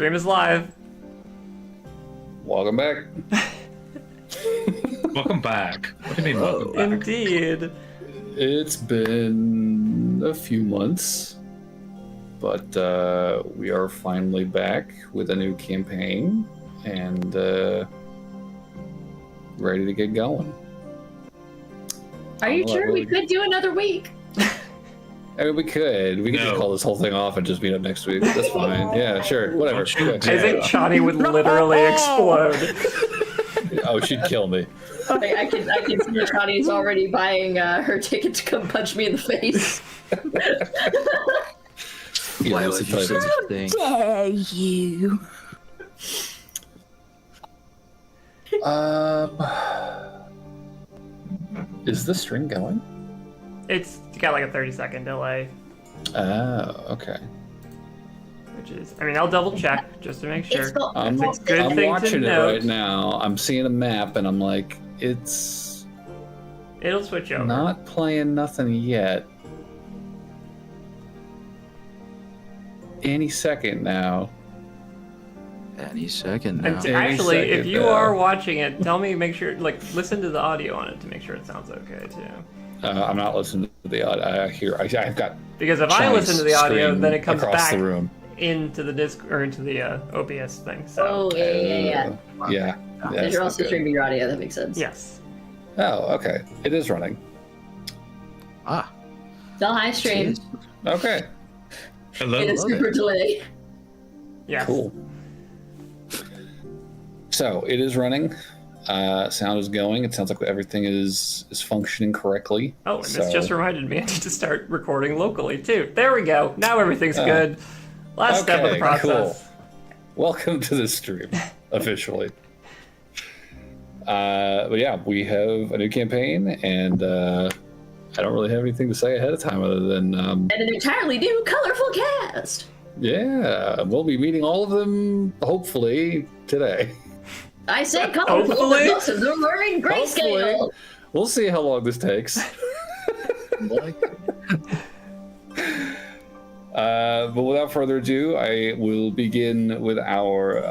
Stream is live. Welcome back. Welcome back. What do you mean welcome back? Indeed. It's been a few months, but we are finally back with a new campaign and ready to get going. Are you sure we could do another week? I mean, we could just call this whole thing off and just meet up next week. That's fine. Yeah, sure. Whatever. I think Chani would literally explode. Oh, she'd kill me. I can see Chani's already buying her ticket to come punch me in the face. Why would you say such a thing? Dare you? Is the string going? It's got like a 30-second delay. Oh, okay. Which is, I mean, I'll double check just to make sure. I'm watching it right now. I'm seeing a map and I'm like, it'll switch over. Not playing nothing yet. Any second now. Any second now. Actually, if you are watching it, tell me, make sure, like, listen to the audio on it to make sure it sounds okay too. I'm not listening to the audio. I've got. Because if I listen to the audio, then it comes back the room into the disc or into the OBS thing. So. Oh yeah. Yeah. You're also streaming your audio. That makes sense. Yes. Oh, okay. It is running. Ah. Still high stream. Okay. Hello. It is super delay. Yeah. Cool. So it is running. Sound is going. It sounds like everything is functioning correctly. Oh, and this just reminded me I need to start recording locally too. There we go. Now everything's good. Last step of the process. Cool. Welcome to the stream, officially. But yeah, we have a new campaign, and I don't really have anything to say ahead of time other than And an entirely new, colorful cast. yeah, we'll be meeting all of them hopefully today. I say colorful, Hopefully. but also they're learning grayscale. Hopefully. We'll see how long this takes. But without further ado, I will begin with our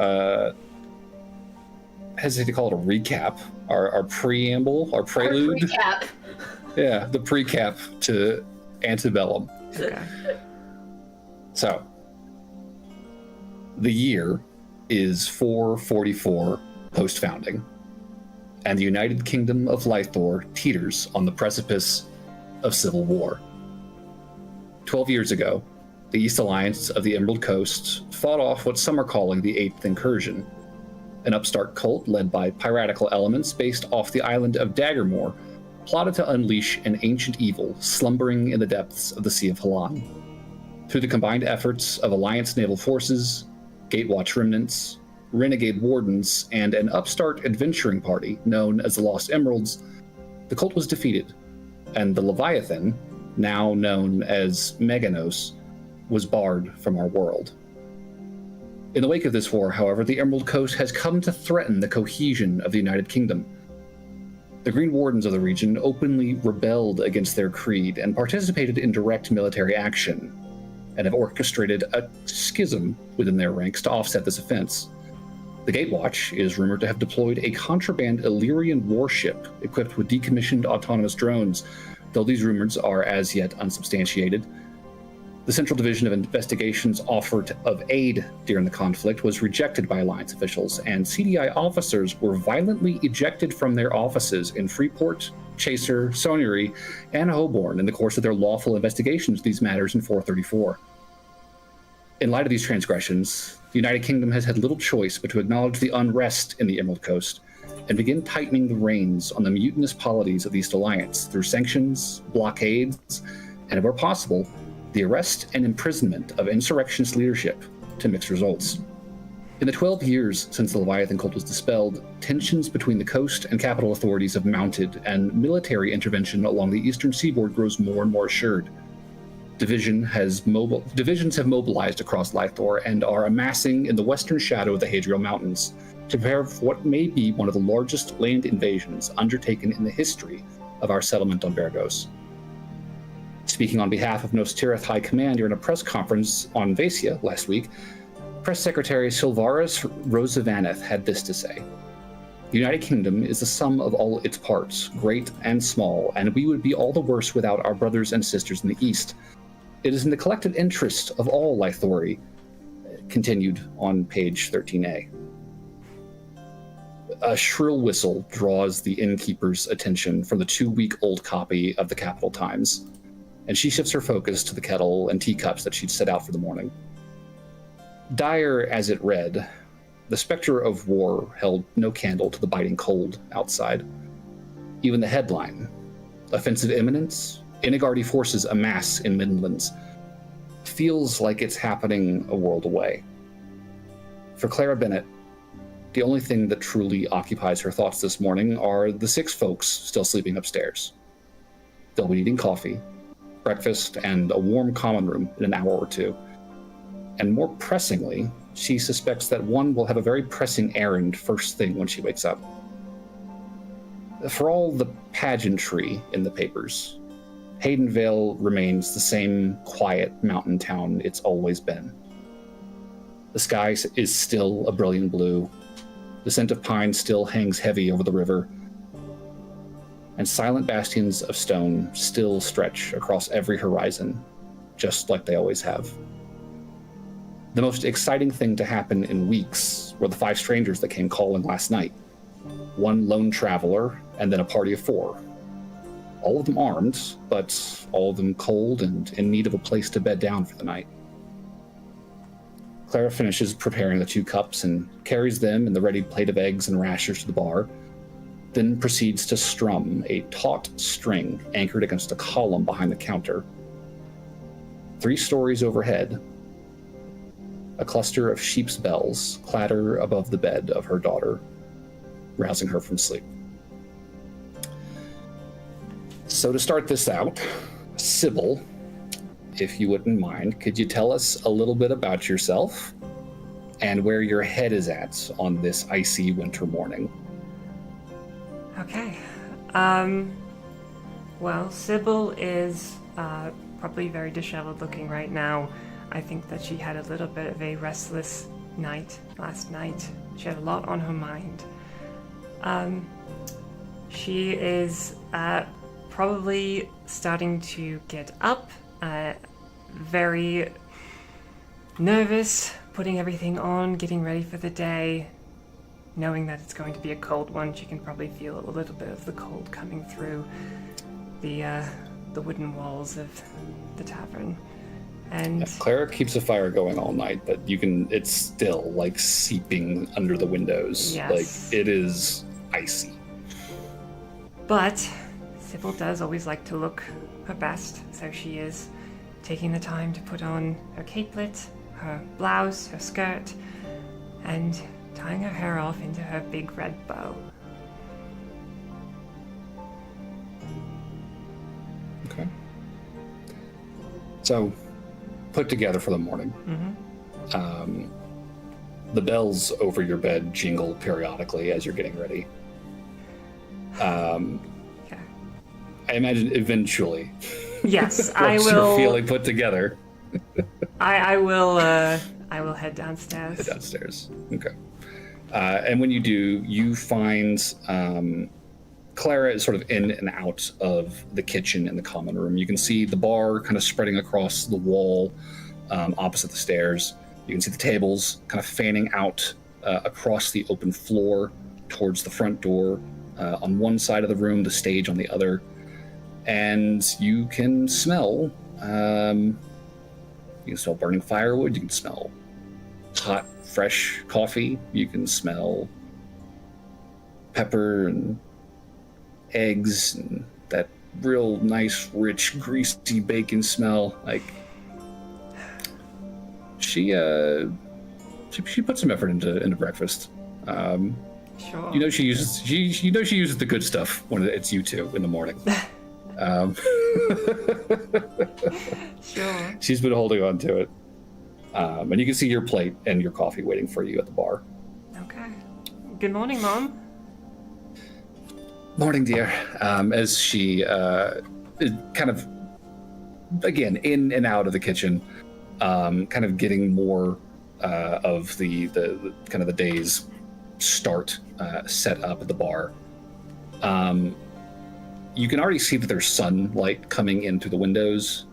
I hesitate to call it a recap, our preamble, our prelude. Recap. Yeah, the pre-cap to Antebellum. Okay. So, the year is 444 post-founding, and the United Kingdom of Lythor teeters on the precipice of civil war. 12 years ago, the East Alliance of the Emerald Coast fought off what some are calling the Eighth Incursion, an upstart cult led by piratical elements based off the island of Daggermore, plotted to unleash an ancient evil slumbering in the depths of the Sea of Halan. Through the combined efforts of Alliance naval forces, Gatewatch remnants, renegade wardens, and an upstart adventuring party known as the Lost Emeralds, the cult was defeated, and the Leviathan, now known as Meirlands, was barred from our world. In the wake of this war, however, the Emerald Coast has come to threaten the cohesion of the United Kingdom. The Green Wardens of the region openly rebelled against their creed and participated in direct military action, and have orchestrated a schism within their ranks to offset this offense. The Gatewatch is rumored to have deployed a contraband Illyrian warship equipped with decommissioned autonomous drones, though these rumors are as yet unsubstantiated. The Central Division of Investigation's offer of aid during the conflict was rejected by Alliance officials, and CDI officers were violently ejected from their offices in Freeport, Chaser, Sonnery, and Holborn in the course of their lawful investigations of these matters in 434. In light of these transgressions, the United Kingdom has had little choice but to acknowledge the unrest in the Emerald Coast and begin tightening the reins on the mutinous polities of the East Alliance through sanctions, blockades, and, where possible, the arrest and imprisonment of insurrectionist leadership, to mixed results. In the 12 years since the Leviathan cult was dispelled, tensions between the coast and capital authorities have mounted, and military intervention along the eastern seaboard grows more and more assured. Divisions have mobilized across Lythor and are amassing in the western shadow of the Hadriel Mountains to prepare for what may be one of the largest land invasions undertaken in the history of our settlement on Vaergose. Speaking on behalf of Nostirith High Command during a press conference on Vaesia last week, Press Secretary Silvaris Rosavaneth had this to say: "The United Kingdom is the sum of all its parts, great and small, and we would be all the worse without our brothers and sisters in the East. It is in the collective interest of all Lythori," continued on page 13a. A shrill whistle draws the innkeeper's attention from the 2-week-old copy of the Capital Times, and she shifts her focus to the kettle and teacups that she'd set out for the morning. Dire as it read, the specter of war held no candle to the biting cold outside. Even the headline, "Offensive Imminence, Ennegard forces amass in Meirlands," feels like it's happening a world away. For Clara Bennett, the only thing that truly occupies her thoughts this morning are the 6 folks still sleeping upstairs. They'll be eating coffee, breakfast, and a warm common room in an hour or two. And more pressingly, she suspects that one will have a very pressing errand first thing when she wakes up. For all the pageantry in the papers, Haydenvale remains the same quiet mountain town it's always been. The sky is still a brilliant blue. The scent of pine still hangs heavy over the river, and silent bastions of stone still stretch across every horizon, just like they always have. The most exciting thing to happen in weeks were the 5 strangers that came calling last night. 1 lone traveler, and then a party of 4. All of them armed, but all of them cold and in need of a place to bed down for the night. Clara finishes preparing the 2 cups and carries them and the ready plate of eggs and rashers to the bar, then proceeds to strum a taut string anchored against a column behind the counter. 3 stories overhead, a cluster of sheep's bells clatter above the bed of her daughter, rousing her from sleep. So to start this out, Sybil, if you wouldn't mind, could you tell us a little bit about yourself and where your head is at on this icy winter morning? Okay. Well, Sybil is probably very disheveled looking right now. I think that she had a little bit of a restless night last night. She had a lot on her mind. She is probably starting to get up, very nervous, putting everything on, getting ready for the day, knowing that it's going to be a cold one. She can probably feel a little bit of the cold coming through the wooden walls of the tavern. And Clara keeps a fire going all night, but it's still like seeping under the windows. Yes. Like it is icy. But Sybil does always like to look her best, so she is taking the time to put on her capelet, her blouse, her skirt, and tying her hair off into her big red bow. Okay. So, put together for the morning. The bells over your bed jingle periodically as you're getting ready. Okay. I imagine eventually, Yes, I once will. you're feeling put together, I will head downstairs. head downstairs. Okay. And when you do, you find Clara is sort of in and out of the kitchen and the common room. You can see the bar kind of spreading across the wall opposite the stairs. You can see the tables kind of fanning out across the open floor towards the front door on one side of the room, the stage on the other. And you can smell, burning firewood. You can smell hot, fresh coffee. You can smell pepper and eggs and that real nice, rich, greasy bacon smell. Like she put some effort into breakfast. Sure. You know she uses the good stuff when it's you two in the morning. Sure. She's been holding on to it. And you can see your plate and your coffee waiting for you at the bar. Okay. Good morning, Mom. Morning, dear. As she kind of, again, in and out of the kitchen, kind of getting more of the kind of the day's start set up at the bar. You can already see that there's sunlight coming in through the windows.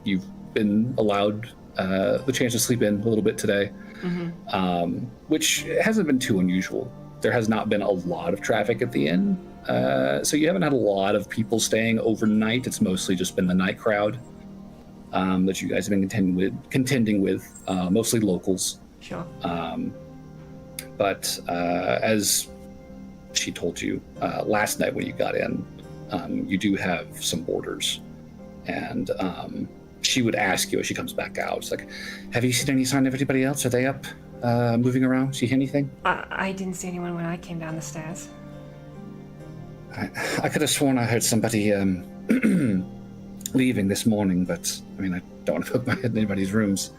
You've been allowed the chance to sleep in a little bit today, which hasn't been too unusual. There has not been a lot of traffic at the inn, so you haven't had a lot of people staying overnight. It's mostly just been the night crowd that you guys have been contending with, mostly locals. Sure. But as she told you last night when you got in, you do have some boarders, and she would ask you as she comes back out, it's like, have you seen any sign of anybody else? Are they up, moving around? See anything? I didn't see anyone when I came down the stairs. I could have sworn I heard somebody leaving this morning, but I mean, I don't want to poke my head in anybody's rooms.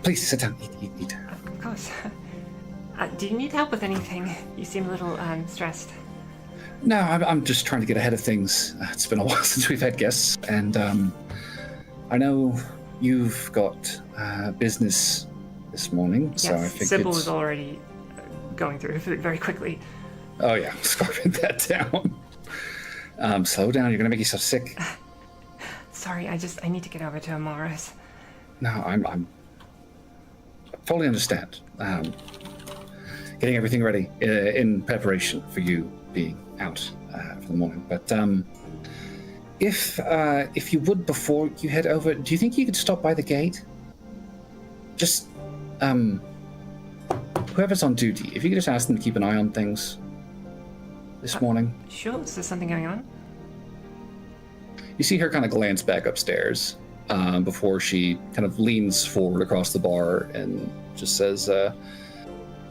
Please sit down, eat. Of course. Do you need help with anything? You seem a little stressed. No, I'm just trying to get ahead of things. It's been a while since we've had guests, and I know you've got business this morning, so I figured... Sybil is already going through it very quickly. Oh yeah, scarfing that down. Slow down, you're gonna make yourself sick. Sorry, I need to get over to Amara's. No, I'm fully understand. Getting everything ready in preparation for you being out for the morning. But if you would, before you head over, do you think you could stop by the gate? Just whoever's on duty, if you could just ask them to keep an eye on things this morning. Sure, is there something going on? You see her kind of glance back upstairs before she kind of leans forward across the bar and just says,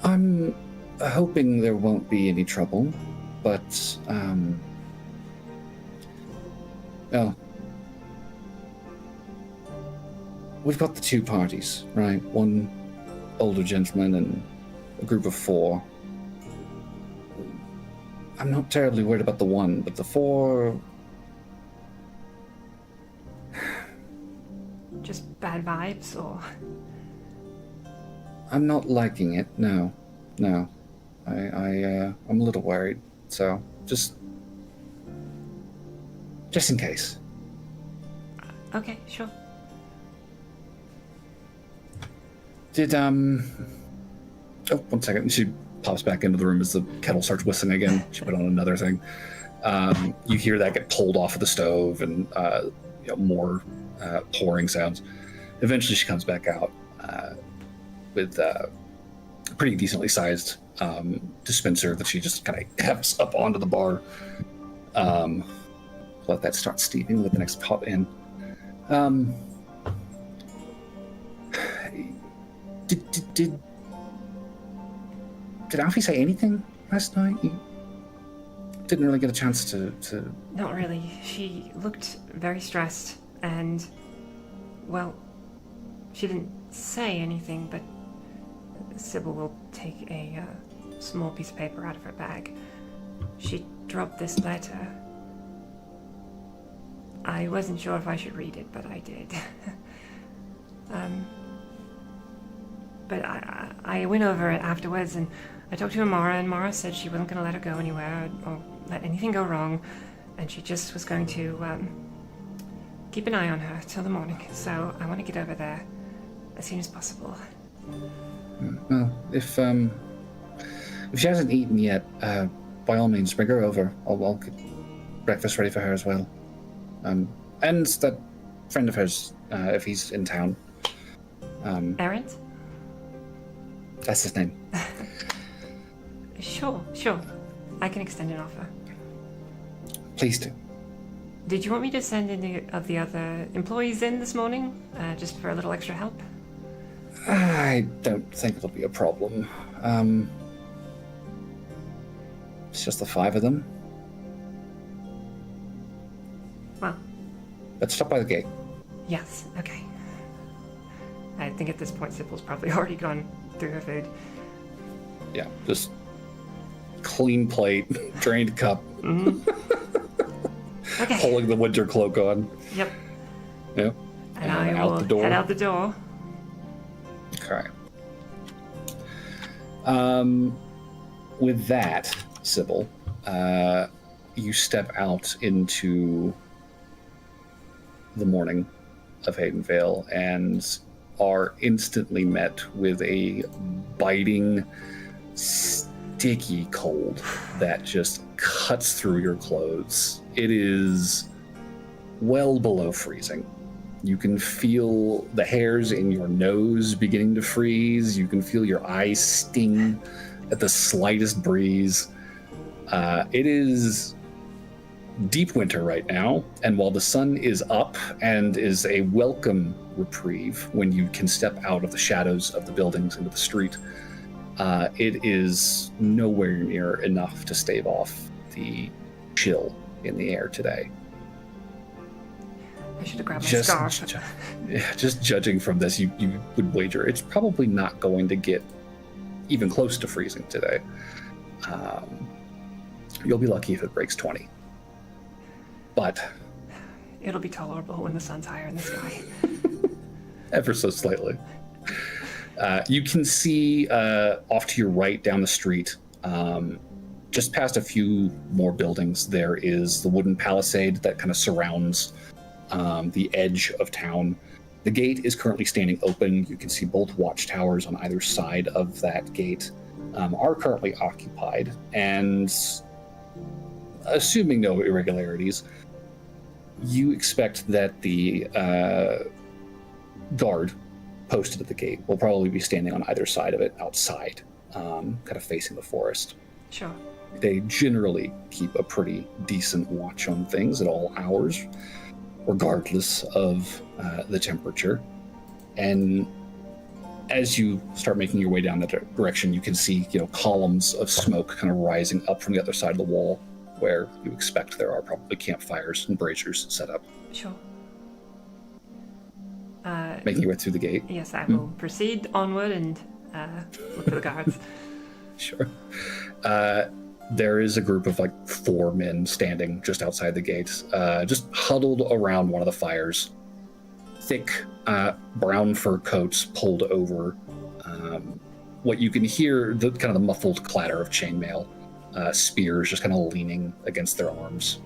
I'm hoping there won't be any trouble, but Well, we've got the two parties, right? One older gentleman and a group of 4. I'm not terribly worried about the one, but the 4... Just bad vibes, or? I'm not liking it, no. I'm a little worried, so just in case. Okay, sure. Did, oh, 1 second. She pops back into the room as the kettle starts whistling again. She put on another thing. You hear that get pulled off of the stove and, more pouring sounds. Eventually she comes back out with a pretty decently sized dispenser that she just kind of hefts up onto the bar. Let that start steeping with the next pot in. Did Alfie say anything last night? You didn't really get a chance to... Not really. She looked very stressed and, well, she didn't say anything, but Sybil will take a small piece of paper out of her bag. She dropped this letter. I wasn't sure if I should read it, but I did. But I went over it afterwards, and I talked to Amara, and Mara said she wasn't going to let her go anywhere or let anything go wrong, and she just was going to keep an eye on her till the morning. So I want to get over there as soon as possible. Well, if she hasn't eaten yet, by all means, bring her over. I'll get breakfast ready for her as well. And that friend of hers, if he's in town. Errant? That's his name. Sure. I can extend an offer. Please do. Did you want me to send any of the other employees in this morning, just for a little extra help? I don't think it'll be a problem. It's just the 5 of them. Well. Let's stop by the gate. Yes, okay. I think at this point Sybil's probably already gone through her food. Yeah, just clean plate, drained cup. Mm-hmm. Okay. Pulling the winter cloak on. Yep. Yep. And I will head out the door. Okay. With that, Sybil, you step out into the morning of Haydenvale and are instantly met with a biting, sticky cold that just cuts through your clothes. It is well below freezing. You can feel the hairs in your nose beginning to freeze. You can feel your eyes sting at the slightest breeze. It is deep winter right now, and while the sun is up and is a welcome reprieve when you can step out of the shadows of the buildings into the street, it is nowhere near enough to stave off the chill in the air today. I should have grabbed my scarf. Just judging from this, you would wager it's probably not going to get even close to freezing today. You'll be lucky if it breaks 20. But it'll be tolerable when the sun's higher in the sky. Ever so slightly. You can see off to your right down the street, just past a few more buildings, there is the wooden palisade that kind of surrounds the edge of town. The gate is currently standing open. You can see both watchtowers on either side of that gate are currently occupied, and assuming no irregularities, you expect that the guard posted at the gate will probably be standing on either side of it outside, kind of facing the forest. Sure. They generally keep a pretty decent watch on things at all hours, regardless of the temperature. And as you start making your way down that direction, you can see, columns of smoke kind of rising up from the other side of the wall, where you expect there are probably campfires and braziers set up. Sure. Making your way through the gate. Yes, I will proceed onward and look for the guards. Sure. There is a group of like 4 men standing just outside the gates, just huddled around one of the fires. Thick brown fur coats pulled over. What you can hear, the kind of the muffled clatter of chainmail, spears just kind of leaning against their arms.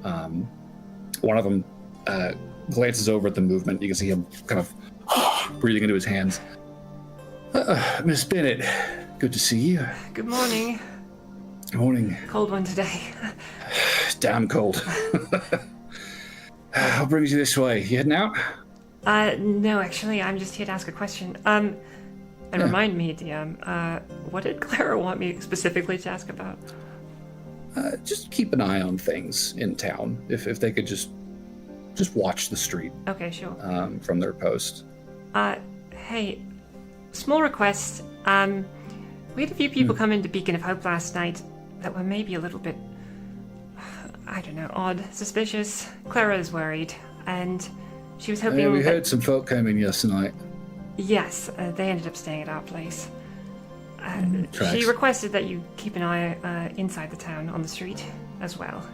One of them glances over at the movement. You can see him kind of breathing into his hands. Miss Bennett, good to see you. Good morning. Good morning. Cold one today. Damn cold. What brings you this way? You heading out? No, actually, I'm just here to ask a question. And remind me, DM, what did Clara want me specifically to ask about? Just keep an eye on things in town. If they could just watch the street. Okay, sure. From their post. Hey, small request. We had a few people come into Beacon of Hope last night that were maybe a little bit, I don't know, odd, suspicious. Clara is worried, and she was hoping. Yeah, we heard some folk came in yesterday night. Yes, they ended up staying at our place. Tracks. She requested that you keep an eye inside the town on the street as well.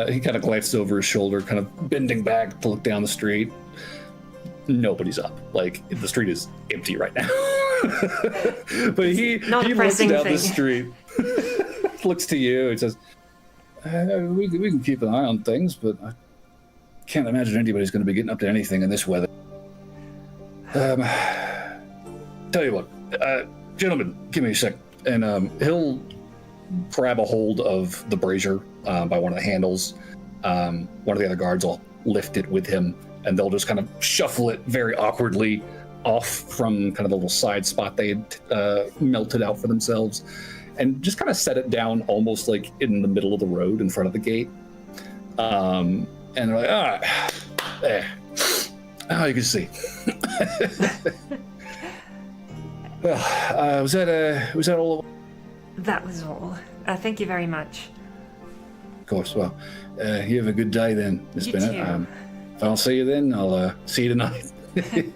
He kind of glances over his shoulder, kind of bending back to look down the street. Nobody's up. Like, the street is empty right now. But he looks down the street, looks to you, and says, we can keep an eye on things, but I can't imagine anybody's going to be getting up to anything in this weather. Tell you what, gentlemen, give me a sec. And he'll grab a hold of the brazier by one of the handles. One of the other guards will lift it with him, and they'll just kind of shuffle it very awkwardly off from kind of the little side spot they had melted out for themselves, and just kind of set it down almost like in the middle of the road in front of the gate. And they're like, there. Oh, you can see. Well, was that all? That was all. Thank you very much. Of course. Well, you have a good day then, Miss You Bennett. too. If I don't see you then, I'll see you tonight.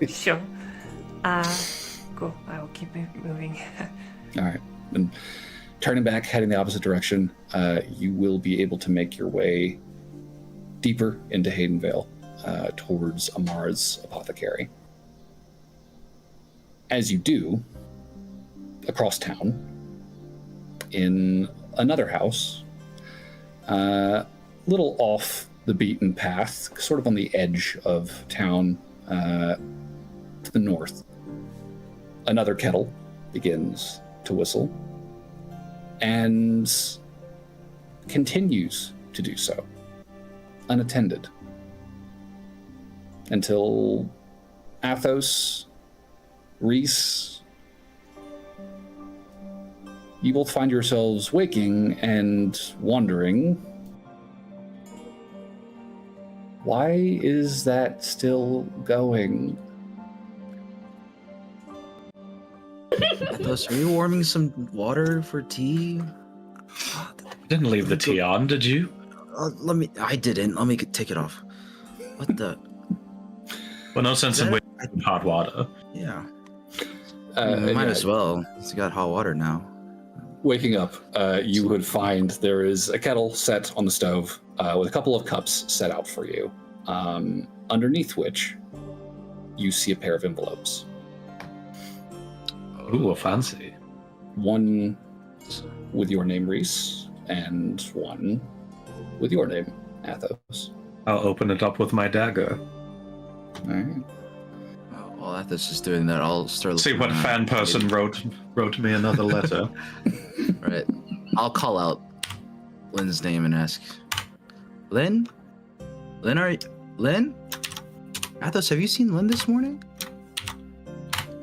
Sure. Cool. I will keep moving. All right. And turning back, heading the opposite direction, you will be able to make your way deeper into Haydenvale, towards Amara's apothecary. As you do, across town, in another house, little off the beaten path, sort of on the edge of town, to the north, another kettle begins to whistle and continues to do so, unattended, until Athos, Reese, you both find yourselves waking and wondering, why is that still going? Athos, are you warming some water for tea? Didn't leave the tea on, did you? I didn't. Let me take it off. What the? Well, no sense in waiting in hot water. Yeah. Might as well. It's got hot water now. Waking up, you would find there is a kettle set on the stove with a couple of cups set out for you, underneath which you see a pair of envelopes. Ooh, fancy. One with your name, Reese, and one with your name, Athos. I'll open it up with my dagger. All right. While Athos is doing that, I'll start See looking what around. fan person wrote me another letter. Right. I'll call out Lynn's name and ask, Lynn? Lynn? Athos, have you seen Lynn this morning?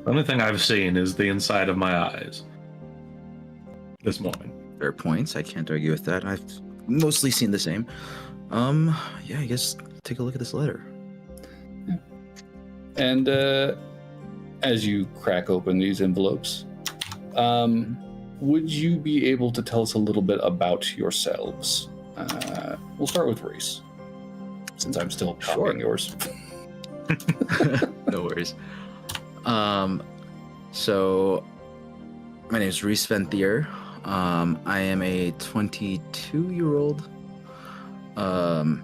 The only thing I've seen is the inside of my eyes. This morning. Fair points. I can't argue with that. I've mostly seen the same. Yeah, I guess take a look at this letter. And as you crack open these envelopes, would you be able to tell us a little bit about yourselves? We'll start with Reese, since I'm still copying yours. No worries. So my name is Reese Venthier. I am a 22-year-old. I'm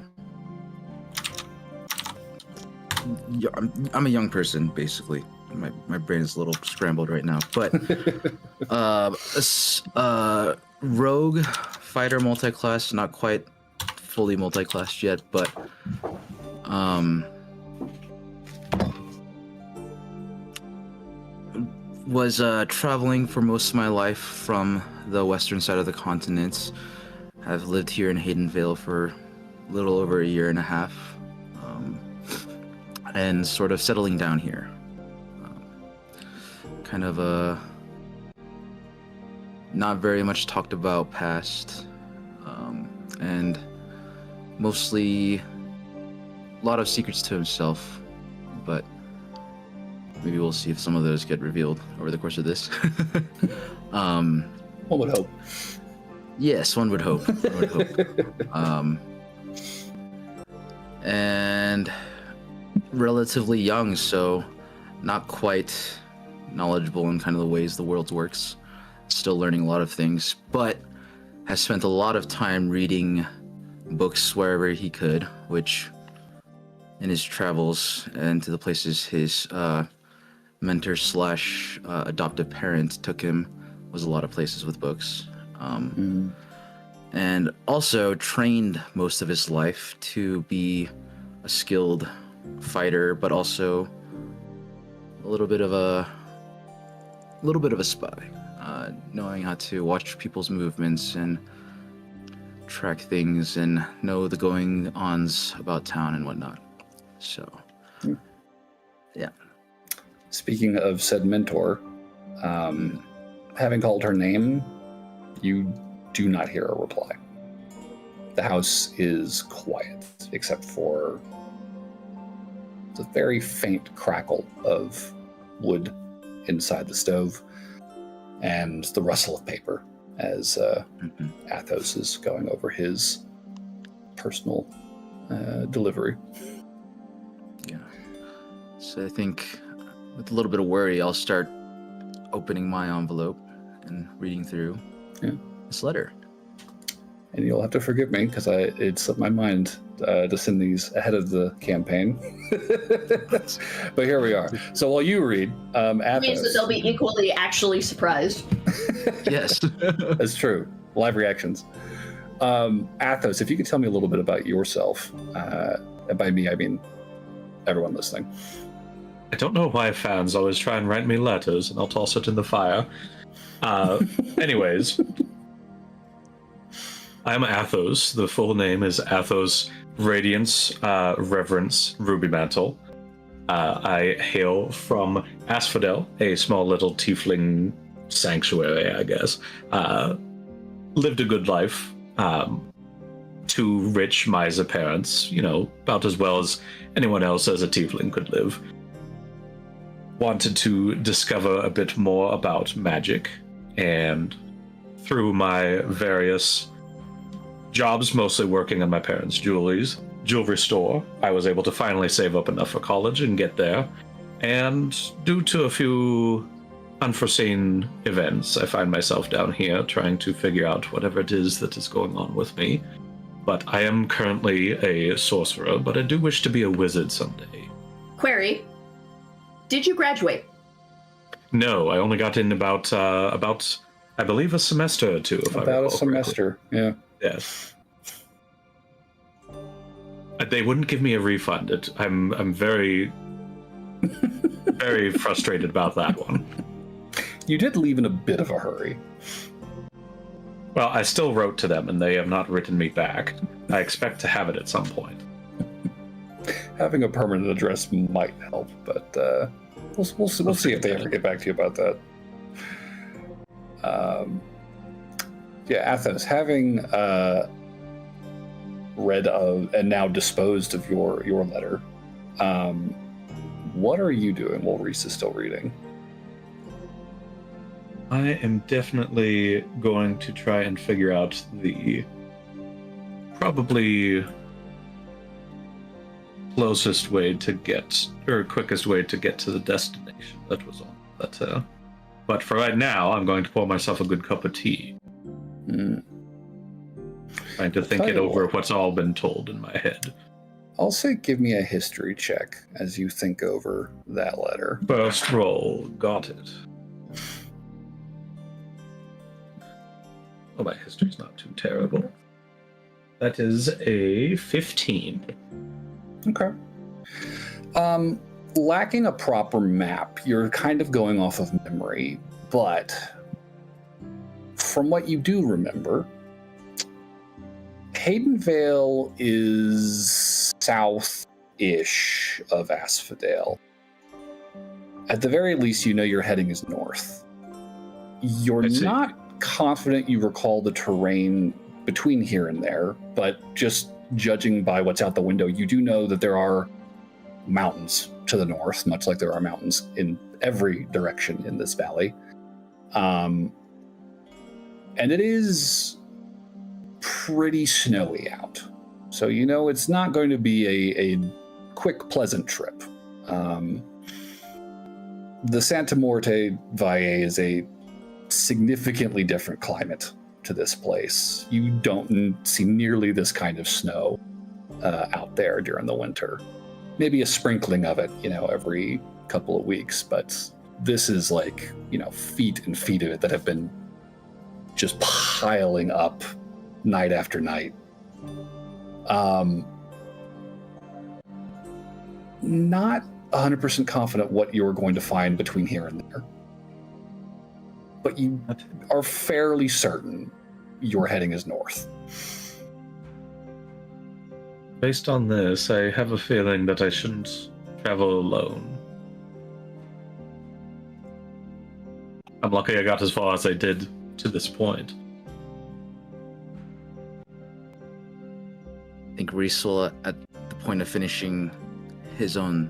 a young person, basically. My brain is a little scrambled right now, but rogue fighter multi-class, not quite fully multi-classed yet, but was traveling for most of my life from the western side of the continent. I've lived here in Haydenvale for a little over a year and a half, and sort of settling down here. Kind of a not very much talked about past, and mostly a lot of secrets to himself, but maybe we'll see if some of those get revealed over the course of this. One would hope. Yes, one would hope. And relatively young, so not quite knowledgeable in kind of the ways the world works. Still learning a lot of things, but has spent a lot of time reading books wherever he could, which in his travels and to the places his mentor slash adoptive parent took him was a lot of places with books. And also trained most of his life to be a skilled fighter, but also a little bit of a spy, knowing how to watch people's movements and track things and know the going-ons about town and whatnot. So, yeah. Speaking of said mentor, having called her name, you do not hear a reply. The house is quiet, except for the very faint crackle of wood inside the stove and the rustle of paper as Athos is going over his personal delivery. Yeah. So I think with a little bit of worry, I'll start opening my envelope and reading through this letter. And you'll have to forgive me because it slipped my mind to send these ahead of the campaign. But here we are. So while you read, Athos... means that they'll be equally actually surprised. Yes. That's true. Live reactions. Athos, if you could tell me a little bit about yourself. And by me, I mean everyone listening. I don't know why fans always try and write me letters, and I'll toss it in the fire. Anyways, I'm Athos. The full name is Athos Radiance Reverence Rubymantle. I hail from Asphodel, a small little tiefling sanctuary, I guess. Lived a good life. Two rich miser parents, about as well as anyone else as a tiefling could live. Wanted to discover a bit more about magic, and through my various jobs, mostly working on my parents' jewelry store, I was able to finally save up enough for college and get there. And due to a few unforeseen events, I find myself down here trying to figure out whatever it is that is going on with me. But I am currently a sorcerer, but I do wish to be a wizard someday. Query: did you graduate? No, I only got in about I believe a semester or two. If I about recall a semester, correctly. yeah. Yes. They wouldn't give me a refund. I'm very, very frustrated about that one. You did leave in a bit of a hurry. Well, I still wrote to them, and they have not written me back. I expect to have it at some point. Having a permanent address might help, but we'll see if they ever get back to you about that. Yeah, Athos, having read of and now disposed of your letter, what are you doing while Reese is still reading? I am definitely going to try and figure out the probably closest way to get, or quickest way to get to the destination. That was all. But for right now, I'm going to pour myself a good cup of tea. Trying to think it over what's all been told in my head. I'll say give me a history check as you think over that letter. First roll. Got it. Oh, my history's not too terrible. That is a 15. Okay. Lacking a proper map, you're kind of going off of memory, but from what you do remember, Haydenvale is south-ish of Asphodel. At the very least, you know your heading is north. You're not confident you recall the terrain between here and there, but just judging by what's out the window, you do know that there are mountains to the north, much like there are mountains in every direction in this valley. And it is pretty snowy out. So you know it's not going to be a quick, pleasant trip. The Santa Morte Valle is a significantly different climate to this place. You don't see nearly this kind of snow out there during the winter. Maybe a sprinkling of it, every couple of weeks, but this is like, feet and feet of it that have been just piling up night after night. Not 100% confident what you're going to find between here and there, but you are fairly certain your heading is north. Based on this, I have a feeling that I shouldn't travel alone. I'm lucky I got as far as I did to this point. I think Reese will, at the point of finishing his own,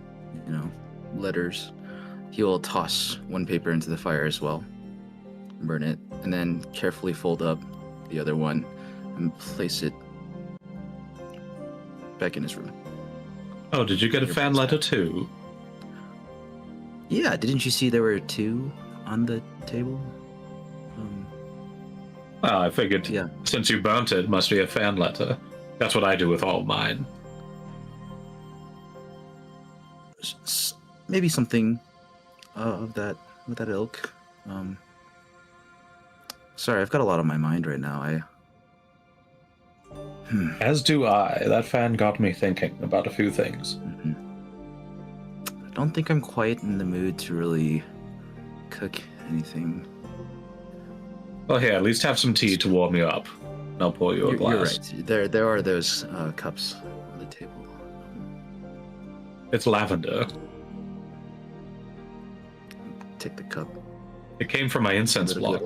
letters, he will toss one paper into the fire as well, burn it, and then carefully fold up the other one and place it back in his room. Oh, did you get a fan letter too? Yeah, didn't you see there were two on the table? Well, I figured Yeah. since you burnt it, must be a fan letter. That's what I do with all mine. Maybe something of that ilk. Sorry, I've got a lot on my mind right now. As do I. That fan got me thinking about a few things. I don't think I'm quite in the mood to really cook anything. Well, here, at least have some tea to warm you up. And I'll pour you a glass. You're right. There are those cups on the table. It's lavender. Take the cup. It came from my incense block.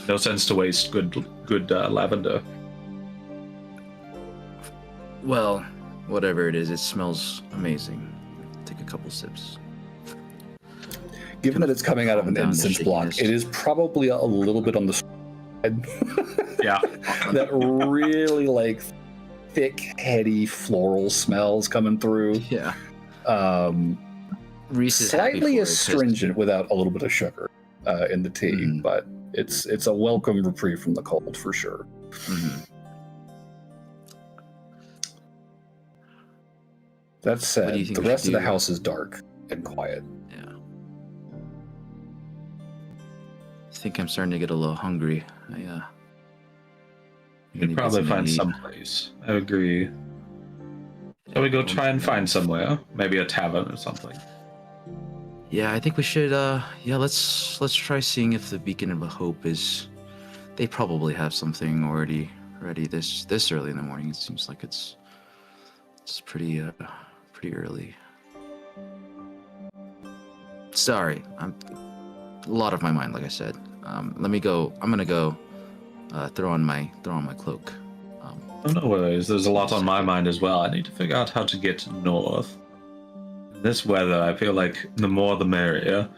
No sense to waste good lavender. Well, whatever it is, it smells amazing. Take a couple sips. Given that it's coming out of an incense block, it is probably a little bit on the side. Yeah. That really thick, heady floral smells coming through. Yeah. Reese is slightly astringent without a little bit of sugar in the tea, but it's a welcome reprieve from the cold for sure. Mm-hmm. That said, the rest of the house is dark and quiet. Yeah. I think I'm starting to get a little hungry. You could probably find someplace. I agree. Shall we go try and find somewhere? Maybe a tavern or something. Yeah, I think we should. Let's try seeing if the Beacon of Hope is. They probably have something already ready this early in the morning. It seems like it's pretty early. Sorry, I'm a lot of my mind, like I said. Let me go. I'm gonna go throw on my cloak. Oh, no worries. There's a lot on my mind as well. I need to figure out how to get north. In this weather, I feel like the more the merrier.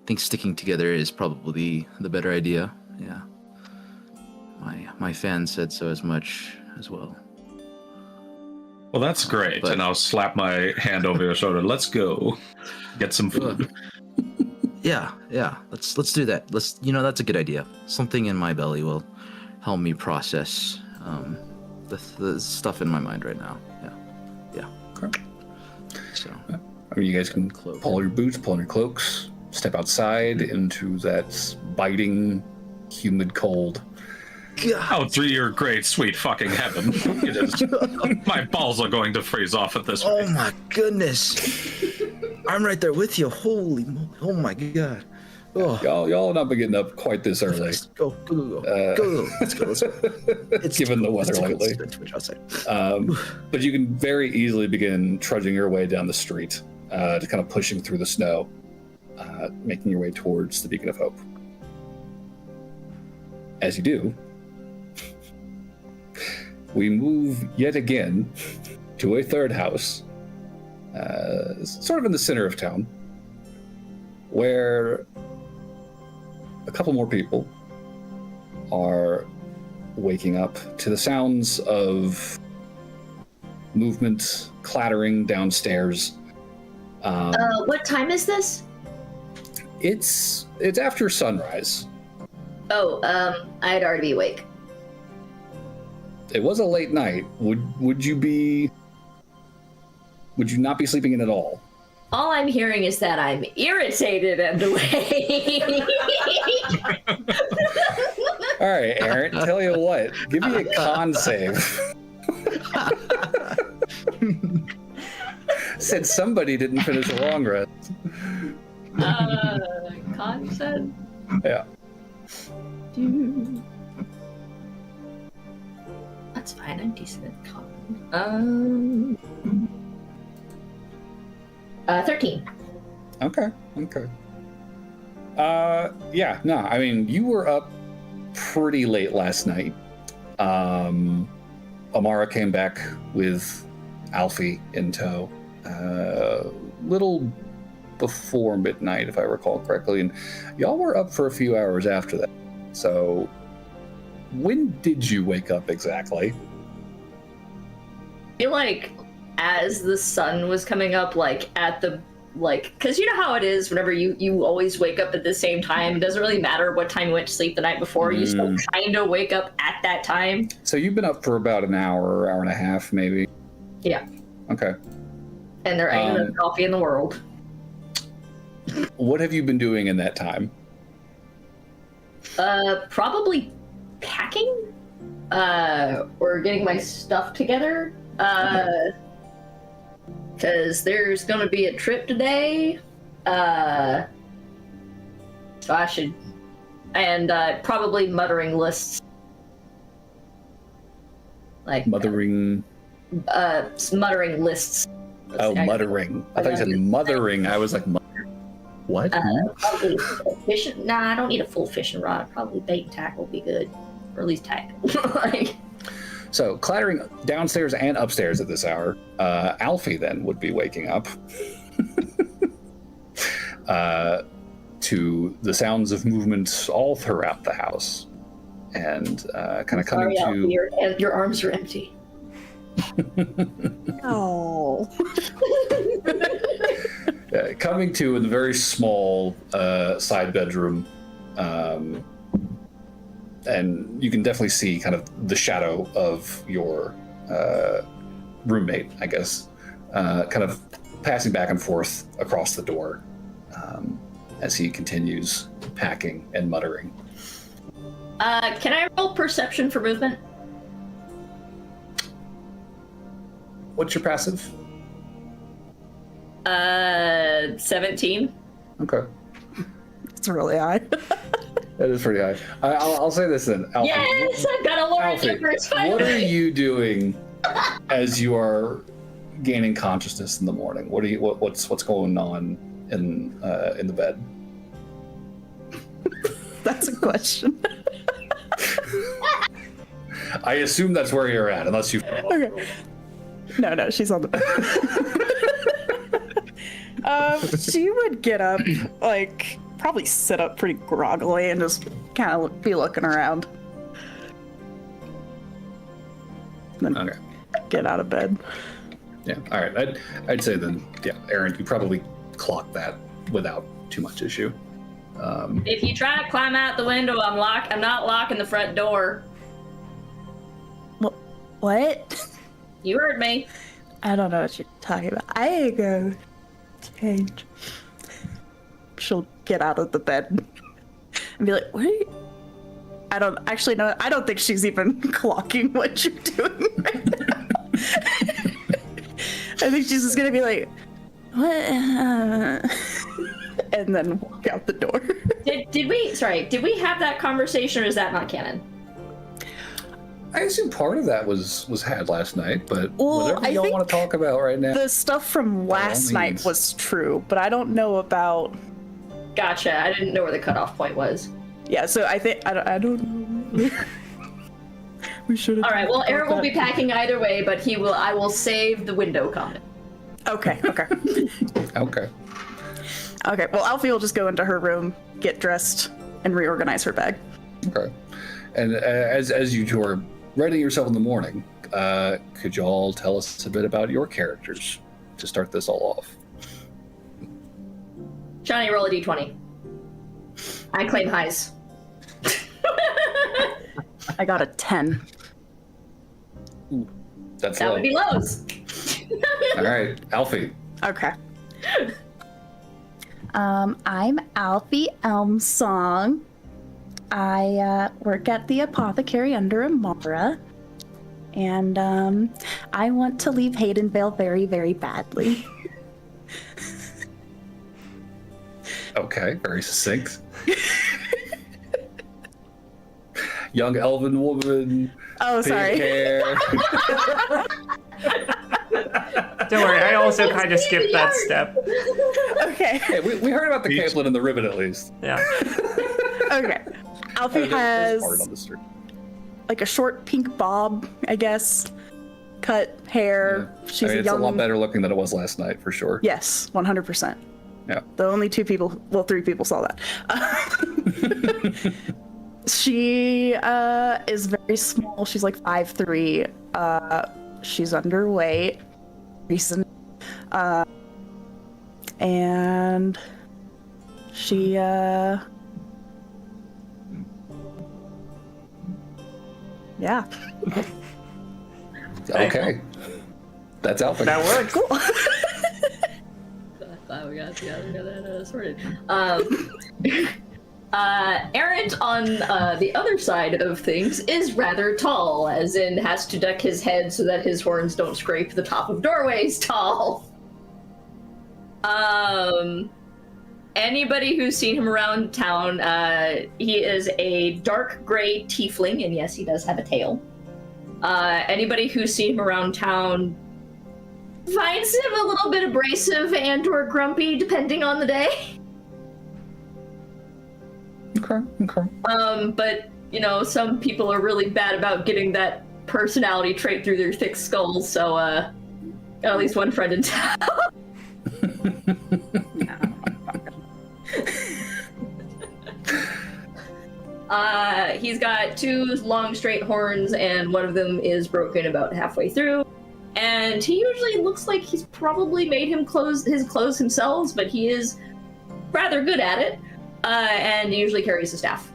think sticking together is probably the better idea. Yeah. My fan said so as much as well. Well, that's great. But- And I'll slap my hand over your shoulder. Let's go get some food. Yeah. Let's do that. That's a good idea. Something in my belly will help me process the stuff in my mind right now. Yeah. Okay. So, I mean, you guys can pull on your boots, pull on your cloaks, step outside into that biting, humid cold. Oh, through your great, sweet fucking heaven. It is. My balls are going to freeze off at this oh rate. my goodness. I'm right there with you. Holy moly. Oh my god. Oh. Y'all not been getting up quite this early. Go. Let's go. It's given the weather lately. But you can very easily begin trudging your way down the street, to kind of pushing through the snow, making your way towards the Beacon of Hope. As you do, we move yet again to a third house, sort of in the center of town, where a couple more people are waking up to the sounds of movement, clattering downstairs. What time is this? It's after sunrise. Oh, I'd already be awake. It was a late night. Would you not be sleeping in at all? All I'm hearing is that I'm irritated and awake. All right, Aaron, tell you what, give me a con save. Said somebody didn't finish a long rest. Con said? Yeah. That's fine, I'm decent at con. 13. Okay. Yeah, no, I mean, you were up pretty late last night. Amara came back with Alfie in tow. Little before midnight, if I recall correctly, and y'all were up for a few hours after that. So, when did you wake up exactly? I feel like as the sun was coming up, because you know how it is whenever you always wake up at the same time. It doesn't really matter what time you went to sleep the night before. You still kind of wake up at that time. So you've been up for about an hour and a half, maybe? Yeah. Okay. And there ain't enough coffee in the world. What have you been doing in that time? Probably packing, or getting my stuff together, because there's gonna be a trip today, so I should, and probably muttering lists, like Muttering lists. Oh, muttering. I thought you said mothering. I was like, what? Probably fishing. Nah, I don't need a full fishing rod. Probably bait and tackle would be good, or at least tackle. So, clattering downstairs and upstairs at this hour, Alfie then would be waking up to the sounds of movement all throughout the house, and kind of coming to. Alfie, your arms are empty. Oh. Coming to in the very small side bedroom, and you can definitely see kind of the shadow of your roommate, I guess, kind of passing back and forth across the door as he continues packing and muttering. Can I roll perception for movement? What's your passive? 17. Okay. It's really high. That is pretty high. I'll say this then. Alfie, Yes, I've got a Lauren Alfie, difference finally. what are you doing as you are gaining consciousness in the morning? What's going on in the bed? That's a question. I assume that's where you're at, unless you. Okay. No, she's on the bed. She would get up, like, probably sit up pretty groggily and just kind of be looking around. Then Okay. get out of bed. Yeah. All right. I'd say then, yeah, Aaron, you probably clock that without too much issue. If you try to climb out the window, I'm not locking the front door. What? You heard me. I don't know what you're talking about. I go change. She'll get out of the bed and be like, what are you? I don't actually know. I don't think she's even clocking what you're doing right now. I think she's just gonna be like, what? And then walk out the door. Did we have that conversation, or is that not canon? I assume part of that was had last night, but Well, whatever I y'all think want to talk about right now. The stuff from last night means. was true, but I don't know about. Gotcha. I didn't know where the cutoff point was. Yeah, so I think I don't know. We should have. All right. Well, Aaron will be packing either way, but I will save the window comment. Okay. Okay. Okay. Well, Alfie will just go into her room, get dressed, and reorganize her bag. Okay. And as you two are readying yourself in the morning, could you all tell us a bit about your characters to start this all off? Johnny, roll a d20. I claim highs. I got a 10. That's That low. would be lows. All right, Alfie. Okay. I'm Alfie Elmsong. I work at the apothecary under Amara. And I want to leave Haydenvale very, very badly. Okay, very succinct. Young elven woman. Oh, big sorry. hair. Don't worry, I also kind of skipped that step. Okay. Hey, we heard about the Caitlin and the ribbon at least. Yeah. Okay. Alfie There's art has on the street. like a short pink bob, I guess. Cut hair. Yeah. She's it's a young. a lot better looking than it was last night, for sure. Yes, 100%. Yeah. The only three people saw that. She is very small. She's like 5'3". She's underweight. Recent. And she yeah. Okay. That's Alfie. That works. Cool. We got that sorted. Aaron, on the other side of things, is rather tall, as in has to duck his head so that his horns don't scrape the top of doorways tall. Anybody who's seen him around town, he is a dark gray tiefling, and yes, he does have a tail. Anybody who's seen him around town finds him a little bit abrasive and or grumpy, depending on the day. Okay. But, you know, some people are really bad about getting that personality trait through their thick skulls, so, got at least one friend in town. He's got two long straight horns, and one of them is broken about halfway through. And he usually looks like he's probably made his clothes himself, but he is rather good at it. And he usually carries a staff.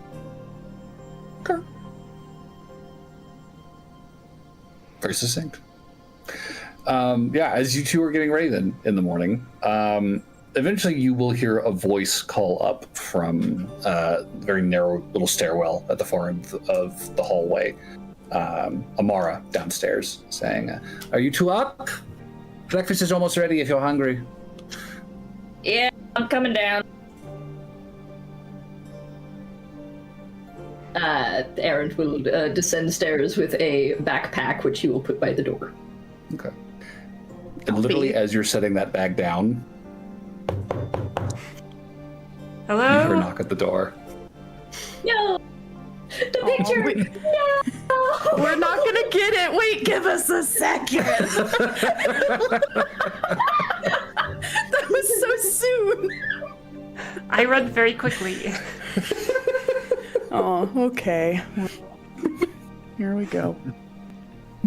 Okay. Very succinct. Yeah, as you two are getting ready then in the morning, eventually you will hear a voice call up from a very narrow little stairwell at the far end of the hallway. Amara downstairs saying, "Are you two up? Breakfast is almost ready if you're hungry." Yeah, I'm coming down. Aaron will descend stairs with a backpack, which he will put by the door. Okay. And literally as you're setting that bag down, you hear a Hello? knock at the door. No! The picture! No! We're not gonna get it. Wait, give us a second. That was so soon. I run very quickly. Oh, okay. Here we go.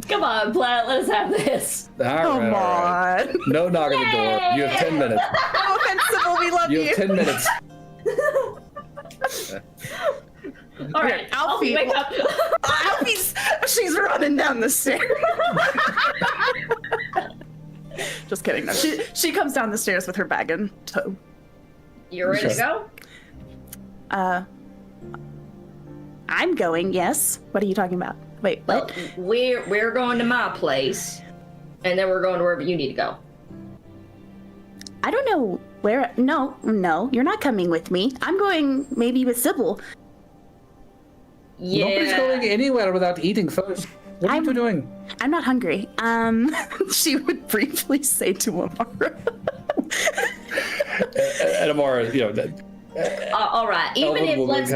Come on, Planet, let us have this. Come on. No knock on the door. You have 10 minutes. No offense, Sybil, we love you. You have 10 minutes. All right, Alfie, wake up. She's running down the stairs. Just kidding. No, she comes down the stairs with her bag in tow. You ready to go? I'm going, yes. What are you talking about? Wait, what? We're going to my place, and then we're going to wherever you need to go. I don't know where. No, you're not coming with me. I'm going maybe with Sybil. Yeah. Nobody's going anywhere without eating first. What are you doing? I'm not hungry. She would briefly say to Amara. And Amara, all right. Even if let's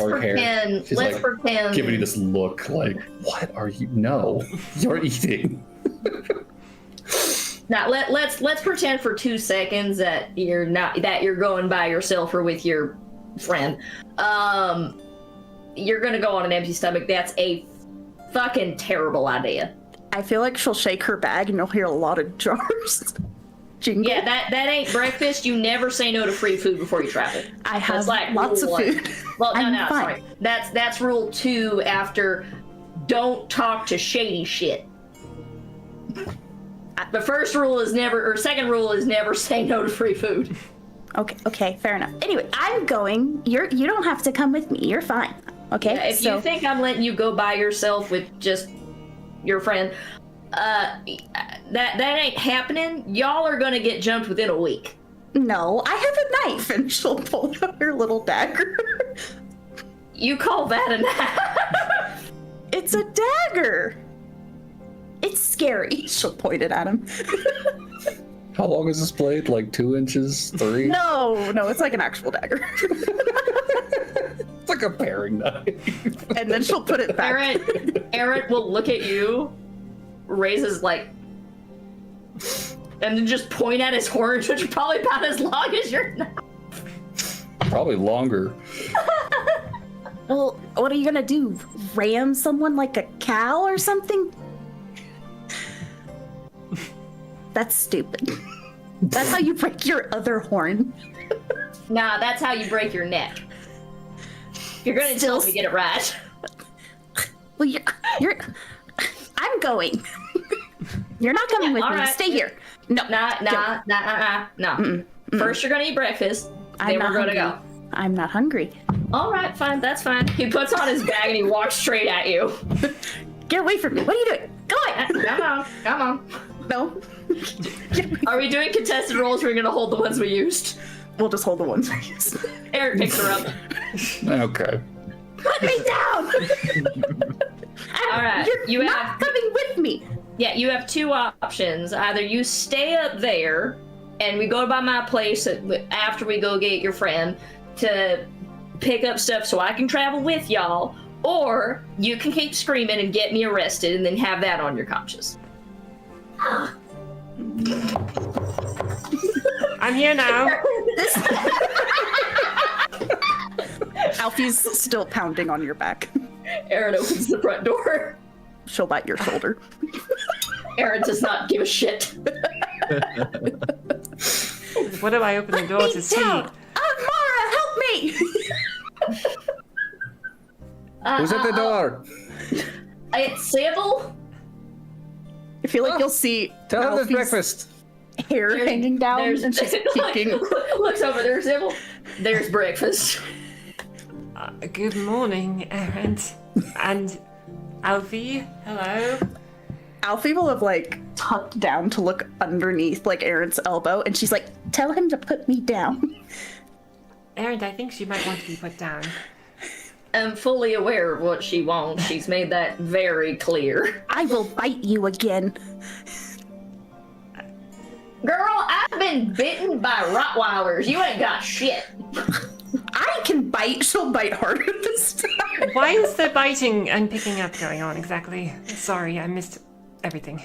pretend. giving you this look like, what are you? No, you're eating. Now let's pretend for 2 seconds that you're going by yourself or with your friend. You're gonna go on an empty stomach. That's a fucking terrible idea. I feel like she'll shake her bag and you'll hear a lot of jars. Jingle. Yeah, that ain't breakfast. You never say no to free food before you travel. I have like lots of food. Well, I'm no, fine. sorry. That's rule 2 after don't talk to shady shit. The first rule is never, or second rule is never say no to free food. Okay, fair enough. Anyway, I'm going. You don't have to come with me. You're fine. Okay. Yeah, if you think I'm letting you go by yourself with just your friend, that ain't happening. Y'all are gonna get jumped within a week. No, I have a knife, and she'll pull out her little dagger. You call that a knife? It's a dagger. It's scary. She'll point it at him. How long is this blade? Like 2 inches? 3? No, it's like an actual dagger. It's like a paring knife. And then she'll put it back. Aaron will look at you, raises like, and then just point at his horns, which are probably about as long as your knife. Probably longer. Well, what are you gonna do? Ram someone like a cow or something? That's stupid. That's how you break your other horn. Nah, that's how you break your neck. You're gonna tell me to get it right. Well, you're. I'm going. You're not coming with me. Right. Stay here. No. No. First, you're gonna eat breakfast. Then we're gonna go. I'm not hungry. All right, fine. That's fine. He puts on his bag and he walks straight at you. Get away from me. What are you doing? Go away. Come on. No. Are we doing contested rolls or are we gonna hold the ones we used? We'll just hold the ones we used. Aaron picks her up. Okay. Put me down! All right. You're not coming with me. Yeah, you have 2 options. Either you stay up there and we go by my place after we go get your friend to pick up stuff so I can travel with y'all, or you can keep screaming and get me arrested and then have that on your conscience. I'm here now. Alfie's still pounding on your back. Aaron opens the front door. She'll bite your shoulder. Aaron does not give a shit. What do I open the door to see? Mara, help me! Who's at the door? It's Sybil. I feel like you'll see Tell her there's Alfie's breakfast. hair hanging down and she's peeking. Looks over there, Sybil. There's breakfast. Good morning, Aaron. And Alfie, hello. Alfie will have tucked down to look underneath Aaron's elbow, and she's like, "Tell him to put me down." Aaron, I think she might want to be put down. I'm fully aware of what she wants. She's made that very clear. I will bite you again. Girl, I've been bitten by Rottweilers. You ain't got shit. I can bite. She'll bite harder this time. Why is the biting and picking up going on exactly? Sorry, I missed everything.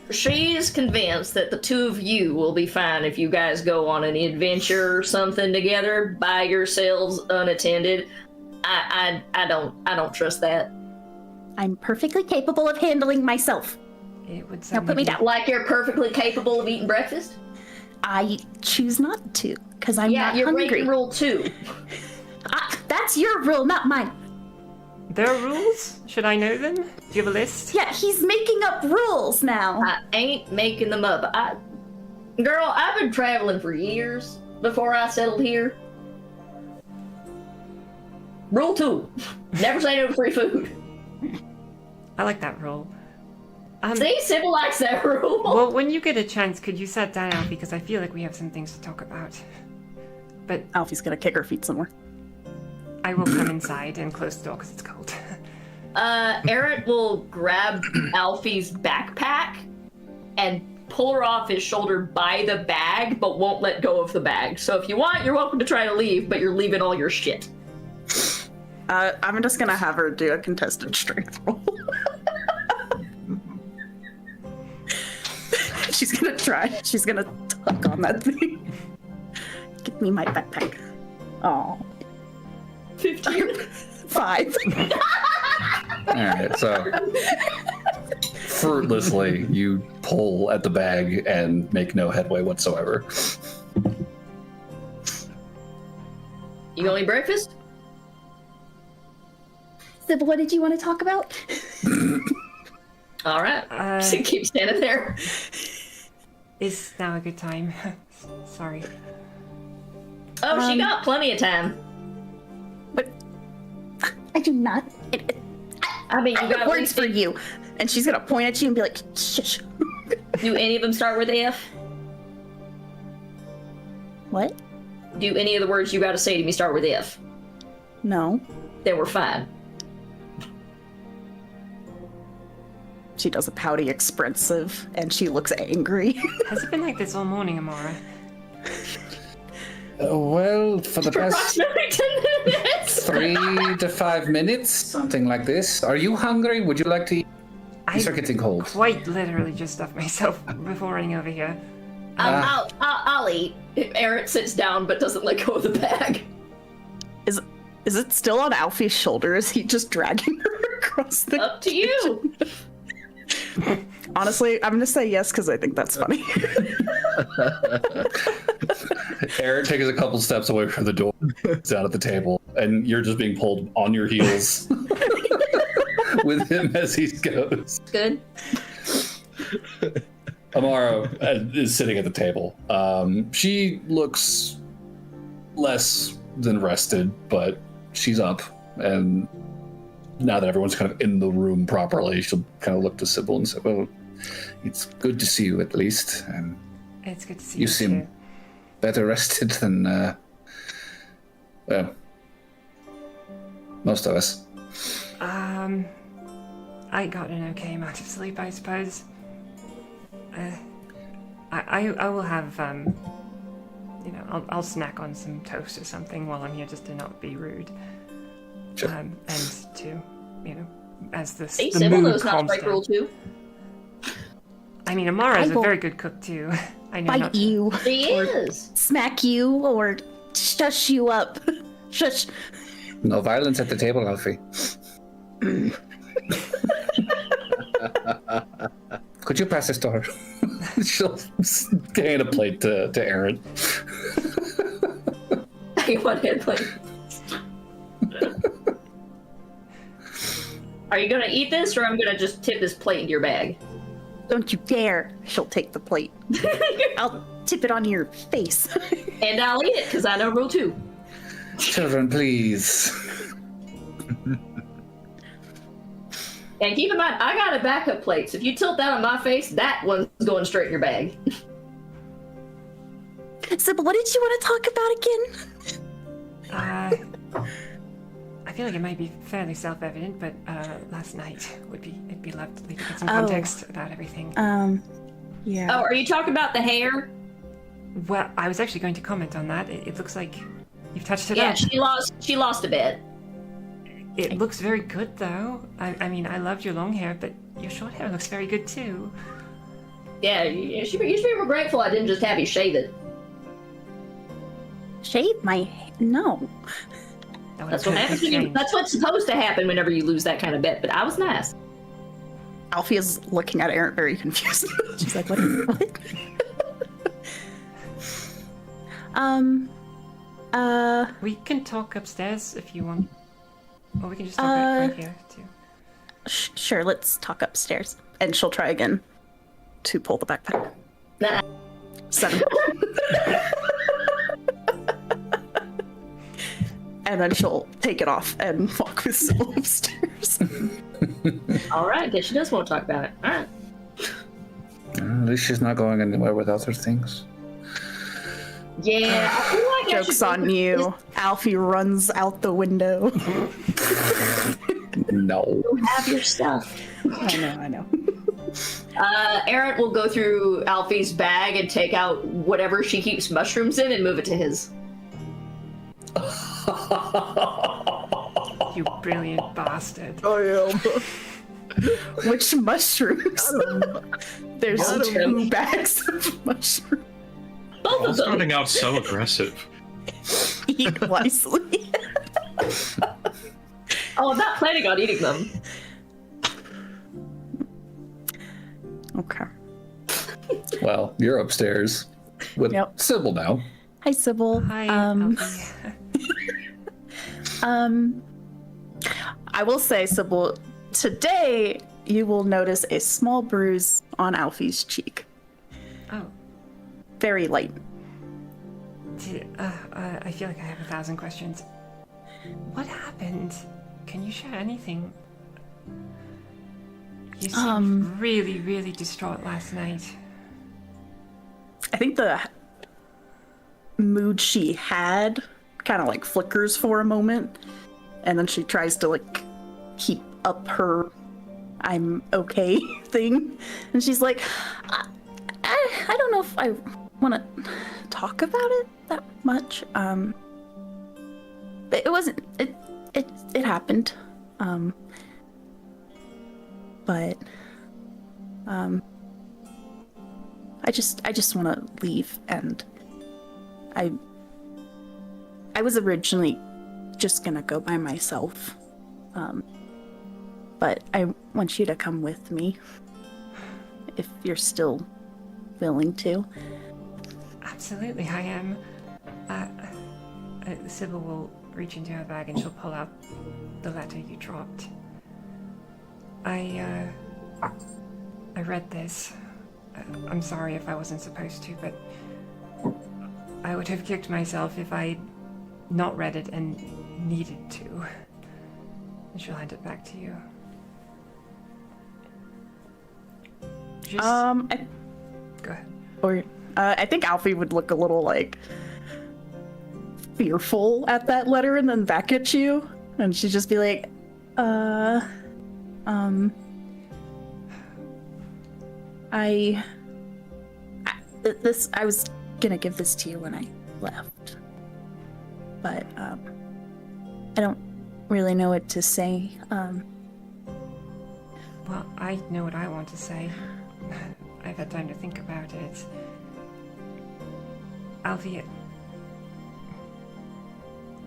She's convinced that the two of you will be fine if you guys go on an adventure or something together by yourselves unattended. I don't trust that. I'm perfectly capable of handling myself. It would Now put me down. Like you're perfectly capable of eating breakfast? I choose not to, because I'm not you're hungry. breaking rule 2. That's your rule, not mine. There are rules? Should I know them? Do you have a list? Yeah, he's making up rules now. I ain't making them up. Girl, I've been traveling for years before I settled here. Rule 2. Never say no to free food. I like that rule. See, Sybil likes that rule. Well, when you get a chance, could you sit down, Alfie? Because I feel like we have some things to talk about. But Alfie's gonna kick her feet somewhere. I will come inside and close the door because it's cold. Aaron will grab Alfie's backpack and pull her off his shoulder by the bag, but won't let go of the bag. So if you want, you're welcome to try to leave, but you're leaving all your shit. I'm just gonna have her do a contested strength roll. She's gonna try. She's gonna tug on that thing. Give me my backpack. Oh. 15. 5. Alright, so fruitlessly you pull at the bag and make no headway whatsoever. You gonna eat breakfast? Sybil, what did you want to talk about? All right. So keep standing there. Is now a good time? Sorry. Oh, she got plenty of time. But I do not. I mean, you I got have words for you. And she's gonna point at you and be like, shush. Do any of them start with F? What? Do any of the words you got to say to me start with F? No. Then we're fine. She does a pouty expressive, and she looks angry. Has it been like this all morning, Amara? Well, for the past Approximately 10 minutes. 3 to 5 minutes, something like this. Are you hungry? Would you like to eat? These are getting cold. Quite literally just stuffed myself before running over here. I'll eat. Aaron sits down but doesn't let go of the bag. Is it still on Alfie's shoulder? Is he just dragging her across the Up to you. Honestly, I'm gonna say yes because I think that's funny. Aaron takes a couple steps away from the door, down at the table, and you're just being pulled on your heels with him as he goes. Good. Amara is sitting at the table. She looks less than rested, but she's up, and now that everyone's kind of in the room properly, she'll kind of look to Sybil and say, well, it's good to see you at least. And It's good to see you you seem too. better rested than, well, most of us. I got an okay amount of sleep, I suppose. I will have, I'll snack on some toast or something while I'm here just to not be rude. Sure. And to, as the Hey, the Sybil mood knows not to calms break down. rule 2. I mean, Amara is I a will very good cook too. I know Bite not. you, She is. smack you, or shush you up. Shush. No violence at the table, Alfie. Could you pass this to her? She'll hand a plate to Aaron. I want hand plate. Are you gonna eat this, or I'm gonna just tip this plate into your bag? Don't you dare. She'll take the plate. I'll tip it on your face. And I'll eat it, because I know rule 2. Children, please. And keep in mind, I got a backup plate, so if you tilt that on my face, that one's going straight in your bag. Sybil, what did you want to talk about again? I feel like it might be fairly self-evident, but last night it'd be lovely to get some Oh. context about everything. Yeah. Oh, are you talking about the hair? Well, I was actually going to comment on that. It looks like you've touched it Yeah, up. she lost a bit. It looks very good, though. I mean, I loved your long hair, but your short hair looks very good too. Yeah, you should be grateful I didn't just have you shave it. Shave my no. That's what happens when you. That's what's supposed to happen whenever you lose that kind of bet. But I was nice. Alfie is looking at Aaron very confused. She's like, what? We can talk upstairs if you want. Or we can just talk right here, too. Sure, let's talk upstairs. And she'll try again to pull the backpack. Nah. 7. And then she'll take it off and walk with Sybil upstairs. All right, guess she does want to talk about it. All right. At least she's not going anywhere without her things. Yeah. I feel like Joke's on you. Alfie runs out the window. No. You have your stuff. I know. Aaron will go through Alfie's bag and take out whatever she keeps mushrooms in and move it to his. You brilliant bastard. I am. Which mushrooms? There's 2 bags of mushrooms. Both All of them. starting out so aggressive. Eat wisely. Oh, I'm not planning on eating them. Okay. Well, you're upstairs with Yep. Sybil now. Hi, Sybil. Hi, Alfie. I will say, Sybil, today you will notice a small bruise on Alfie's cheek. Oh. Very light. I feel like I have 1,000 questions. What happened? Can you share anything? You seemed really, really distraught last night. I think the mood she had kind of like flickers for a moment, and then she tries to like keep up her I'm okay thing, and she's like, I don't know if I want to talk about it that much. But it wasn't it happened. But I just want to leave, and I was originally just gonna go by myself, but I want you to come with me if you're still willing to. Absolutely, I am. Sybil will reach into her bag and she'll pull out the letter you dropped. I read this. I'm sorry if I wasn't supposed to, but I would have kicked myself if I'd not read it and needed to. And she'll hand it back to you. Just... Go ahead. Or I think Alfie would look a little like fearful at that letter and then back at you, and she'd just be like, I was gonna give this to you when I left, but I don't really know what to say. Well, I know what I want to say. I've had time to think about it. Alfie,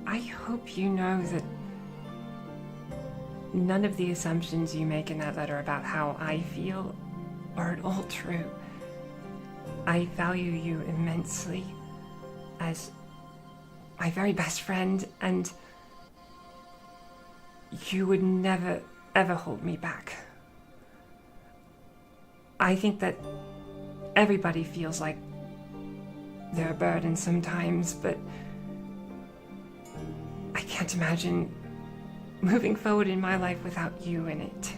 I hope you know that none of the assumptions you make in that letter about how I feel are at all true. I value you immensely as my very best friend, and you would never, ever hold me back. I think that everybody feels like they're a burden sometimes, but I can't imagine moving forward in my life without you in it.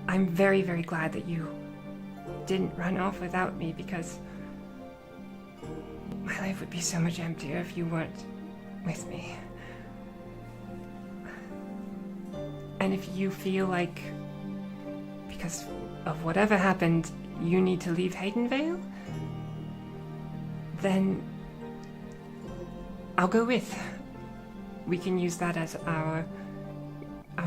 I'm very, very glad that you didn't run off without me, because my life would be so much emptier if you weren't with me. And if you feel like, because of whatever happened, you need to leave Haydenvale, then I'll go with. We can use that as our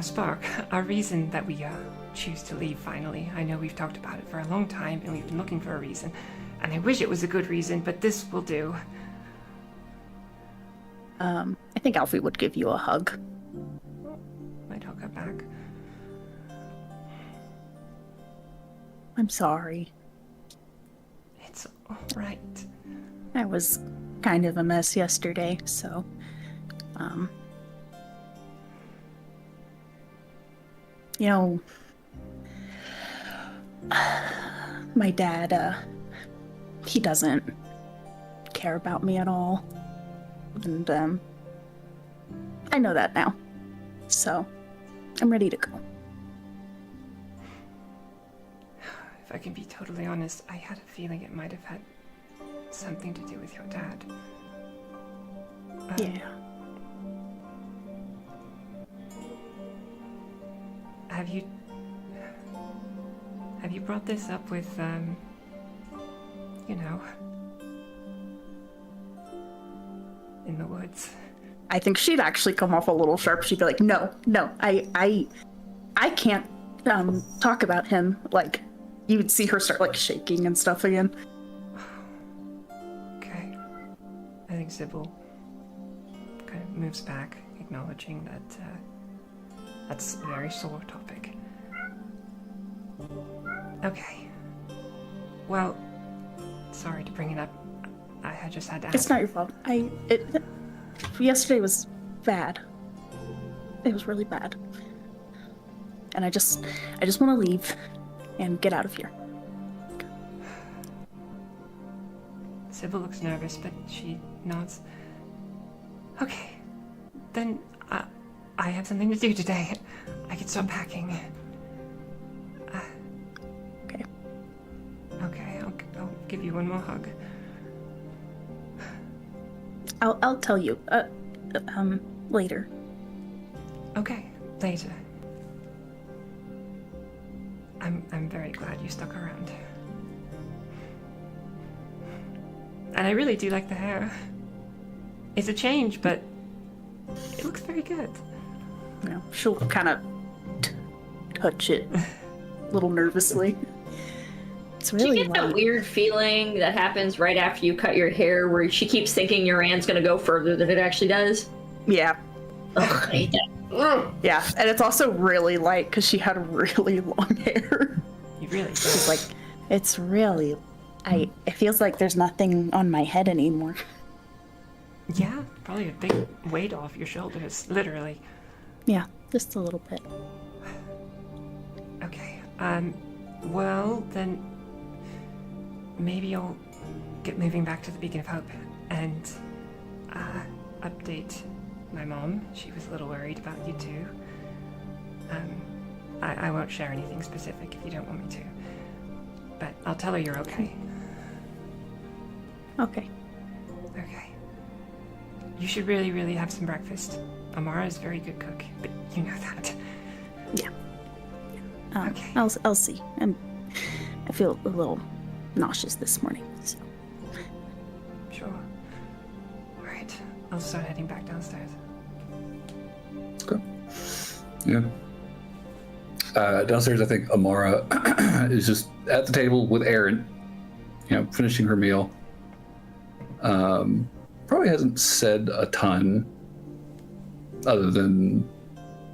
spark, our reason that we are. choose to leave finally. I know we've talked about it for a long time, and we've been looking for a reason. And I wish it was a good reason, but this will do. I think Alfie would give you a hug. Might hug her back. I'm sorry. It's all right. I was kind of a mess yesterday, so, you know, my dad, he doesn't care about me at all. And, I know that now. So, I'm ready to go. If I can be totally honest, I had a feeling it might have had something to do with your dad. Yeah. Have you brought this up with, you know, in the woods? I think she'd actually come off a little sharp. She'd be like, no, I can't, talk about him. Like, you would see her start, like, shaking and stuff again. Okay. I think Sybil kind of moves back, acknowledging that, that's a very sore topic. Okay. Well, sorry to bring it up. I just had to ask. It's not your fault. Yesterday was bad. It was really bad. And I just want to leave and get out of here. Sybil looks nervous, but she nods. Okay. Then, I have something to do today. I can start packing. Okay. Okay, I'll give you one more hug. I'll tell you, later. Okay, later. I'm very glad you stuck around. And I really do like the hair. It's a change, but it looks very good. You know, she'll kind of touch it a little nervously. It's Do really you get light. that weird feeling that happens right after you cut your hair where she keeps thinking your hand's gonna go further than it actually does? Yeah. Ugh, I hate that. Ugh. Yeah, and it's also really light because she had really long hair. You really do. She's like, it's really, it feels like there's nothing on my head anymore. Yeah, probably a big weight off your shoulders, literally. Yeah, just a little bit. Okay, well, then maybe I'll get moving back to the Beacon of Hope and, update my mom. She was a little worried about you too. I won't share anything specific if you don't want me to, but I'll tell her you're okay. Okay. Okay. You should really, really have some breakfast. Amara is a very good cook, but you know that. Yeah. Okay. I'll see. I feel a little nauseous this morning, so. Sure. Alright, I'll start heading back downstairs. Okay. Yeah. Downstairs, I think Amara is just at the table with Erin, finishing her meal. Probably hasn't said a ton other than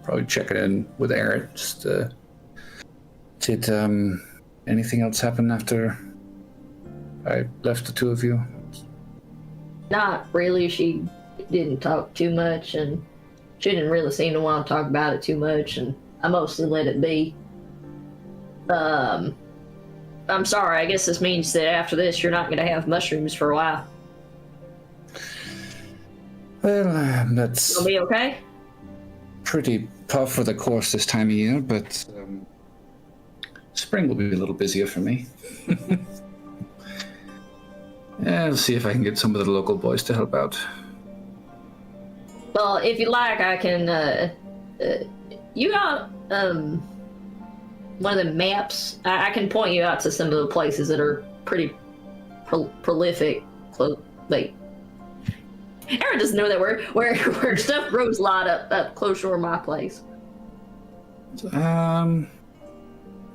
probably checking in with Erin. Just, did anything else happen after I left the two of you? Not really. She didn't talk too much, and she didn't really seem to want to talk about it too much, and I mostly let it be. I'm sorry. I guess this means that after this, you're not going to have mushrooms for a while. Well, that's You'll be okay? pretty par for the course this time of year, but spring will be a little busier for me. Yeah, I'll see if I can get some of the local boys to help out. Well, if you like, I can, you got, one of the maps. I can point you out to some of the places that are pretty prolific. Like, Aaron doesn't know that where stuff grows a lot up close to my place.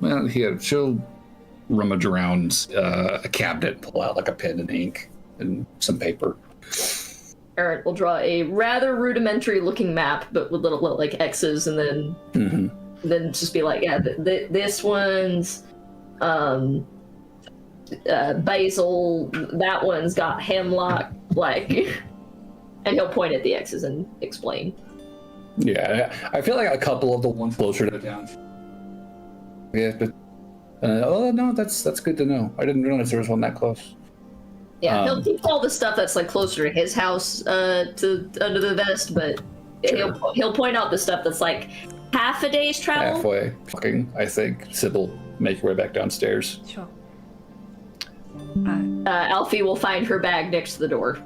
Well, here, she'll rummage around a cabinet, pull out like a pen and ink and some paper. Aaron will draw a rather rudimentary looking map, but with little like X's, and then just be like, yeah, this one's basil, that one's got hemlock, like, and he'll point at the X's and explain. Yeah, I feel like a couple of the ones closer to town. Yeah, but oh no, that's good to know. I didn't realize there was one that close. Yeah, he'll keep all the stuff that's like closer to his house to under the vest, but Sure. he'll point out the stuff that's like half a day's travel. Halfway, fucking, I think. Sybil, make your way back downstairs. Sure. Alfie will find her bag next to the door.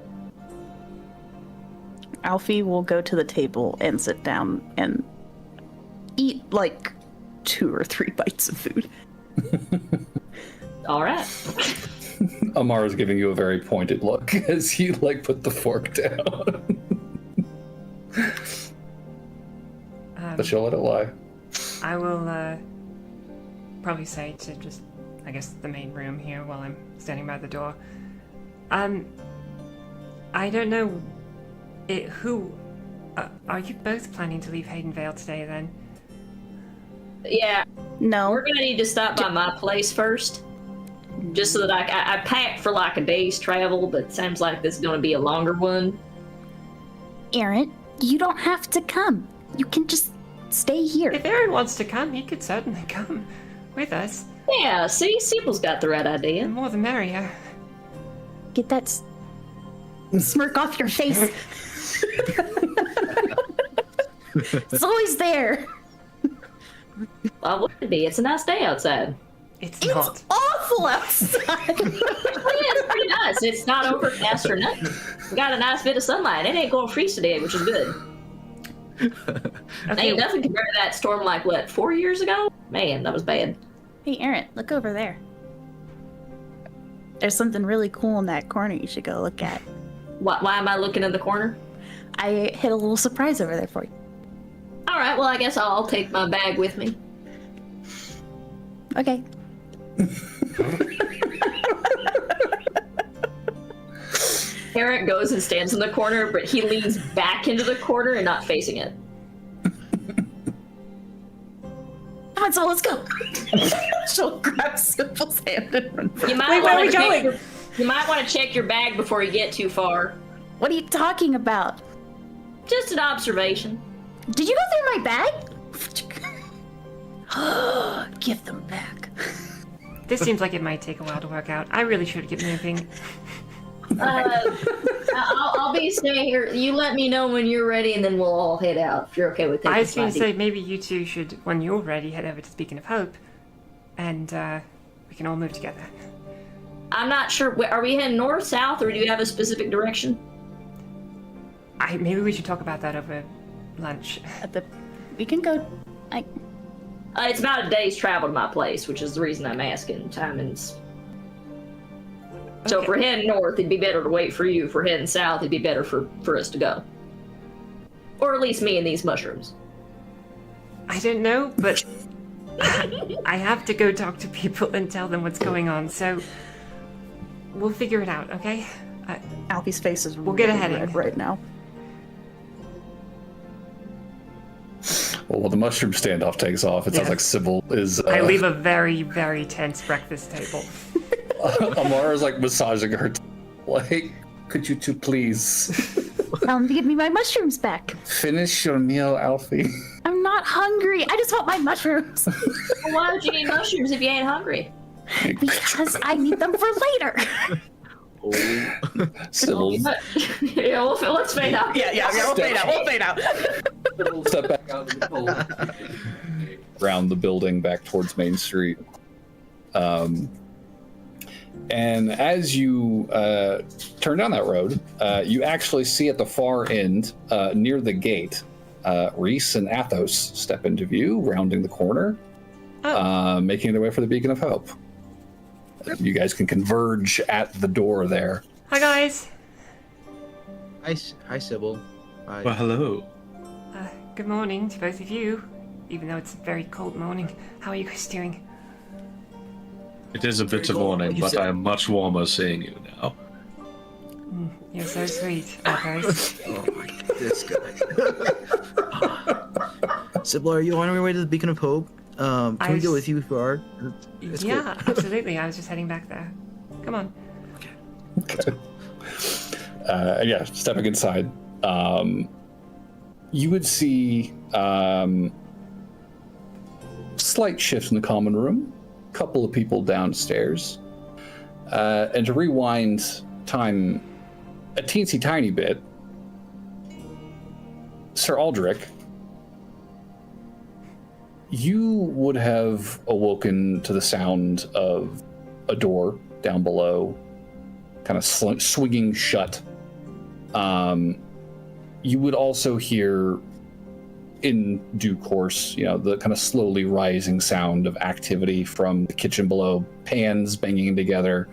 Alfie will go to the table and sit down and eat like 2 or 3 bites of food. All right. Amara's giving you a very pointed look as you like put the fork down. But she'll let it lie. I will probably say to just, I guess, the main room here while I'm standing by the door. I don't know. Are you both planning to leave Haydenvale today then? Yeah, No. we're gonna need to stop by my place first, just so that I packed for like a day's travel, but it sounds like this is gonna be a longer one. Aaron, you don't have to come. You can just stay here. If Aaron wants to come, he could certainly come with us. Yeah, see, Sibyl's got the right The idea. more the merrier. Get that smirk off your face. It's always there. Why would it be? It's a nice day outside. It's not. It's awful outside. Yeah, it's pretty nice. It's not overcast or nothing. We got a nice bit of sunlight. It ain't going to freeze today, which is good. Okay, Ain't nothing compared to that storm like, what, 4 years ago? Man, that was bad. Hey, Aaron, look over there. There's something really cool in that corner you should go look at. Why am I looking in the corner? I hid a little surprise over there for you. All right, well, I guess I'll take my bag with me. Okay. Eric goes and stands in the corner, but he leans back into the corner and not facing it. Come on, so let's go. She'll grab Sybil's hand and run. You might Wait, where are we wanna check going? you might want to check your bag before you get too far. What are you talking about? Just an observation. Did you go through my bag? Give them back. this seems like it might take a while to work out. I really should get moving. I'll be staying here. You let me know when you're ready, and then we'll all head out. If you're okay with that. I was going to say maybe you two should, when you're ready, head over to Beacon of Hope, and we can all move together. I'm not sure. Are we heading north, south, or do you have a specific direction? Maybe we should talk about that over lunch. We can go. It's about a day's travel to my place, which is the reason I'm asking. Timing's. So if Okay. we're heading north, it'd be better to wait for you. If we're heading south, it'd be better for us to go. Or at least me and these mushrooms. I don't know, but I have to go talk to people and tell them what's going on, so we'll figure it out, okay? Alfie's face is We'll get really ahead of red you. right now. Well, while the mushroom standoff takes off, it sounds Yes. like Sybil is. I leave a very, very tense breakfast table. Amara's like massaging her. Like, could you two please Tell him to give me my mushrooms back. finish your meal, Alfie? I'm not hungry. I just want my mushrooms. Well, why would you need mushrooms if you ain't hungry? Because I need them for later. Sybil, Yeah, let's fade out. Yeah, we'll fade out. We'll fade out. Sybil, step back out of the cold. Around the building back towards Main Street. And as you turn down that road, you actually see at the far end, near the gate, Reese and Athos step into view, rounding the corner, making their way for the Beacon of Hope. You guys can converge at the door there. Hi, guys. Hi, Sybil. Hi. Well, hello. Good morning to both of you, even though it's a very cold morning. How are you guys doing? It is a bit of Very cold. morning, You but said- I am much warmer seeing you now. You're so sweet, Vaergose. Oh my god, this guy. Sybil, are you on your way to the Beacon of Hope? Can we go with you if you are? It's cool. Yeah, absolutely. I was just heading back there. Come on. Okay. Yeah, stepping inside, you would see slight shift in the common room, couple of people downstairs, and to rewind time a teensy tiny bit, Sir Aldrich, you would have awoken to the sound of a door down below, kind of swinging shut. You would also hear, in due course, the kind of slowly rising sound of activity from the kitchen below, pans banging together,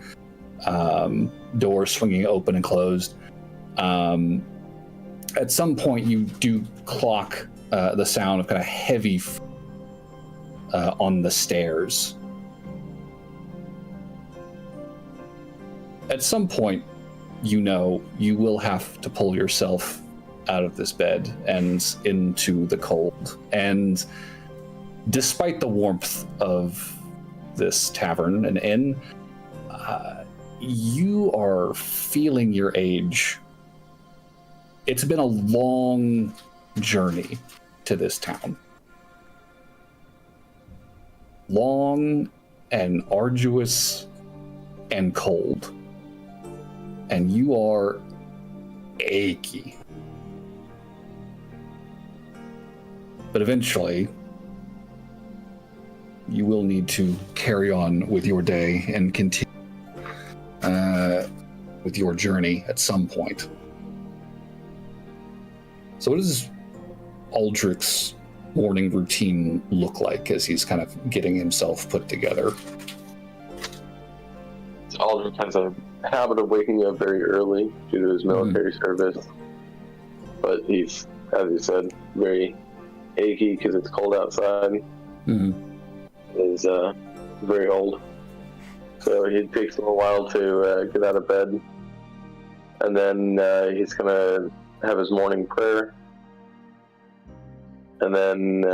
doors swinging open and closed. At some point, you do clock the sound of kind of heavy on the stairs. At some point, you will have to pull yourself out of this bed and into the cold. And despite the warmth of this tavern and inn, you are feeling your age. It's been a long journey to this town. Long and arduous and cold. And you are achy. But eventually, you will need to carry on with your day and continue with your journey at some point. So what does Aldrich's morning routine look like as he's kind of getting himself put together? Aldrich has a habit of waking up very early due to his military service. But he's, as you said, very achy because it's cold outside. He's very old. So it takes him a while to get out of bed. And then he's going to have his morning prayer. And then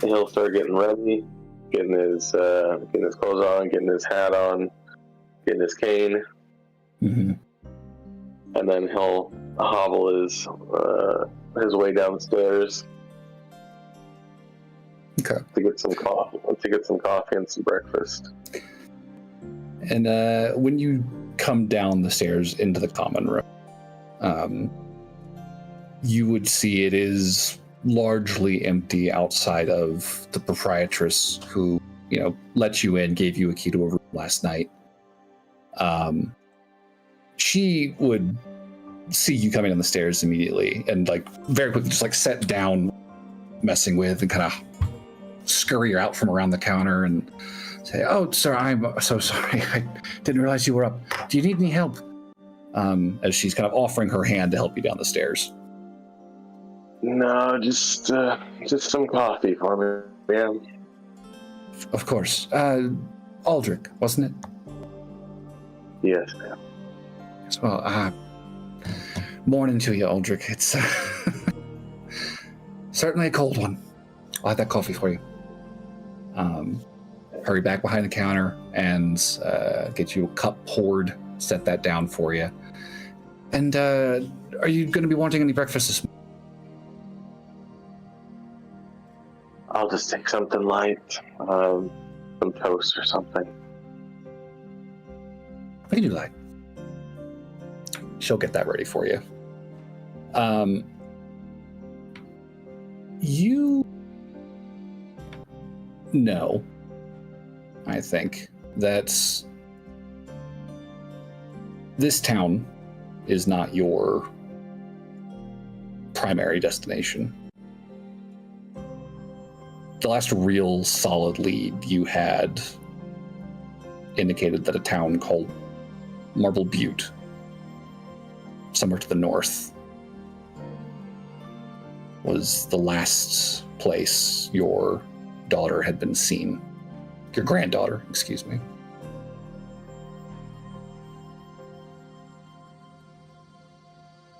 he'll start getting ready, getting his clothes on, getting his hat on, getting his cane. And then he'll hobble his way downstairs. Okay. To get some coffee and some breakfast. And when you come down the stairs into the common room, you would see it is largely empty outside of the proprietress who, let you in, gave you a key to a room last night. She would see you coming down the stairs immediately and very quickly just sat down messing with and kind of scurry out from around the counter and say, "Oh, sir, I'm so sorry. I didn't realize you were up. Do you need any help?" As she's kind of offering her hand to help you down the stairs. No, just some coffee for me, ma'am. Of course. Aldrich, wasn't it? Yes, ma'am. Yes, well, morning to you, Aldrich. It's certainly a cold one. I'll have that coffee for you. Hurry back behind the counter and get you a cup poured, set that down for you. And are you going to be wanting any breakfast this morning? I'll just take something light, some toast or something. We can do that. She'll get that ready for you. You know, I think, that this town is not your primary destination. The last real solid lead you had indicated that a town called Marble Butte, somewhere to the north, was the last place your daughter had been seen. Your granddaughter, excuse me,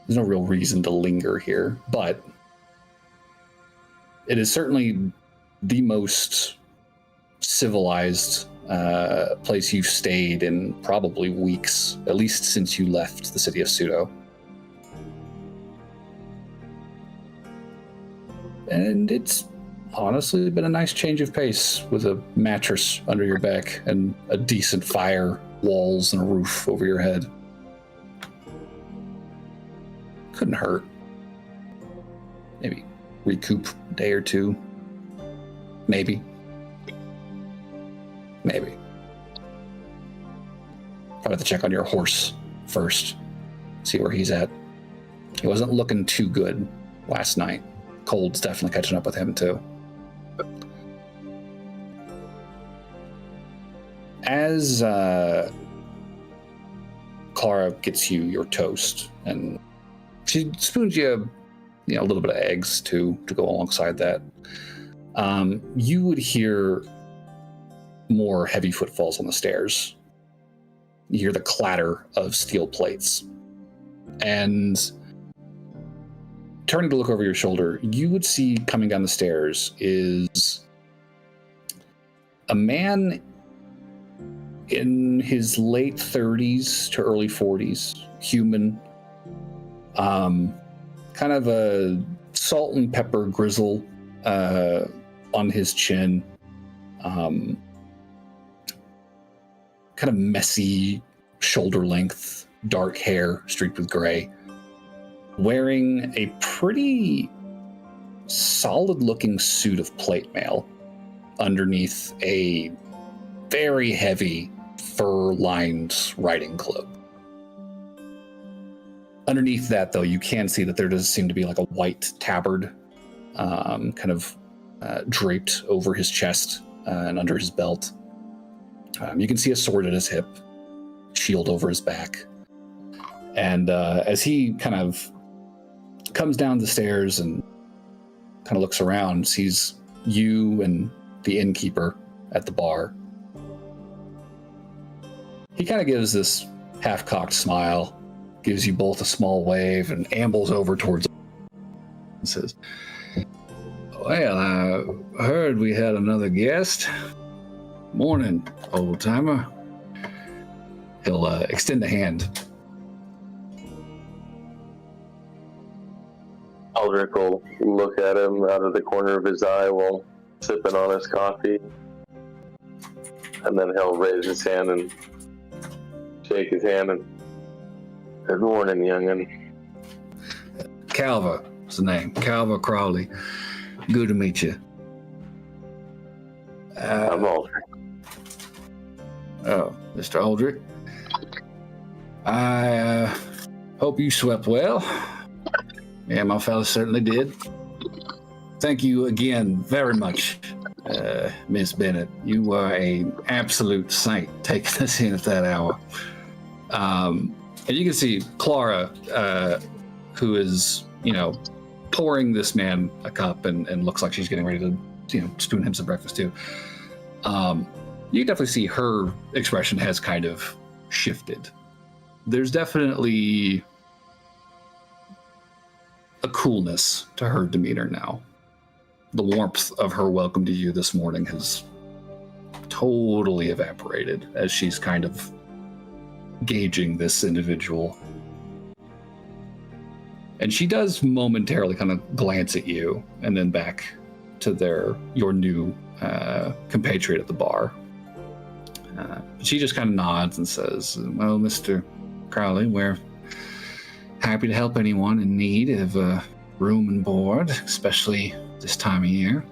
there's no real reason to linger here, but it is certainly the most civilized place you've stayed in probably weeks, at least since you left the city of Pseudo. And it's honestly been a nice change of pace with a mattress under your back and a decent fire, walls, and a roof over your head. Couldn't hurt. Maybe recoup a day or two. Maybe. Probably have to check on your horse first. See where he's at. He wasn't looking too good last night. Cold's definitely catching up with him too. As Clara gets you your toast, and she spoons you, a little bit of eggs to go alongside that, you would hear more heavy footfalls on the stairs. You hear the clatter of steel plates. And turning to look over your shoulder, you would see coming down the stairs is a man in his late 30s to early 40s, human, kind of a salt and pepper grizzle on his chin, kind of messy shoulder length, dark hair streaked with gray, wearing a pretty solid looking suit of plate mail underneath a very heavy fur-lined riding cloak. Underneath that, though, you can see that there does seem to be like a white tabard kind of draped over his chest and under his belt. You can see a sword at his hip, shield over his back. And as he kind of comes down the stairs and kind of looks around, sees you and the innkeeper at the bar, he kind of gives this half-cocked smile, gives you both a small wave, and ambles over towards and says, "Well, I heard we had another guest. Morning, old-timer." He'll extend a hand. Aldrich will look at him out of the corner of his eye while sipping on his coffee. And then he'll raise his hand and shake his hand and, "Good morning, young'un." Calver is the name. Calver Crowley. Good to meet you. I'm Aldrich. Oh, Mr. Aldrich. I hope you slept well. Yeah, my fellow certainly did. Thank you again very much, Miss Bennett. You were an absolute saint taking us in at that hour. And you can see Clara, who is, pouring this man a cup and looks like she's getting ready to, spoon him some breakfast too. You can definitely see her expression has kind of shifted. There's definitely a coolness to her demeanor now. The warmth of her welcome to you this morning has totally evaporated as she's kind of gauging this individual. And she does momentarily kind of glance at you and then back to your new compatriot at the bar. She just kind of nods and says, "Well, Mr. Crowley, we're happy to help anyone in need of room and board, especially this time of year.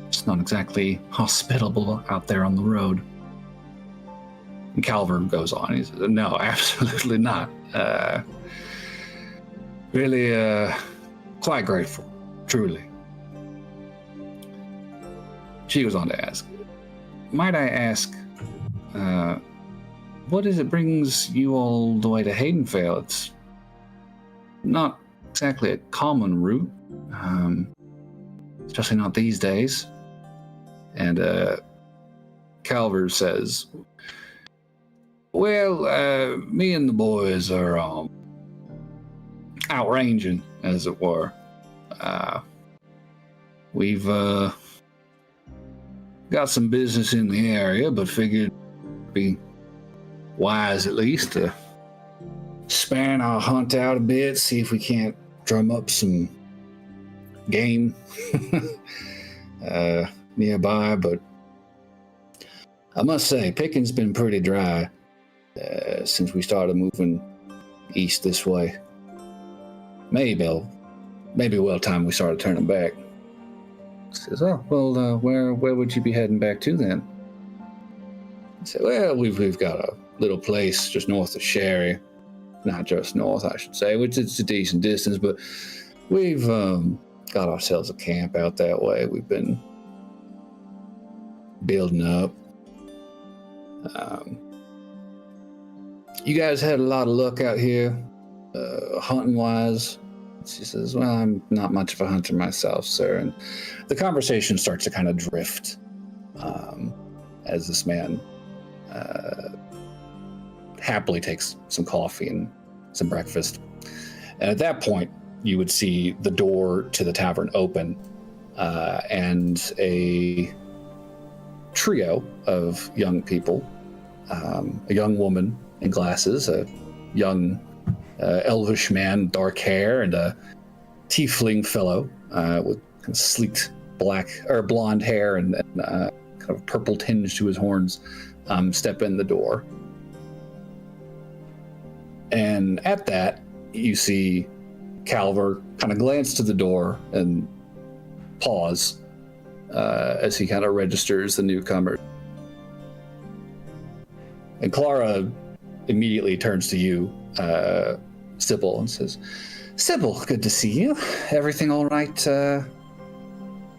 It's not exactly hospitable out there on the road." And Calver goes on. He says, "No, absolutely not. Really, quite grateful, truly." She goes on to ask, "Might I ask, what is it brings you all the way to Haydenvale? It's not exactly a common route, especially not these days." And Calver says, "Well, me and the boys are outranging, as it were. We've got some business in the area, but figured it'd be wise at least to span our hunt out a bit, see if we can't drum up some game nearby. But I must say, picking's been pretty dry since we started moving east this way. Maybe well time we started turning back. Says, oh, well, where would you be heading back to then? I said, well, we've got a little place just north of Sherry. Not just north, I should say, which it's a decent distance, but we've got ourselves a camp out that way. We've been building up. You guys had a lot of luck out here, hunting-wise. She says, well, I'm not much of a hunter myself, sir. And the conversation starts to kind of drift as this man happily takes some coffee and some breakfast. And at that point, you would see the door to the tavern open and a trio of young people, a young woman in glasses, a young elvish man, dark hair, and a tiefling fellow with kind of sleeked black or blonde hair and kind of purple tinge to his horns step in the door. And at that, you see Calver kind of glance to the door and pause as he kind of registers the newcomer. And Clara immediately turns to you, Sybil, and says, Sybil, good to see you. Everything all right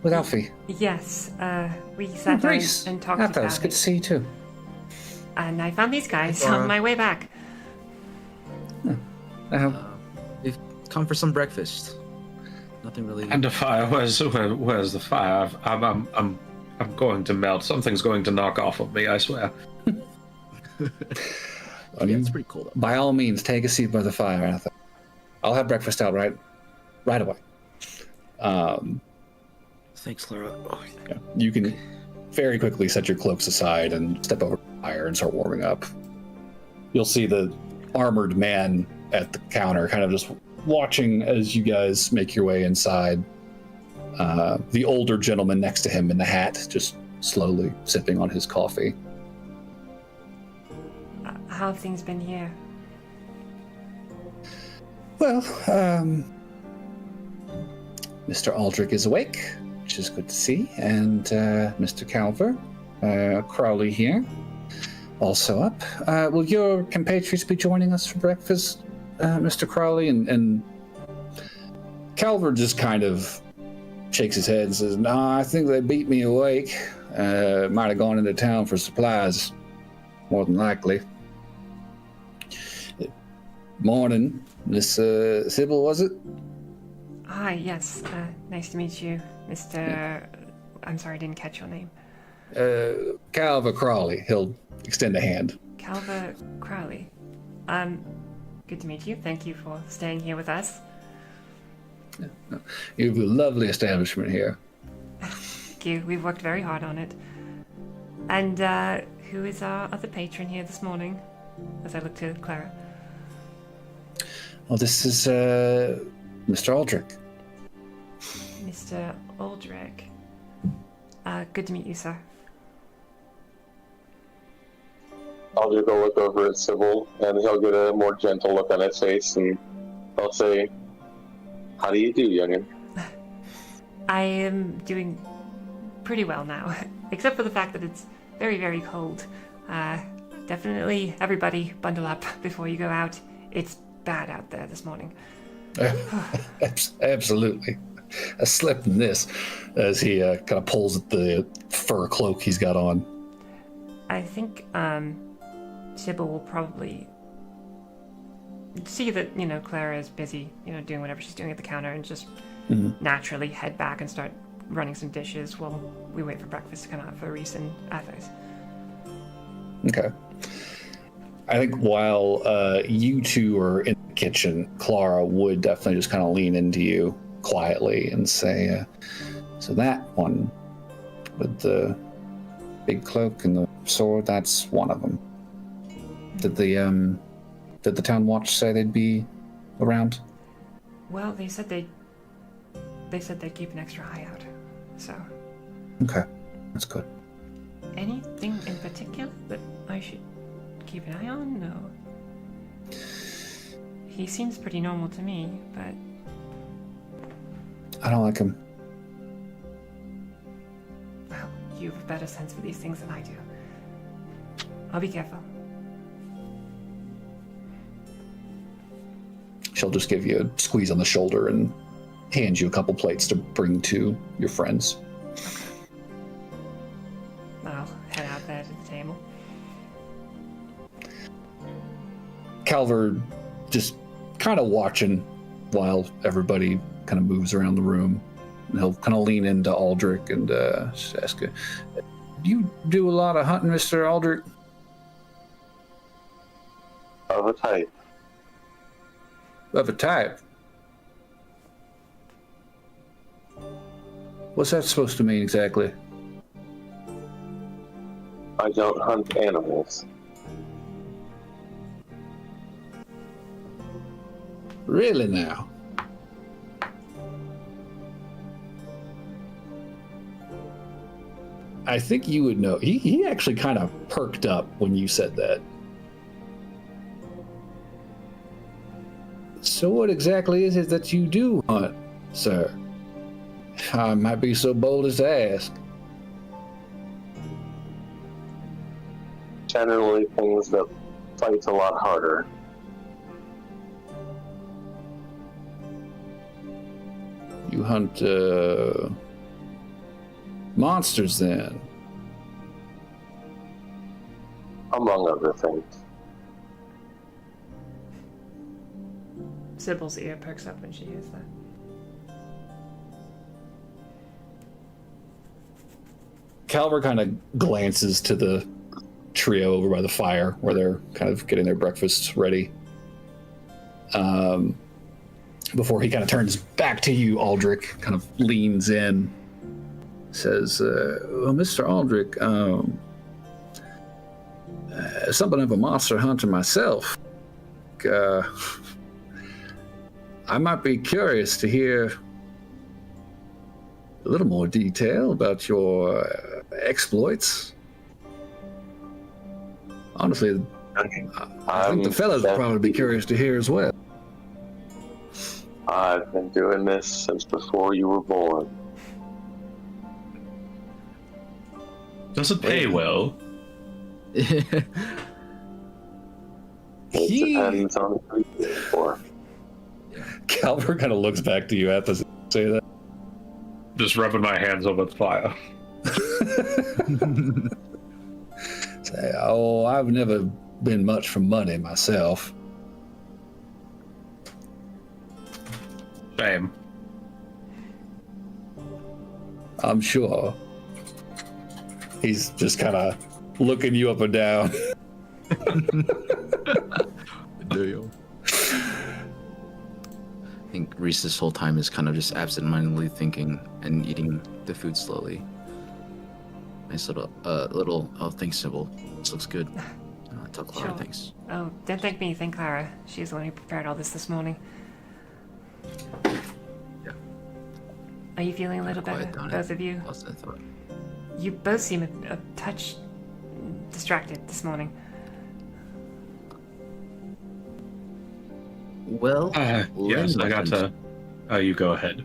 with Alfie? Yes, we sat down and talked about Athos, good to see you too. And I found these guys on my way back. We've come for some breakfast. Nothing really. And a fire. Where's the fire? I'm going to melt. Something's going to knock off of me, I swear. It's pretty cool, though. By all means, take a seat by the fire, Athos. I'll have breakfast out right away. Thanks, Clara. Oh, yeah. You can very quickly set your cloaks aside and step over the fire and start warming up. You'll see the armored man at the counter kind of just watching as you guys make your way inside. The older gentleman next to him in the hat just slowly sipping on his coffee. How have things been here? Well, Mr. Aldrich is awake, which is good to see, and Mr. Calver, Crowley here, also up. Will your compatriots be joining us for breakfast, Mr. Crowley? And Calver just kind of shakes his head and says, no, I think they beat me awake. Might have gone into town for supplies, more than likely. Morning, Miss Sybil, was it? Hi, yes. Nice to meet you, Mr. Yeah. I'm sorry, I didn't catch your name. Calver Crowley. He'll extend a hand. Calver Crowley. Good to meet you. Thank you for staying here with us. Yeah, you have a lovely establishment here. Thank you. We've worked very hard on it. And who is our other patron here this morning? As I look to Clara. Well, this is Mr. Aldrich. Mr. Aldrich. Good to meet you, sir. I'll just go look over at Sybil, and he'll get a more gentle look on his face, and I'll say, how do you do, youngin'? I am doing pretty well now, except for the fact that it's very, very cold. Definitely, everybody bundle up before you go out. It's bad out there this morning. Absolutely. I slept in this as he kind of pulls at the fur cloak he's got on. I think Sybil will probably see that, Clara is busy, doing whatever she's doing at the counter and just naturally head back and start running some dishes while we wait for breakfast to come out for Reese and Athos. Okay. I think while you two are in the kitchen, Clara would definitely just kind of lean into you quietly and say, so that one with the big cloak and the sword, that's one of them. Did the town watch say they'd be around? Well, they said they'd keep an extra eye out. So. Okay, that's good. Anything in particular that I should keep an eye on? No. He seems pretty normal to me, but I don't like him. well, you have a better sense for these things than I do. I'll be careful. She'll just give you a squeeze on the shoulder and hand you a couple plates to bring to your friends. I'll head out there to the table. Calvert just kind of watching while everybody kind of moves around the room. And he'll kind of lean into Aldrich and just ask, do you do a lot of hunting, Mr. Aldrich? Of a type. Of a type? What's that supposed to mean exactly? I don't hunt animals. Really now? I think you would know. He actually kind of perked up when you said that. So what exactly is it that you do hunt, sir? I might be so bold as to ask. Generally things that fight a lot harder. You hunt monsters then? Among other things. Sybil's ear perks up when she hears that. Calvert kind of glances to the trio over by the fire where they're kind of getting their breakfasts ready. Before he kind of turns back to you, Aldrich kind of leans in, says, well, Mr. Aldrich, something of a monster hunter myself. I might be curious to hear a little more detail about your exploits. Honestly, I think the fellas would probably be curious to hear as well. I've been doing this since before you were born. Does it pay well? It depends on who you're doing it for. Calvert kind of looks back to you at this say that. Just rubbing my hands over the fire. Say, oh, I've never been much for money myself. Shame. I'm sure. He's just kind of looking you up and down. Do you? I think Reese this whole time is kind of just absent-mindedly thinking and eating the food slowly. Nice little, oh, thanks, Sybil. This looks good. Tell Clara, Sure. thanks. Oh, don't thank me, thank Clara. She's the one who prepared all this morning. Yeah. Are you feeling a little Quiet better, down both of you? Lost that thought. You both seem a touch distracted this morning. Well, Yes, Lynn I got wasn't. to. You go ahead.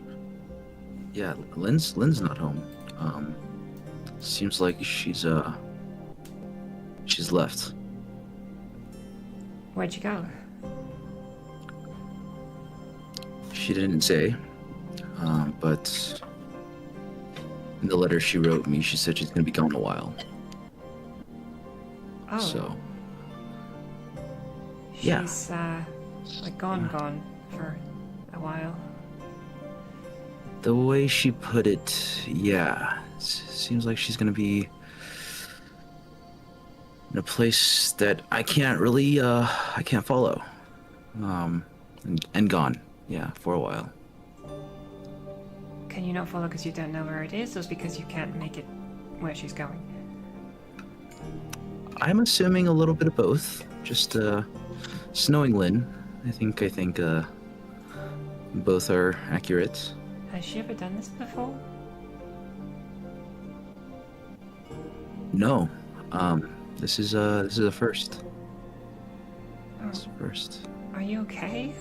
Yeah, Lynn's not home. Seems like she's left. Where'd you go? She didn't say, but in the letter she wrote me, she said she's gonna be gone a while. Oh, So yeah. she's like gone for a while. The way she put it, yeah, seems like she's gonna be in a place that I can't really, I can't follow. and gone. Yeah, for a while. Can you not follow because you don't know where it is, or is because you can't make it where she's going? I'm assuming a little bit of both. Just knowing Lynn, I think both are accurate. Has she ever done this before? No, this is a first. Oh, It's a first. are you okay?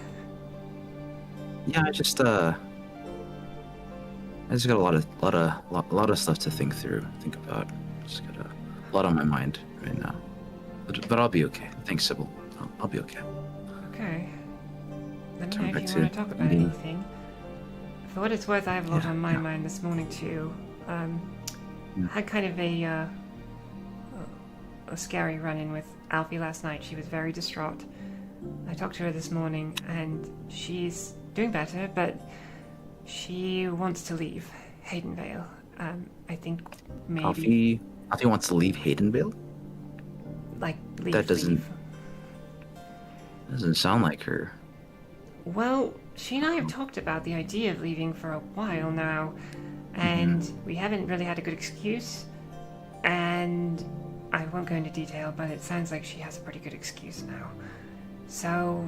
Yeah, I just got a lot of stuff to think about. Just got a lot on my mind right now. But I'll be okay. Thanks, Sybil. I'll be okay. Okay. Let me Turn know back if you to want to talk about me. anything. For what it's worth, I have a lot Yeah, on my yeah. mind this morning too. Mm. Had kind of a scary run-in with Alfie last night. She was very distraught. I talked to her this morning, and she's doing better, but she wants to leave Haydenvale. I think maybe Coffee wants to leave Haydenvale? like leave. That doesn't- leave. Doesn't sound like her. Well, she and I have talked about the idea of leaving for a while now, and we haven't really had a good excuse. And I won't go into detail, but it sounds like she has a pretty good excuse now. So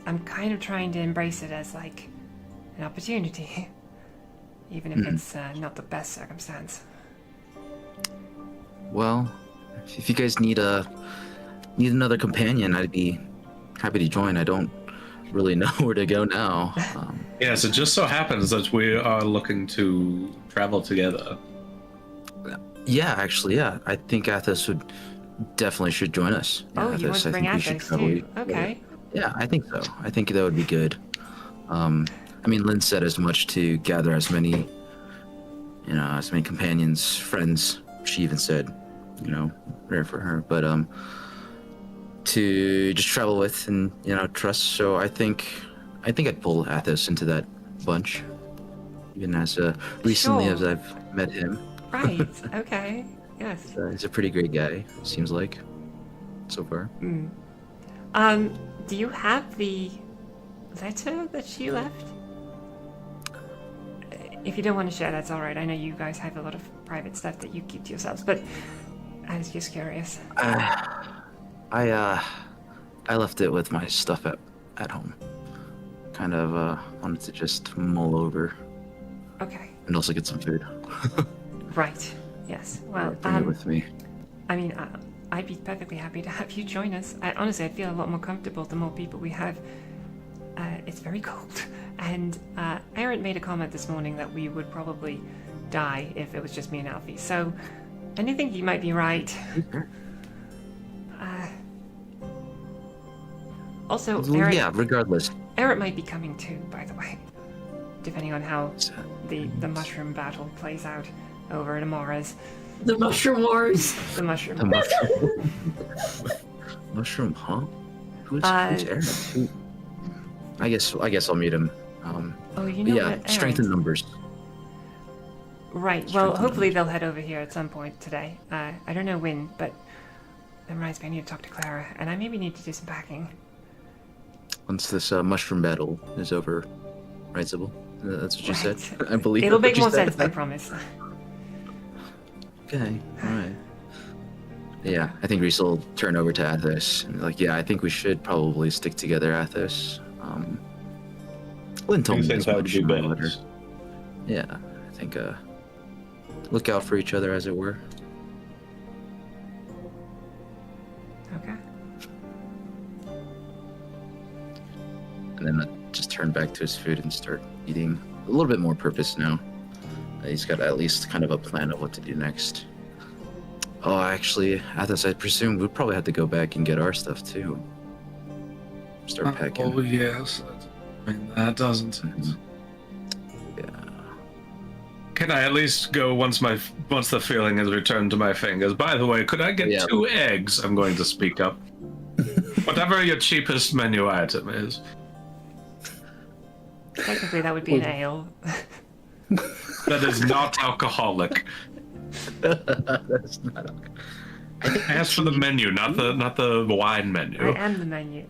I'm kind of trying to embrace it as like an opportunity, even if it's not the best circumstance. Well, if you guys need another companion, I'd be happy to join. I don't really know where to go now. Yes, it just so happens that we are looking to travel together. Yeah, actually, yeah. I think Athos definitely should join us. Yeah, Oh, you want to I bring think we should Athos probably- too? Okay. Yeah, I think so. I think that would be good. I mean, Lynn said as much to gather as many companions, friends. She even said, rare for her, but to just travel with and trust. So I think I'd pull Athos into that bunch, even as recently Sure. as I've met him. Right. Okay. Yes. He's a pretty great guy, seems like, so far. Do you have the letter that she left? If you don't want to share, that's all right. I know you guys have a lot of private stuff that you keep to yourselves, but I was just curious. I left it with my stuff at home. Kind of wanted to just mull over Okay. and also get some food. Right. Yes. Well, Bring it with me. I mean, I'd be perfectly happy to have you join us. Honestly, I feel a lot more comfortable the more people we have. It's very cold. And Aaron made a comment this morning that we would probably die if it was just me and Alfie. So, and I think you might be right. Also, Well, Aaron, yeah, regardless. Aaron might be coming too, by the way. Depending on how the mushroom battle plays out over at Amara's. The Mushroom Wars. The mushroom. The mushroom. Mushroom, huh? Who's Aaron? Who? I guess I'll meet him. Oh, you know yeah, what, strength in Aaron? numbers. Right. Strength Well, in hopefully numbers. they'll head over here at some point today. I don't know when, but that reminds me, I need to talk to Clara, and I maybe need to do some packing. Once this mushroom battle is over, right, Sybil? That's what you Right. said. I believe It'll that's make what you more said. sense, I promise. Okay, alright. Yeah, I think Reese will turn over to Athos and be like, yeah, I think we should probably stick together, Athos. Lynn Do told you me think as that would much be in the letter. best? Yeah, I think look out for each other, as it were. Okay. And then just turn back to his food and start eating. A little bit more purpose now. He's got at least kind of a plan of what to do next. Oh, actually, Athos, I presume we'd probably have to go back and get our stuff too. Start packing. Oh yes, I mean that doesn't. Yeah. Can I at least go once the feeling has returned to my fingers? By the way, could I get Yeah. 2 eggs? I'm going to speak up. Whatever your cheapest menu item is. Technically, that would be an ale. That is not alcoholic. That's not I asked for the menu, not the wine I menu. am the menu.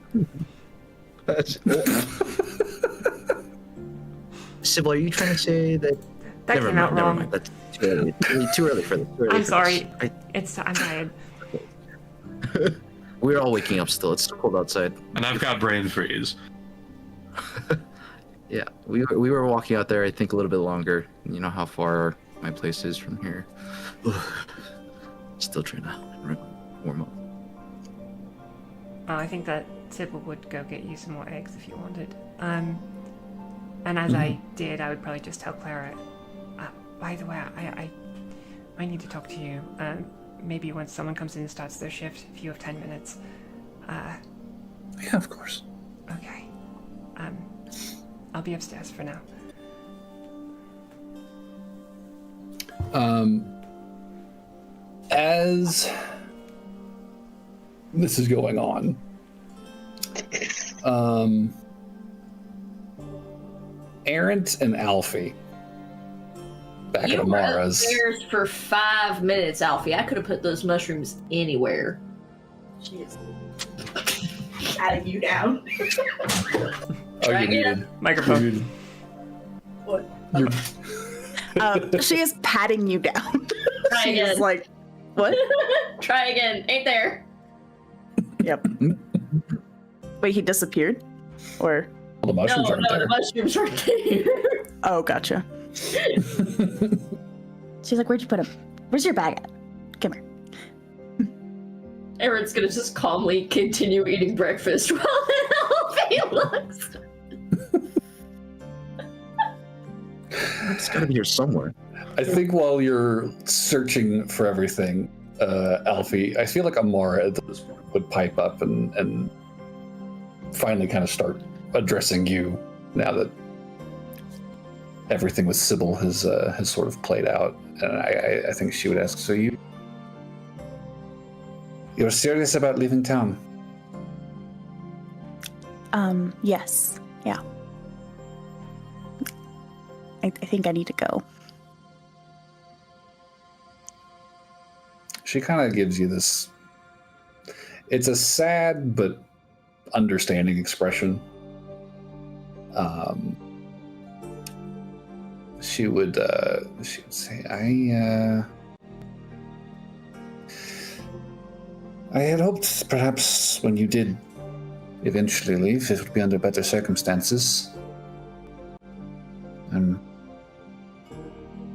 Sybil, are you trying to say that? That came out never wrong. mind. That's too early for this. I'm sorry. I'm tired. We're all waking up still. It's still cold outside. And I've got brain freeze. Yeah, we were walking out there, I think, a little bit longer. You know how far my place is from here. Still trying to warm up. I think that Sybil would go get you some more eggs if you wanted. And as I did, I would probably just tell Clara, by the way, I need to talk to you. Maybe when someone comes in and starts their shift, if you have 10 minutes. Yeah, of course. Okay. I'll be upstairs for now. As this is going on, Errant and Alfie back at You were Amara's. upstairs for 5 minutes, Alfie. I could have put those mushrooms anywhere. She is patting you down. Oh, Try you're again. muted. Microphone. You're muted. What? She is patting you down. Try She's again. like, what? Try again. Ain't there? Yep. Wait, he disappeared? Or? Well, the mushrooms aren't No, there. the mushrooms aren't there. Oh, gotcha. She's like, where'd you put him? Where's your bag at? Come here. Aaron's gonna just calmly continue eating breakfast while Alfie looks. It's gotta be here somewhere. I think while you're searching for everything, Alfie, I feel like Amara at this point would pipe up and finally kind of start addressing you now that everything with Sybil has sort of played out. And I think she would ask, so you're serious about leaving town? Yes. Yeah. I think I need to go. She kind of gives you this, it's a sad but understanding expression. She would say, I had hoped perhaps when you did eventually leave, it would be under better circumstances.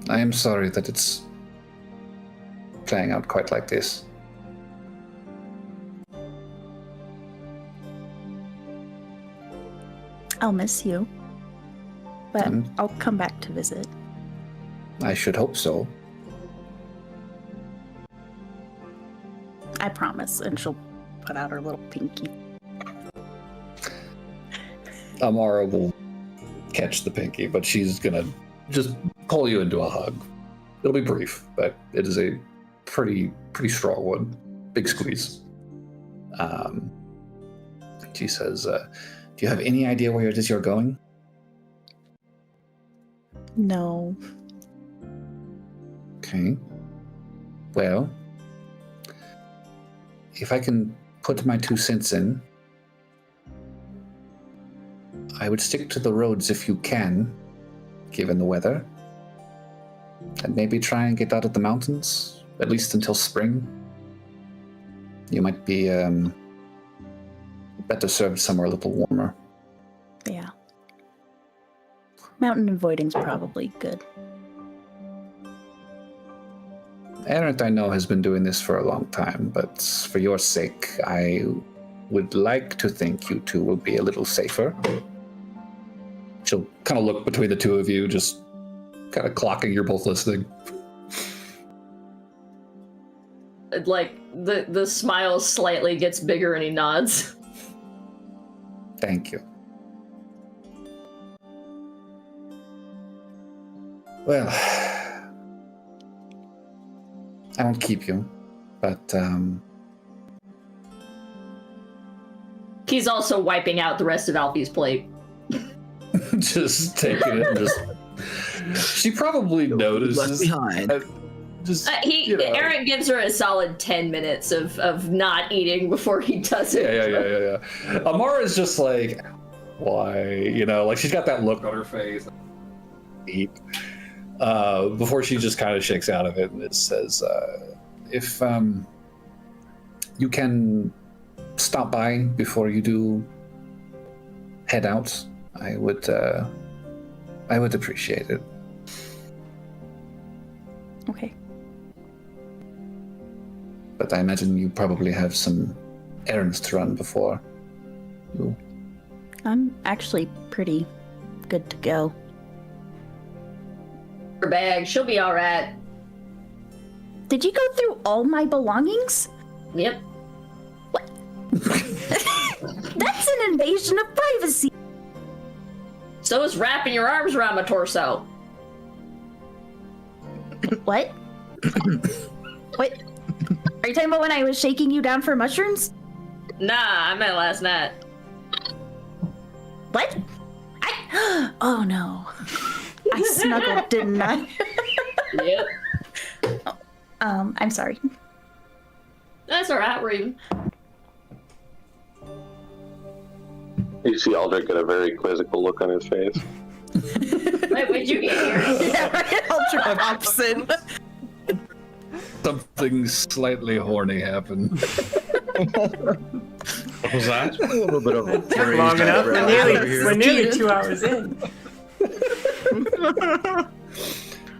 I am sorry that it's playing out quite like this. I'll miss you. But I'll come back to visit. I should hope so. I promise. And she'll put out her little pinky. Amara will catch the pinky, but she's gonna just pull you into a hug. It'll be brief, but it is a pretty strong one. Big squeeze. She says, do you have any idea where it is you're going? No. Okay. Well, if I can put my 2 cents in, I would stick to the roads if you can, given the weather. And maybe try and get out of the mountains, at least until spring. You might be better served somewhere a little warmer. Yeah. Mountain avoiding's probably good. Errant, I know, has been doing this for a long time, but for your sake, I would like to think you two will be a little safer. She'll kind of look between the two of you, just kind of clocking you're both listening. Like, the smile slightly gets bigger and he nods. Thank you. Well, I won't keep you, but He's also wiping out the rest of Alfie's plate. just taking it and just... She probably notices. Left behind. Just, Aaron gives her a solid 10 minutes of not eating before he does it. Yeah. Amara is just like, Why? Like she's got that look on her face. Before she just kind of shakes out of it and it says, if you can stop by before you do head out, I would appreciate it. Okay. But I imagine you probably have some errands to run before you. I'm actually pretty good to go. Her bag, she'll be all right. Did you go through all my belongings? Yep. What? That's an invasion of privacy. So is wrapping your arms around my torso. What? What? Are you talking about when I was shaking you down for mushrooms? Nah, I meant last night. What? Oh no. I snuggled, didn't I? Yep. I'm sorry. That's alright, we're even. You see Aldrich get a very quizzical look on his face. Wait, when'd you get here? Yeah, right. Ultra pops in. Something slightly horny happened. What was that? A little bit of Took long enough. We're nearly 2 hours in.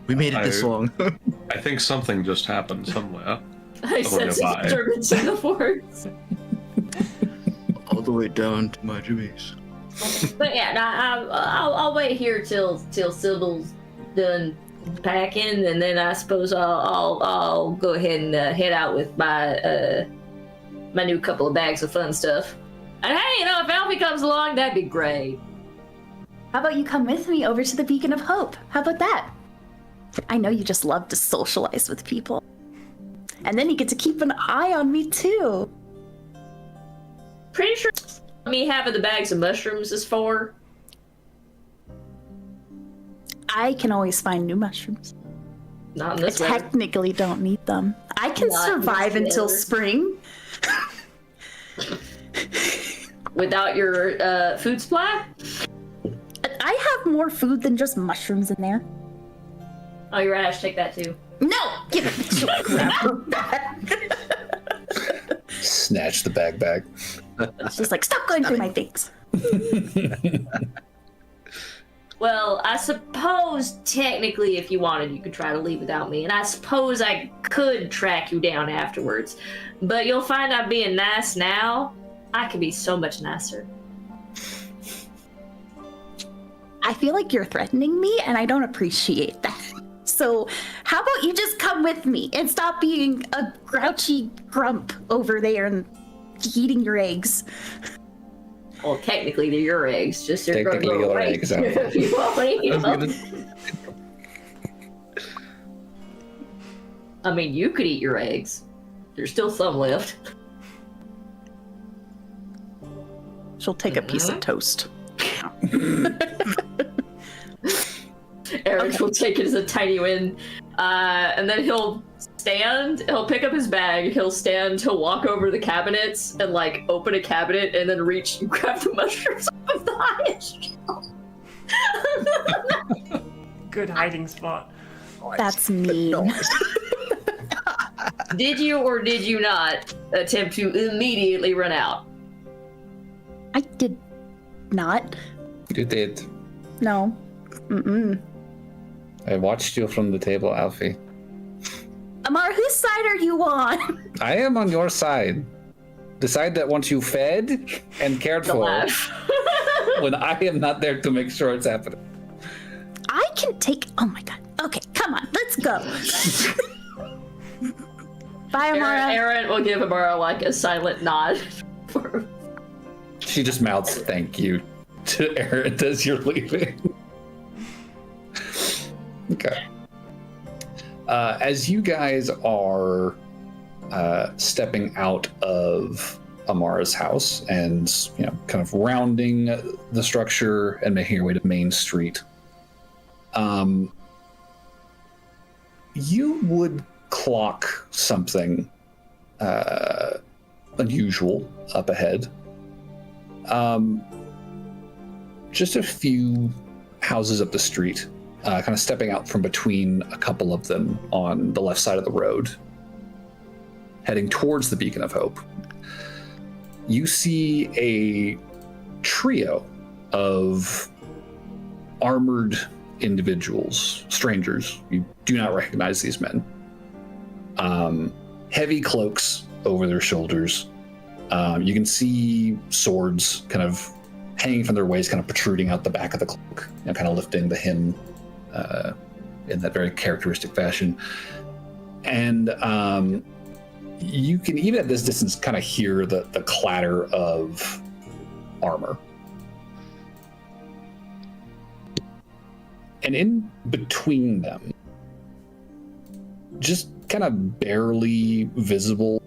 We made it this long. I think something just happened somewhere. I sense a nearby. disturbance in the forest. All the way down to my base. But yeah, I'll wait here till Sybil's done packing, and then I suppose I'll go ahead and head out with my my new couple of bags of fun stuff. And hey, if Alfie comes along, that'd be great. How about you come with me over to the Beacon of Hope? How about that? I know you just love to socialize with people. And then you get to keep an eye on me too. Pretty sure me having the bags of mushrooms is for. I can always find new mushrooms. Not in I this weather. technically don't need them. I can Not in this survive until weather. spring. Without your food supply? I have more food than just mushrooms in there. Oh, you're right. I should take that too. No! Give it to me. Snatch the bag back. She's like, stop going through my things. Well, I suppose technically, if you wanted, you could try to leave without me, and I suppose I could track you down afterwards. But you'll find I'm being nice now. I could be so much nicer. I feel like you're threatening me, and I don't appreciate that. So, how about you just come with me and stop being a grouchy grump over there and eating your eggs? Well, technically, they're your eggs. Just you're going to Technically go your away eggs, Alfie. if you want to eat them. I mean, you could eat your eggs. There's still some left. She'll take a piece of toast. Eric will take it as a tiny win. And then he'll pick up his bag, he'll walk over to the cabinets and like open a cabinet and then reach and grab the mushrooms off of the highest shelf. Good hiding spot. That's mean. Did you or did you not attempt to immediately run out? I did not. You did. No. Mm-mm. I watched you from the table, Alfie. Amara, whose side are you on? I am on your side. The side that wants you fed and cared The for laugh. when I am not there to make sure it's happening. I can take. Oh my god. Okay, come on, let's go. Bye, Amara. Aaron will give Amara like a silent nod. She just mouths thank you to Aaron as you're leaving. Okay. As you guys are stepping out of Amara's house and, kind of rounding the structure and making your way to Main Street, you would clock something unusual up ahead. just a few houses up the street, kind of stepping out from between a couple of them on the left side of the road, heading towards the Beacon of Hope. You see a trio of armored individuals, strangers. You do not recognize these men. Heavy cloaks over their shoulders. You can see swords kind of hanging from their waist, kind of protruding out the back of the cloak, and kind of lifting the hem in that very characteristic fashion. And you can, even at this distance, kind of hear the clatter of armor. And in between them, just kind of barely visible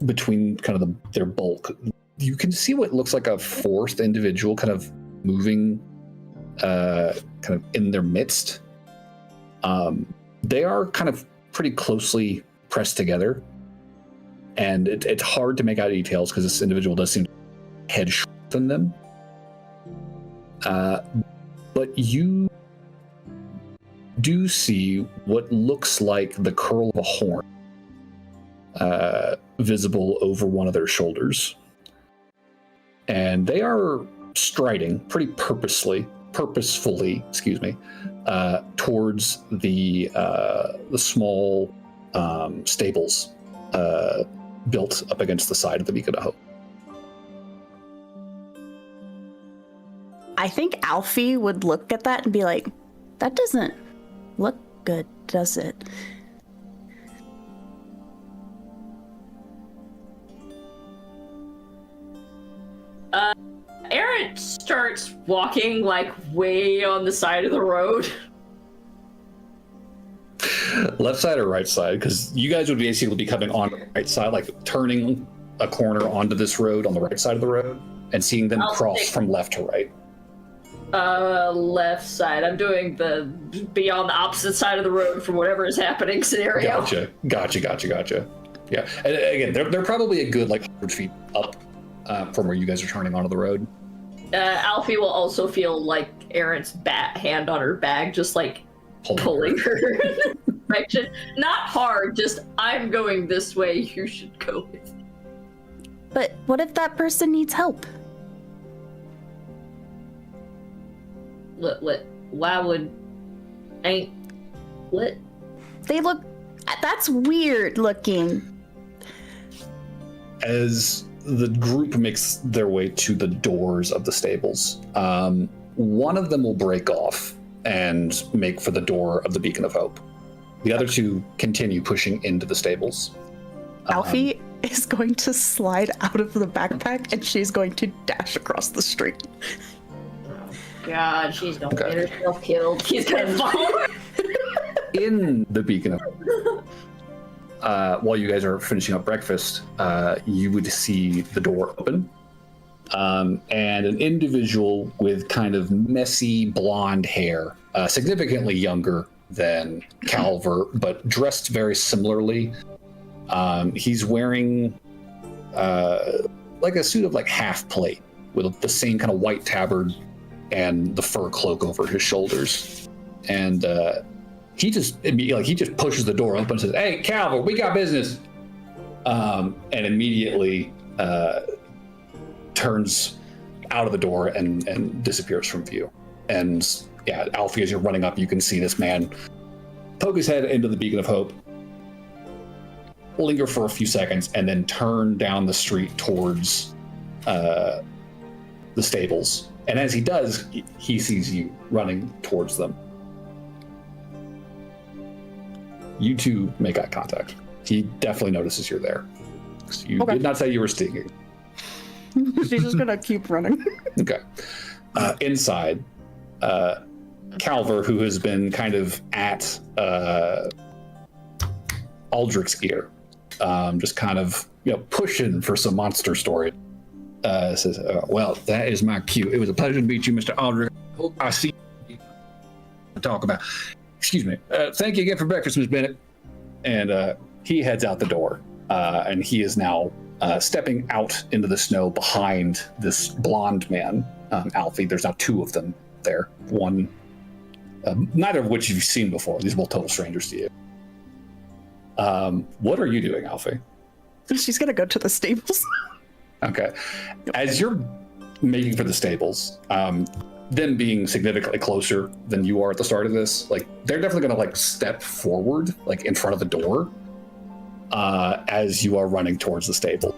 between kind of their bulk, you can see what looks like a fourth individual kind of moving kind of in their midst. They are kind of pretty closely pressed together, and it's hard to make out details because this individual does seem to head shorter than them. But you do see what looks like the curl of a horn visible over one of their shoulders. And they are striding pretty purposefully, towards the small stables built up against the side of the Beacon of Hope. I think Alfie would look at that and be like, that doesn't look good, does it? Aaron starts walking like way on the side of the road. Left side or right side? Because you guys would basically be coming on the right side, like turning a corner onto this road on the right side of the road and seeing them cross from left to right. Left side. I'm doing the be on the opposite side of the road from whatever is happening scenario. Gotcha. Yeah, and again, they're probably a good like 100 feet up from where you guys are turning onto the road. Alfie will also feel like Aaron's hand on her bag, just like pulling her in the direction. Not hard, just I'm going this way, you should go with me. But what if that person needs help? Why would... What? They look... That's weird looking. As the group makes their way to the doors of the stables, one of them will break off and make for the door of the Beacon of Hope. The other two continue pushing into the stables. Alfie is going to slide out of the backpack and she's going to dash across the street. God, she's gonna get herself killed. He's gonna fall. In the Beacon of Hope, while you guys are finishing up breakfast, you would see the door open, and an individual with kind of messy blonde hair, significantly younger than Calver, but dressed very similarly. He's wearing like a suit of like half plate with the same kind of white tabard and the fur cloak over his shoulders, and he just pushes the door open and says, "Hey, Calver, we got business," and immediately turns out of the door and disappears from view. And yeah, Alfie, as you're running up, you can see this man poke his head into the Beacon of Hope, linger for a few seconds, and then turn down the street towards the stables. And as he does, he sees you running towards them. You two make eye contact. He definitely notices you're there. You did not say you were sneaking. She's just gonna keep running. Okay. Inside, Calver, who has been kind of at Aldrich's ear, just kind of pushing for some monster story, says, "Well, that is my cue. It was a pleasure to meet you, Mr. Aldrich. Hope I see you to talk about. Excuse me. Thank you again for breakfast, Miss Bennett." And he heads out the door, and he is now stepping out into the snow behind this blonde man, Alfie. There's now two of them there. One, neither of which you've seen before. These are both total strangers to you. What are you doing, Alfie? She's gonna go to the stables. Okay. As you're making for the stables, them being significantly closer than you are at the start of this, like they're definitely gonna like step forward, like in front of the door, as you are running towards the stable.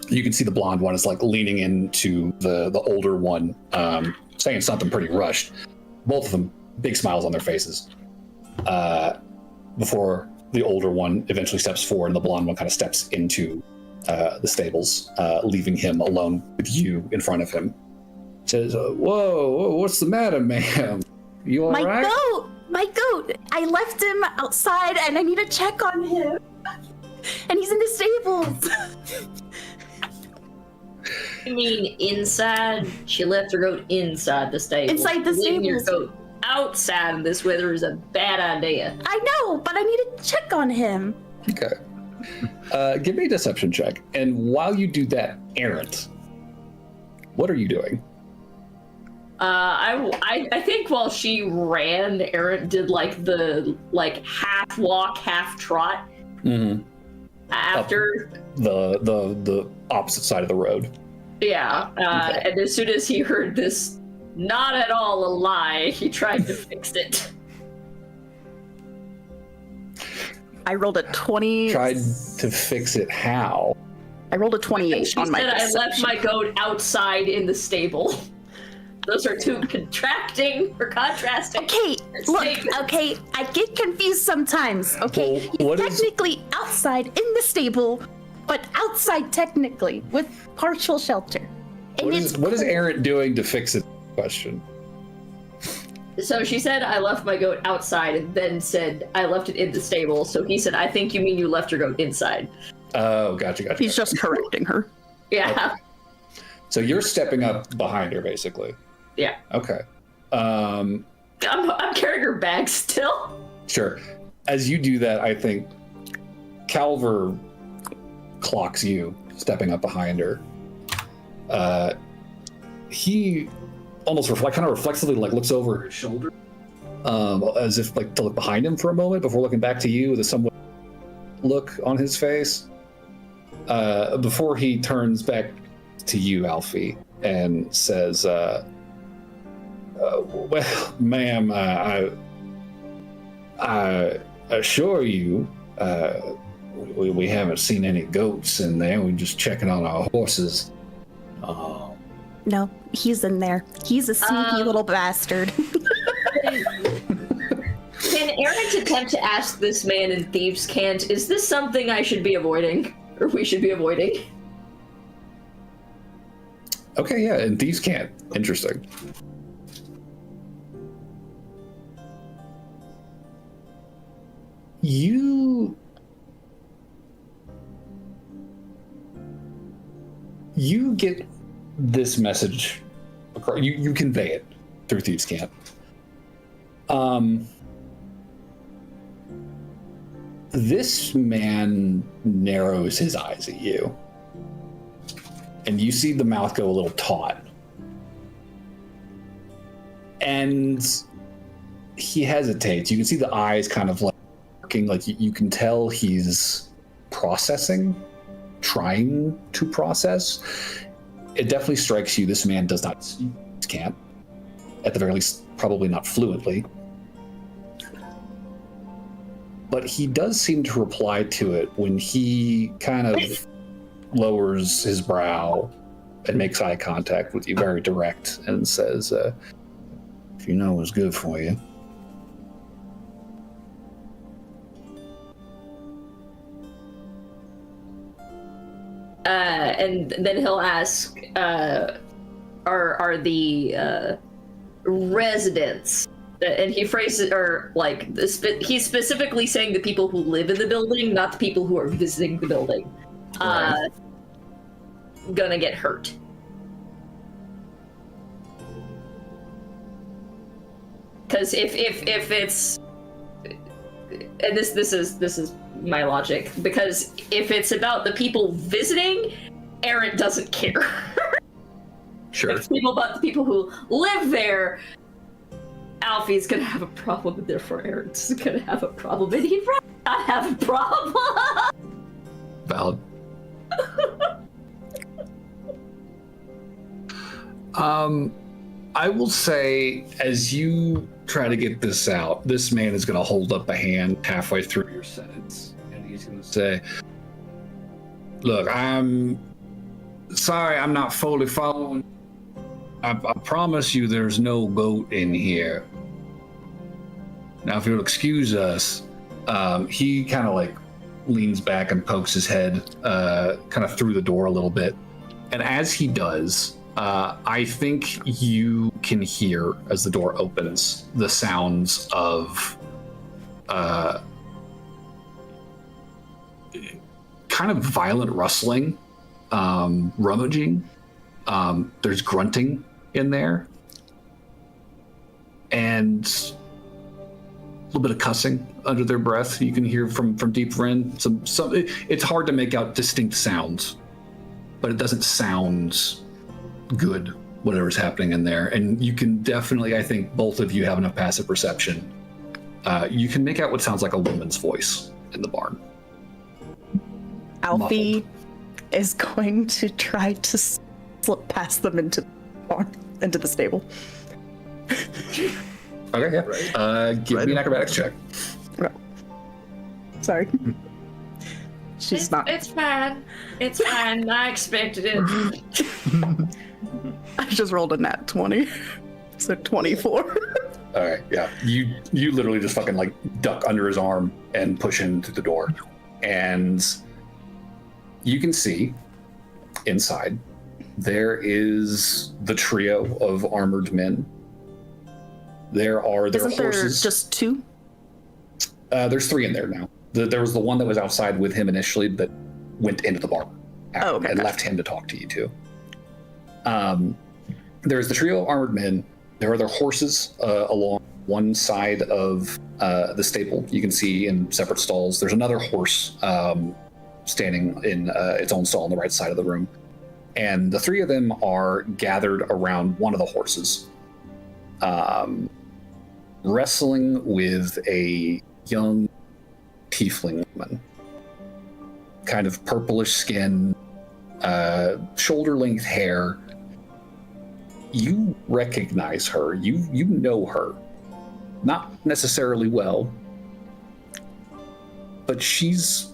You can see the blonde one is like leaning into the older one, saying something pretty rushed. Both of them, big smiles on their faces. Before the older one eventually steps forward and the blonde one kind of steps into the stables, leaving him alone with you in front of him. Says, whoa, what's the matter, ma'am? You all right? My goat! I left him outside and I need to check on him. And he's in the stables. You mean inside? She left her goat inside the stable. Inside the Leaving your stables. goat outside in this weather is a bad idea. I know, but I need to check on him. Okay. Give me a deception check. And while you do that, Errant, what are you doing? I think while she ran, Errant did like the half walk, half trot. Mm-hmm. After the opposite side of the road. Yeah, Okay. And as soon as he heard this, not at all a lie, he tried to fix it. I rolled a 20. Tried to fix it how? I rolled a 28 She on my said I left deception. my goat outside in the stable. Those are two contrasting. Okay, look, okay, I get confused sometimes, okay? Well, He's technically outside in the stable, but outside technically, with partial shelter. And What is Errant doing to fix it? Question. So she said I left my goat outside and then said I left it in the stable. So he said, I think you mean you left your goat inside. Oh, gotcha. He's just correcting her. Yeah. Okay. So you're stepping up behind her, basically. Yeah. Okay. I'm carrying her bag still. Sure. As you do that, I think Calver clocks you stepping up behind her. He almost kind of reflexively looks over his shoulder, as if to look behind him for a moment before looking back to you with a somewhat look on his face. Before he turns back to you, Alfie, and says, well, ma'am, I assure you, we haven't seen any goats in there. We're just checking on our horses. No, he's in there. He's a sneaky little bastard. Can Errant attempt to ask this man in Thieves' Cant, is this something I should be avoiding? Or we should be avoiding? Okay, yeah, and Thieves' Cant. Interesting. You get this message. You convey it through Thieves' Cant. This man narrows his eyes at you, and you see the mouth go a little taut, and he hesitates. You can see the eyes kind of working, you can tell he's processing, trying to process. It definitely strikes you this man does not speak Cant, at the very least probably not fluently, but he does seem to reply to it when he kind of lowers his brow and makes eye contact with you, very direct, and says, if you know what's good for you. And then he'll ask, are the residents, and he phrases, or he's specifically saying the people who live in the building, not the people who are visiting the building, Right. Gonna get hurt. Because if it's, and this is my logic, because if it's about the people visiting, Aaron doesn't care. Sure. If it's about the people who live there, Alfie's gonna have a problem, and therefore Aaron's gonna have a problem, and he'd rather not have a problem. Valid. I will say, as you try to get this out, this man is going to hold up a hand halfway through your sentence, and he's going to say, "Look, I'm sorry, I'm not fully following. I promise you, there's no goat in here. Now, if you'll excuse us," he kind of like leans back and pokes his head kind of through the door a little bit, and as he does, I think you can hear, as the door opens, the sounds of kind of violent rustling, rummaging. There's grunting in there, and a little bit of cussing under their breath. You can hear from deep in. It's hard to make out distinct sounds, but it doesn't sound good, whatever's happening in there. And you can definitely, I think both of you have enough passive perception. You can make out what sounds like a woman's voice in the barn. Alfie is going to try to slip past them into the barn, into the stable. Okay, yeah. Give me an acrobatics check. No. Sorry. She's not. It's fine. It's fine. I expected it. I just rolled a nat 20. So 24. All right, yeah. You literally just fucking like duck under his arm and push him through the door. And you can see inside there is the trio of armored men. There are their Isn't horses. there just two? There's three in there now. There was the one that was outside with him initially, but went into the bar and left him to talk to you two. There's the trio of armored men. There are their horses along one side of the stable. You can see in separate stalls. There's another horse standing in its own stall on the right side of the room. And the three of them are gathered around one of the horses, wrestling with a young tiefling woman. Kind of purplish skin, shoulder-length hair. You recognize her. You know her. Not necessarily well, but she's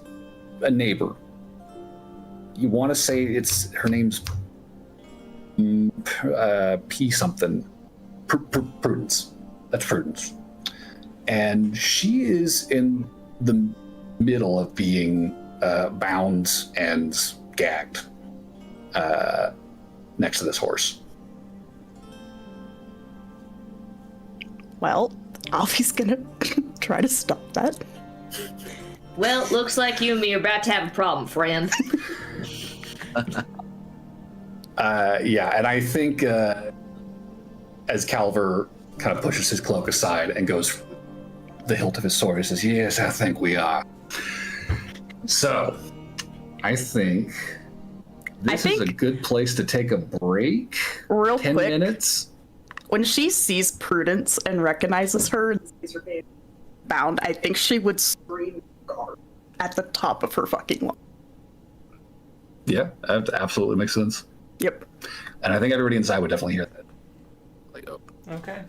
a neighbor. You want to say her name's P something. Prudence. That's Prudence. And she is in the middle of being bound and gagged next to this horse. Well, Alfie's gonna try to stop that. Well, it looks like you and me are about to have a problem, friend. Yeah, and I think as Calver kind of pushes his cloak aside and goes the hilt of his sword, he says, "Yes, I think we are." So, I think this is a good place to take a break. Real 10 quick. minutes. When she sees Prudence and recognizes her and sees her being bound, I think she would scream guard at the top of her fucking lungs. Yeah, that absolutely makes sense. Yep. And I think everybody inside would definitely hear that. Like, oh, Okay.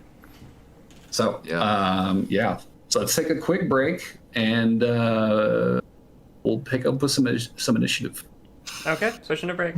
So, Yeah. So let's take a quick break, and we'll pick up with some initiative. Okay, switching to break.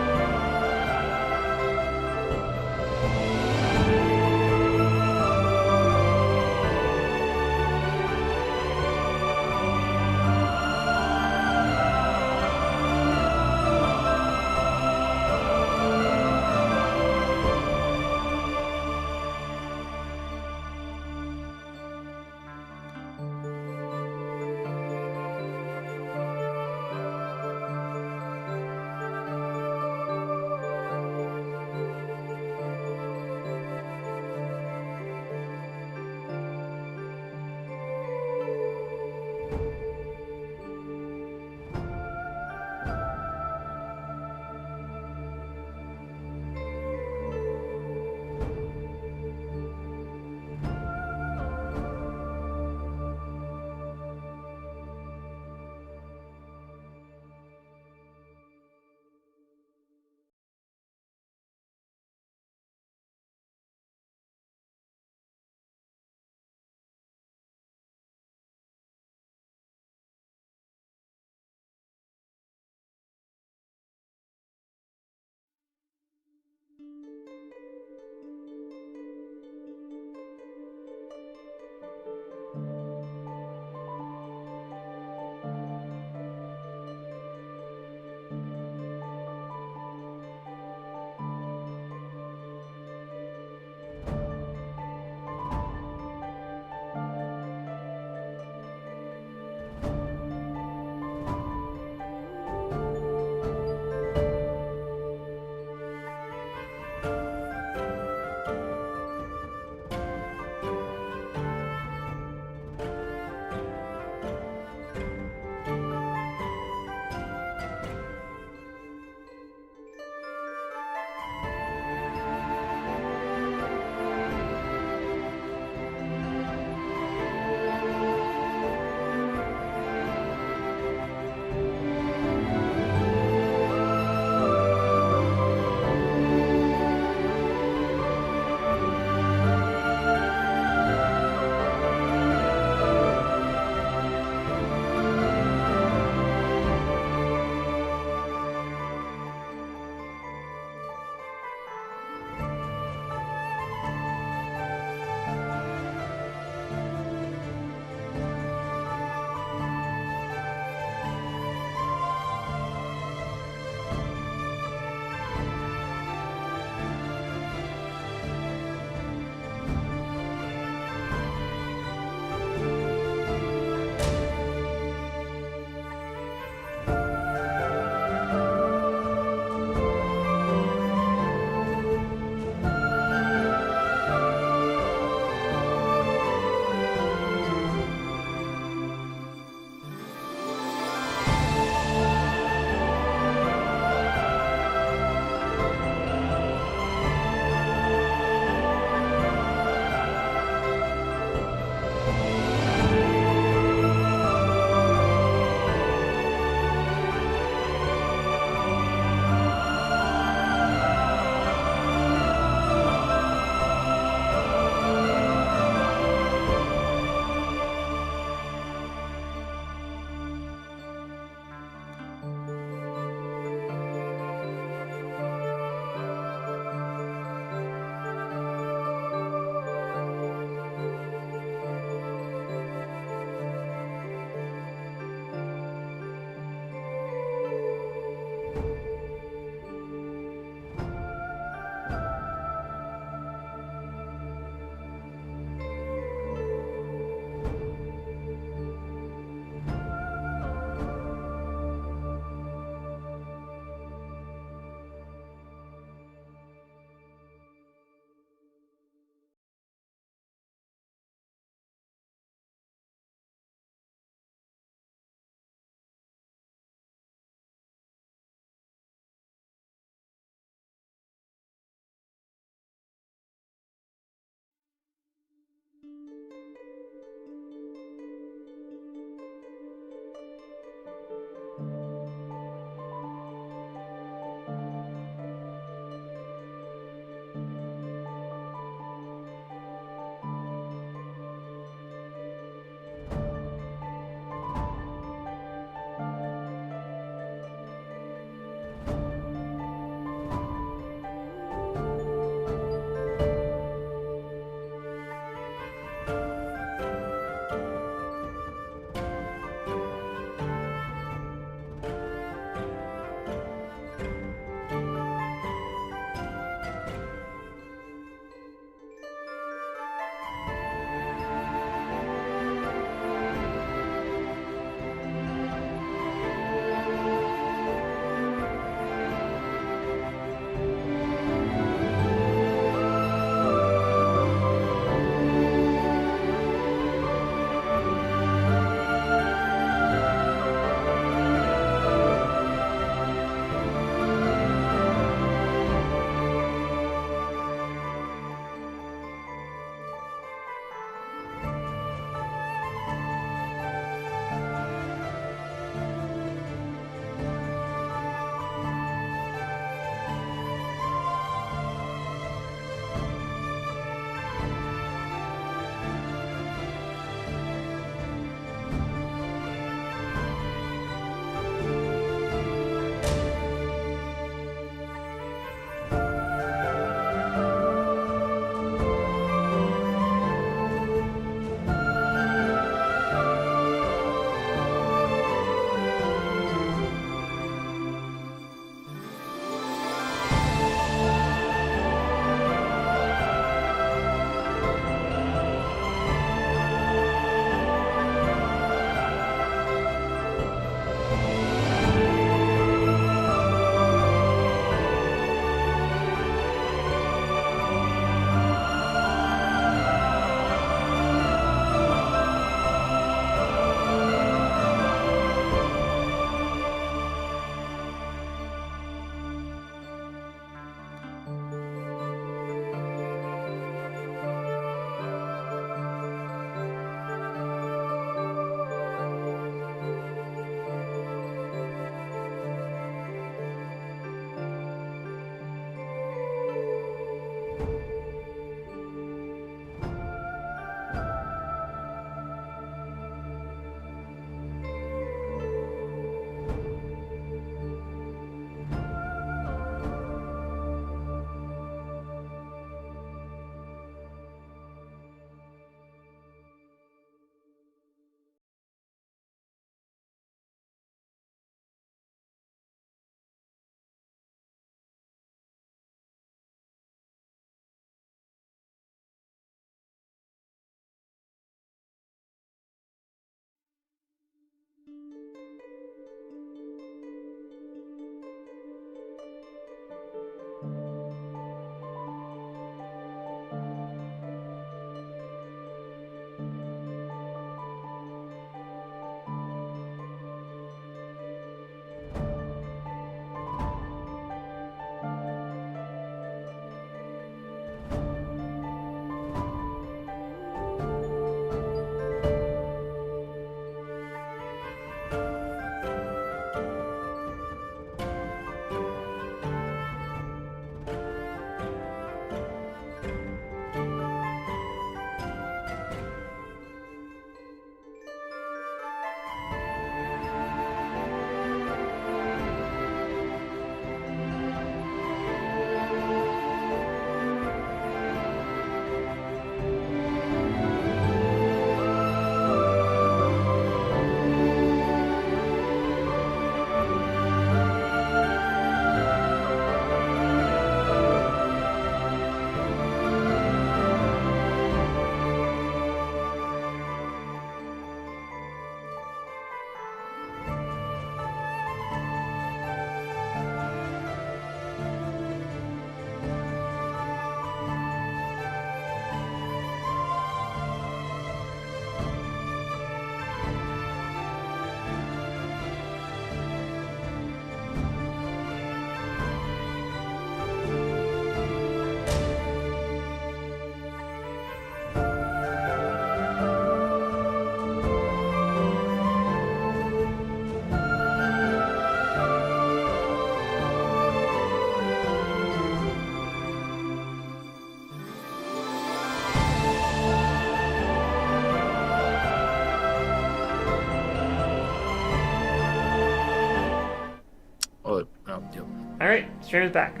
right, streamer's back.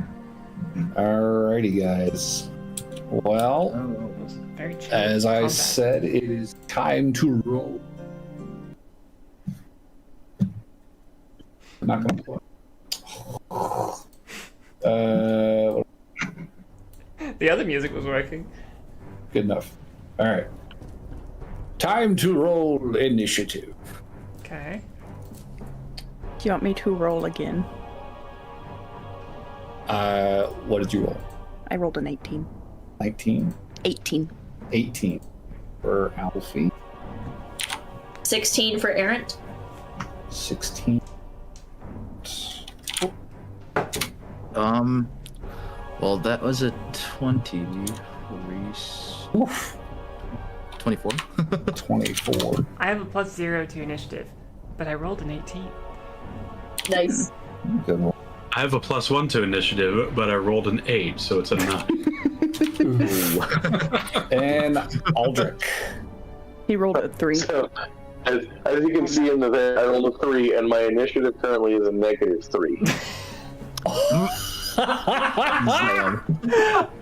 Alrighty, guys. Well, Very chill. as I combat. said, it is time to roll. I'm not gonna play. The other music was working. Good enough. All right. Time to roll initiative. Okay. Do you want me to roll again? What did you roll? I rolled an 18. 19? 18. 18 for Alfie. 16 for Errant. 16. Well, that was a 20. Reese. Oof. 24. 24. I have a +0 to initiative, but I rolled an 18. Nice. Good roll. I have a +1 to initiative, but I rolled an 8, so it's a 9. And Aldrich. He rolled a 3. So, as you can see in the there, I rolled a 3, and my initiative currently is a -3.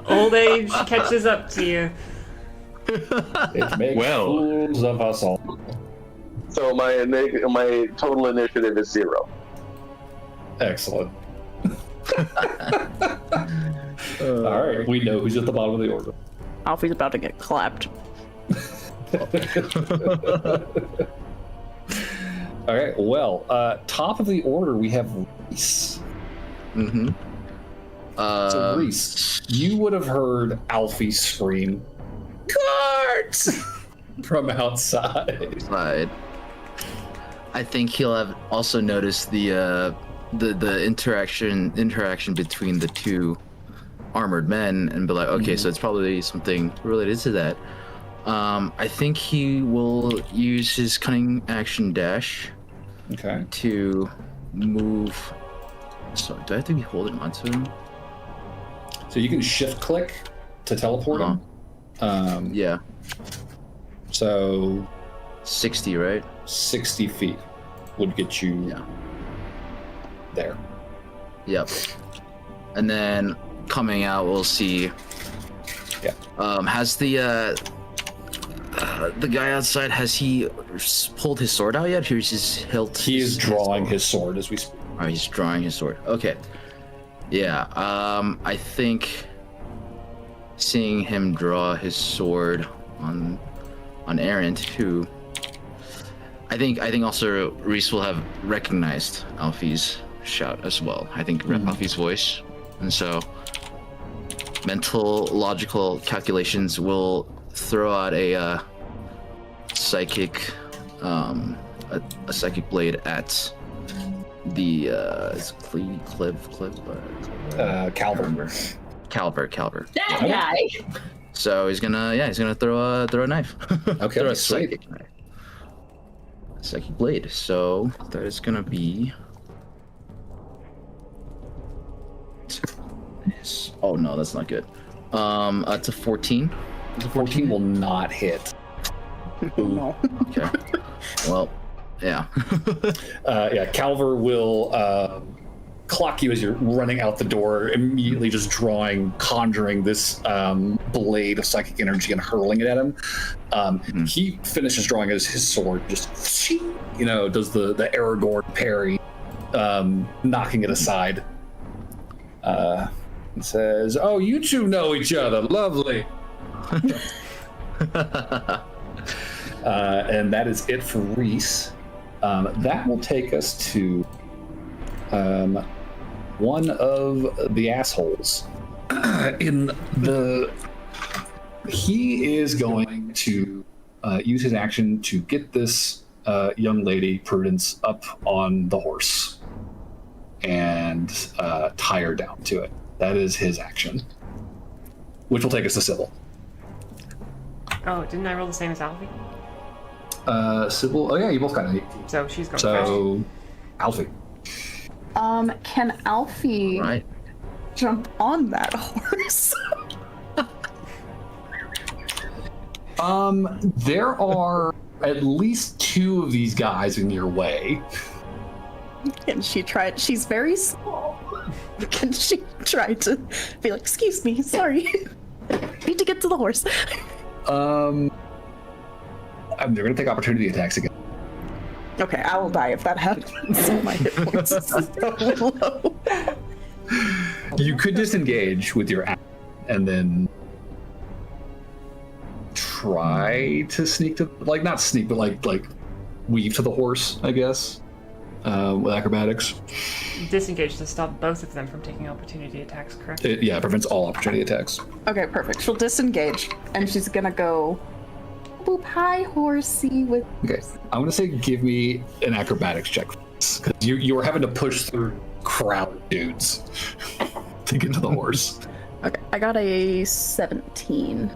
Old age catches up to you. It makes Well. fools of us all. So my total initiative is 0. Excellent. All right, we know who's at the bottom of the order. Alfie's about to get clapped. All right, well, top of the order we have Reese. Mm-hmm. So Reese, you would have heard Alfie scream, "Cards!" from outside. Side. I think he'll have also noticed the interaction between the two armored men and be like, okay, so it's probably something related to that. I think he will use his cunning action dash Okay. to move. So do I have to be holding onto him? So you can shift click to teleport him. Yeah, So 60, right? 60 feet would get you Yeah. there. Yep. And then coming out, we'll see. Yeah. Has the guy outside, has he pulled his sword out yet? Or is his hilt? He is drawing his sword as we speak. Oh, he's drawing his sword. Okay. Yeah. I think seeing him draw his sword on Errant, who I think also Reese will have recognized Alfie's shout as well. I think Alfie's voice, and so mental logical calculations will throw out a psychic blade at the Calver. That guy. So he's gonna throw a knife. Okay, Throw a sweet. psychic knife. Psychic blade. So that is gonna be. Oh no, that's not good. It's a 14. The 14 will not hit. No. Okay. Well, yeah. Calver will clock you as you're running out the door, immediately just conjuring this blade of psychic energy and hurling it at him. He finishes drawing his sword, just does the Aragorn parry, knocking it aside. And says, "Oh, you two know each other, lovely." And that is it for Reese. That will take us to one of the assholes. He is going to use his action to get this young lady, Prudence, up on the horse and tie her down to it. That is his action, which will take us to Sybil. Oh, didn't I roll the same as Alfie? Sybil, oh yeah, you both got an 18. So she's going first. So, Alfie. Can Alfie Right. jump on that horse? There are at least two of these guys in your way. And she tried. She's very small. Can she try to be like, excuse me, sorry. Need to get to the horse. They're gonna take opportunity attacks again. Okay, I will die if that happens. My hit points is so low. You could disengage with your action and then try to sneak to, like, not sneak, but like weave to the horse, I guess, with acrobatics. Disengage to stop both of them from taking opportunity attacks, correct? It prevents all opportunity attacks. Okay, perfect. She'll disengage, and she's gonna go boop, hi, horsey, with... Okay, I'm gonna say give me an acrobatics check, because you were having to push through crowd of dudes to get to the horse. Okay, I got a 17.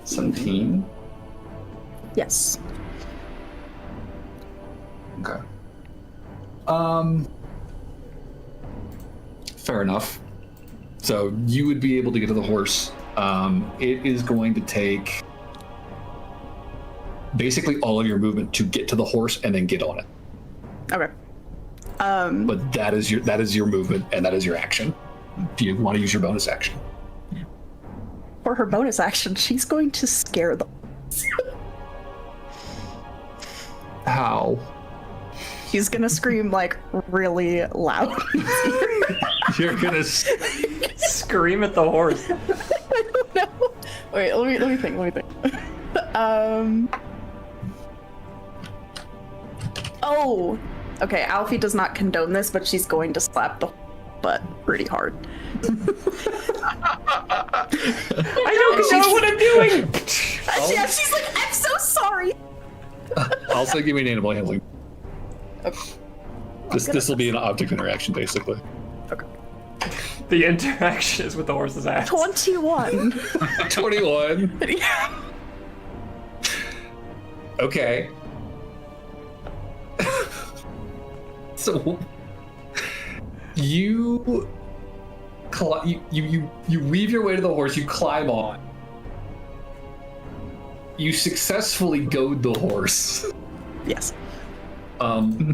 17? Yes. Okay. Fair enough. So you would be able to get to the horse. It is going to take basically all of your movement to get to the horse and then get on it. Okay. But that is your movement and that is your action. Do you want to use your bonus action? For her bonus action, she's going to scare them. How? She's gonna scream like really loud. You're gonna Scream at the horse. I don't know. Wait, let me think. Oh, okay. Alfie does not condone this, but she's going to slap the butt pretty hard. I don't know what I'm doing. Yeah, she's like, I'm so sorry. Also give me an animal handling. Okay. This will be an object interaction, basically. Okay. The interaction is with the horse's ass. 21. 21. Yeah. Okay. So you weave your way to the horse. You climb on. You successfully goad the horse. Yes.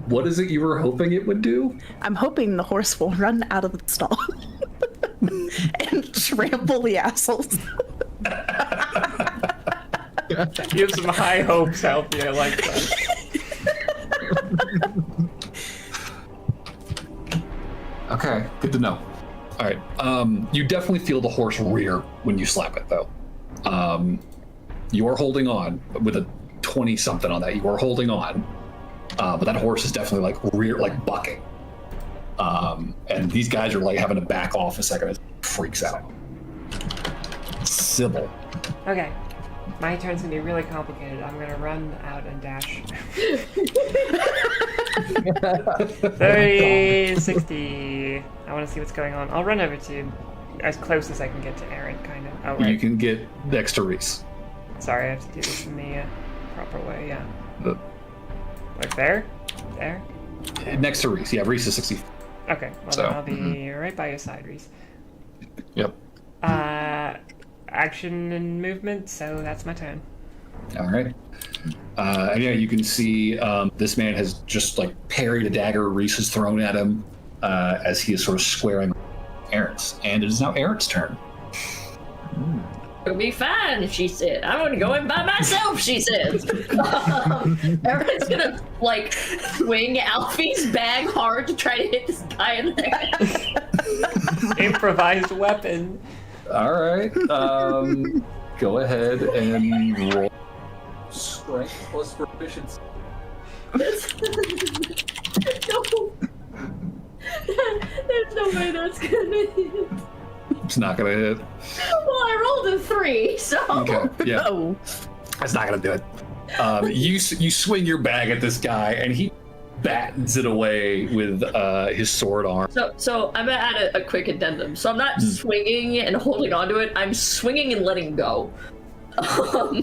What is it you were hoping it would do? I'm hoping the horse will run out of the stall and trample the assholes. You have some high hopes, Alfie. I like that. Okay, good to know. All right, you definitely feel the horse rear when you slap it, though. You are holding on with a 20-something on that. You are holding on. But that horse is definitely like rear, like bucking. And these guys are like having to back off a second as it freaks out. Sybil. Okay. My turn's gonna be really complicated. I'm gonna run out and dash. 30, 60. I wanna see what's going on. I'll run over to as close as I can get to Aaron, kind of. Oh, right. You can get next to Reese. Sorry, I have to do this in the proper way, yeah. Like there? There? Next to Reese. Yeah, Reese is 60. Okay, well So, then I'll be right by your side, Reese. Yep. Action and movement, so that's my turn. All right. And yeah, you can see this man has just like parried a dagger Reese has thrown at him as he is sort of squaring Aaron's. And it is now Aaron's turn. It'll be fine, she said. I'm gonna go in by myself, she says. Everyone's gonna, like, swing Alfie's bag hard to try to hit this guy in the head. Improvised weapon. All right. Go ahead and roll strength plus proficiency. No. There's no way that's gonna hit. It's not gonna hit. Well, I rolled a 3, so. Okay. Yeah. Oh. That's not gonna do it. You swing your bag at this guy, and he battens it away with his sword arm. So I'm gonna add a quick addendum. So I'm not swinging and holding onto it. I'm swinging and letting go.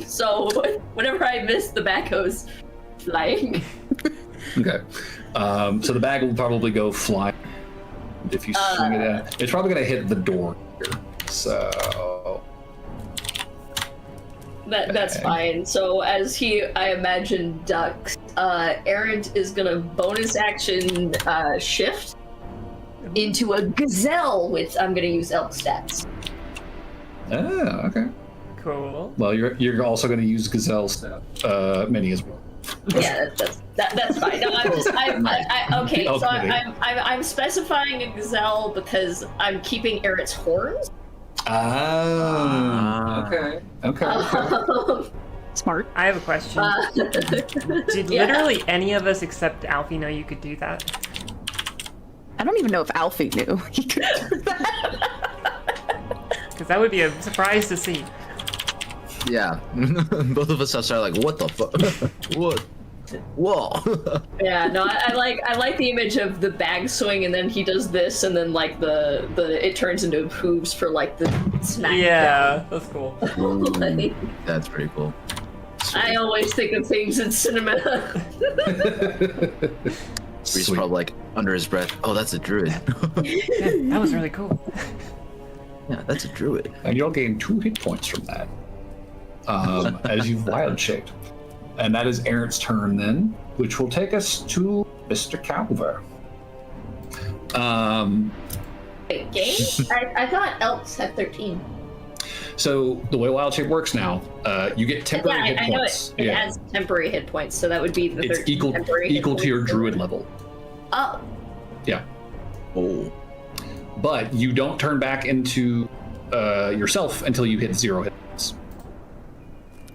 So whenever I miss, the bag goes flying. Okay. So the bag will probably go flying if you swing it at. It's probably gonna hit the door here. So. That's fine. So as I imagine, ducks, Errant is gonna bonus action shift into a gazelle with, I'm going to use elk stats. Oh, okay. Cool. Well, you're also going to use gazelle stat mini as well. Yeah, that's fine. No, okay. So I'm specifying a gazelle because I'm keeping Eric's horns. Okay. Smart. I have a question. Did literally any of us except Alfie know you could do that? I don't even know if Alfie knew he could do that. Because that would be a surprise to see. Yeah. Both of us outside like, what the fuck? What? Whoa. Yeah, no, I like the image of the bag swing and then he does this and then like the it turns into hooves for like the smack. Yeah, that's cool. Like, That's pretty cool. I always think of things in cinema. He's probably like under his breath, oh, that's a druid. Yeah, that was really cool. Yeah, that's a druid. And you'll gain 2 hit points from that as you've wild shaped. And that is Aaron's turn then, which will take us to Mr. Calver. Wait, game? I thought elks had 13. So the way wild shape works now, you get temporary hit I know points. it adds temporary hit points, so that would be the 13 It's temporary equal hit to your points. druid level. Oh. Yeah. Oh. But you don't turn back into yourself until you hit 0 hit points.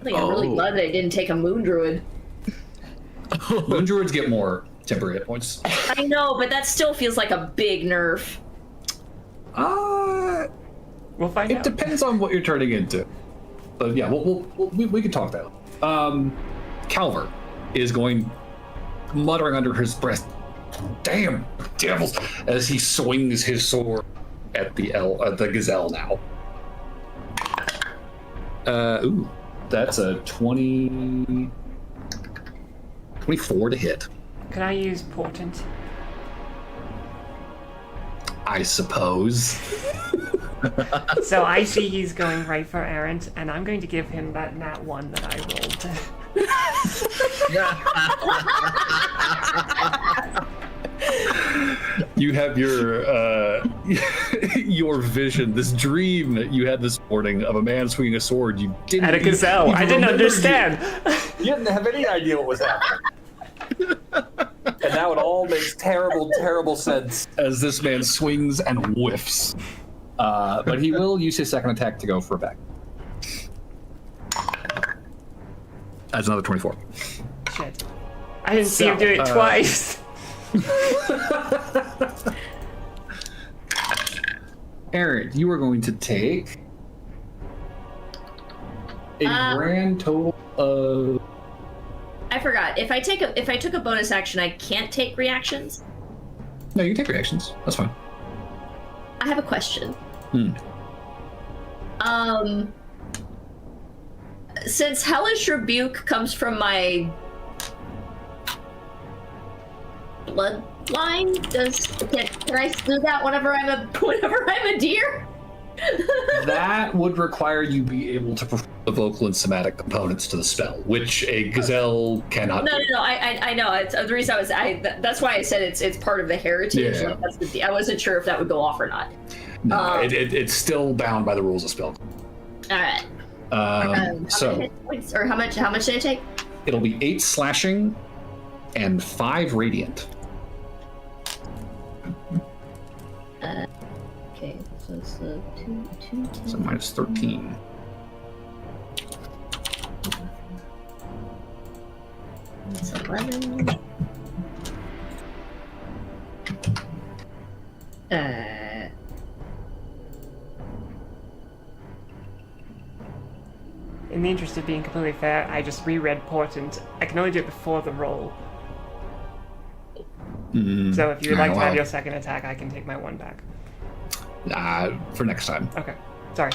I think I'm really glad that I didn't take a moon druid. Moon druids get more temporary hit points. I know, but that still feels like a big nerf. We'll find It out. depends on what you're turning into. But yeah, we can talk that. Calver is going, muttering under his breath, "Damn devils!" as he swings his sword at the gazelle now. Ooh, that's a 24 to hit. Can I use Portent? I suppose. So I see he's going right for Errant, and I'm going to give him that nat 1 that I rolled. You have your your vision, this dream that you had this morning of a man swinging a sword. You didn't At a gazelle. I didn't understand. You didn't have any idea what was happening. And now it all makes terrible, terrible sense. As this man swings and whiffs. But he will use his second attack to go for a back. That's another 24. Shit. I didn't see him do it twice. Aaron, you are going to take a grand total of... I forgot. If I took a bonus action, I can't take reactions. No, you can take reactions. That's fine. I have a question. Since Hellish Rebuke comes from my bloodline, can I do that whenever I'm a deer? That would require you be able to perform the vocal and somatic components to the spell, which a gazelle cannot do. No. I know. It's the reason that's why I said it's part of the heritage. Yeah. Like, I wasn't sure if that would go off or not. No, it's still bound by the rules of spell. All right. How many hit points, or how much did I take? It'll be 8 slashing and 5 radiant. Okay, so it's 2, So minus 13. It's 11. In the interest of being completely fair, I just reread Portent. I can only do it before the roll. So if you would like to have your second attack, I can take my 1 back. For next time. Okay. Sorry.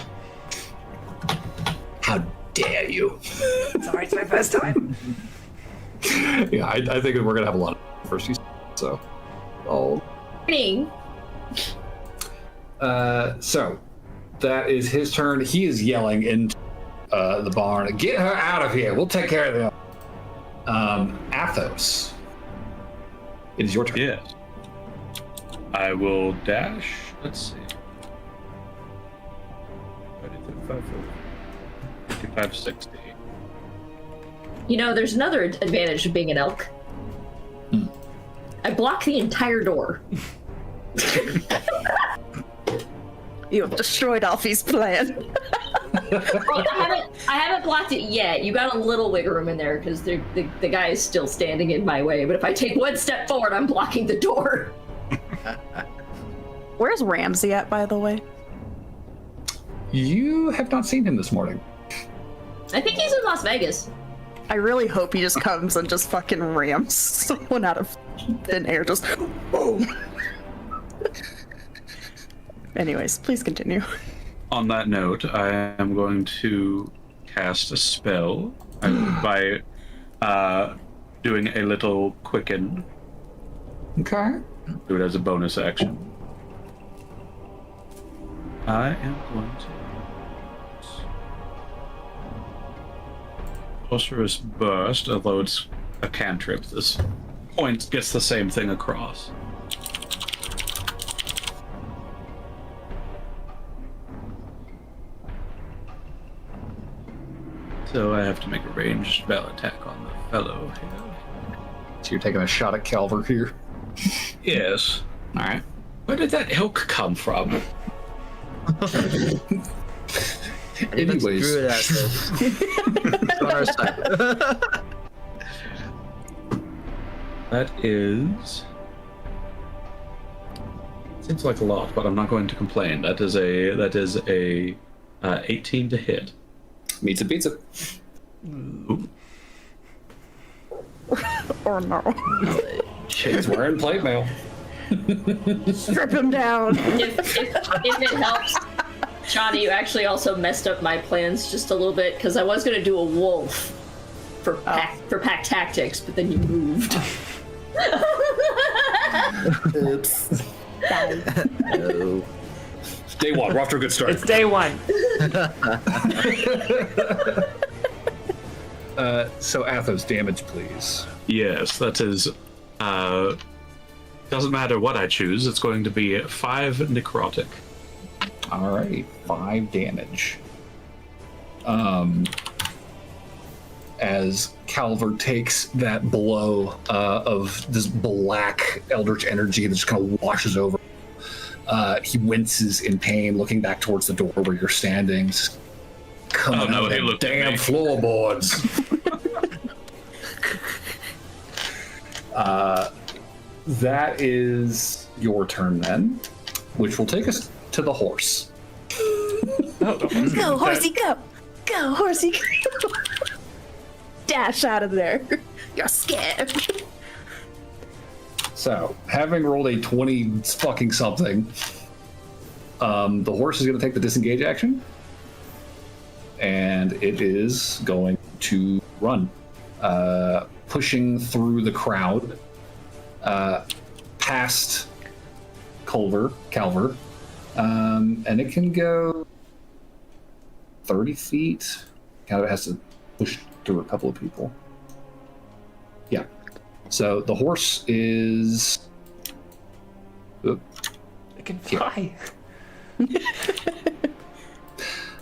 How dare you? Sorry, it's my first time. Yeah, I think we're going to have a lot of first season, so... So, that is his turn. He is yelling into the barn, "Get her out of here! We'll take care of them!" Athos, it is your turn. Yeah. I will dash. Let's see. 55, 60. You know, there's another advantage of being an elk. I block the entire door. You have destroyed Alfie's plan. Well, I haven't blocked it yet. You got a little wiggle room in there because the guy is still standing in my way. But if I take one step forward, I'm blocking the door. Where's Ramsey at, by the way? You have not seen him this morning. I think he's in Las Vegas. I really hope he just comes and just fucking rams someone out of thin air. Just boom. Anyways, please continue. On that note, I am going to cast a spell by doing a little quicken. Okay. Do it as a bonus action. I am going to Sorcerous Burst, although it's a cantrip. This point gets the same thing across. So I have to make a ranged spell attack on the fellow here. So you're taking a shot at Calver here? Yes. Alright. Where did that elk come from? Anyways. Screw it at this. It's on our side. That is... Seems like a lot, but I'm not going to complain. That is a 18 to hit. Meets a pizza. Ooh. Or no. He's wearing plate mail. Strip him down. If it helps, Shawnee, you actually also messed up my plans just a little bit because I was going to do a wolf for pack tactics, but then you moved. Oops. No. Day one, we're off to a good start. It's day one. So Athos, damage, please. Yes, that is... doesn't matter what I choose, it's going to be 5 necrotic. Alright, 5 damage. As Calver takes that blow of this black eldritch energy that just kind of washes over. He winces in pain, looking back towards the door where you're standing. Just coming out of them damn floorboards. That is your turn then, which will take us to the horse. Go, horsey, go! Go, horsey, go! Dash out of there. You're scared. So, having rolled a 20 fucking something, the horse is going to take the disengage action, and it is going to run, pushing through the crowd, past Calver, and it can go 30 feet. Kind of has to push through a couple of people. Yeah. So the horse is... It can fly.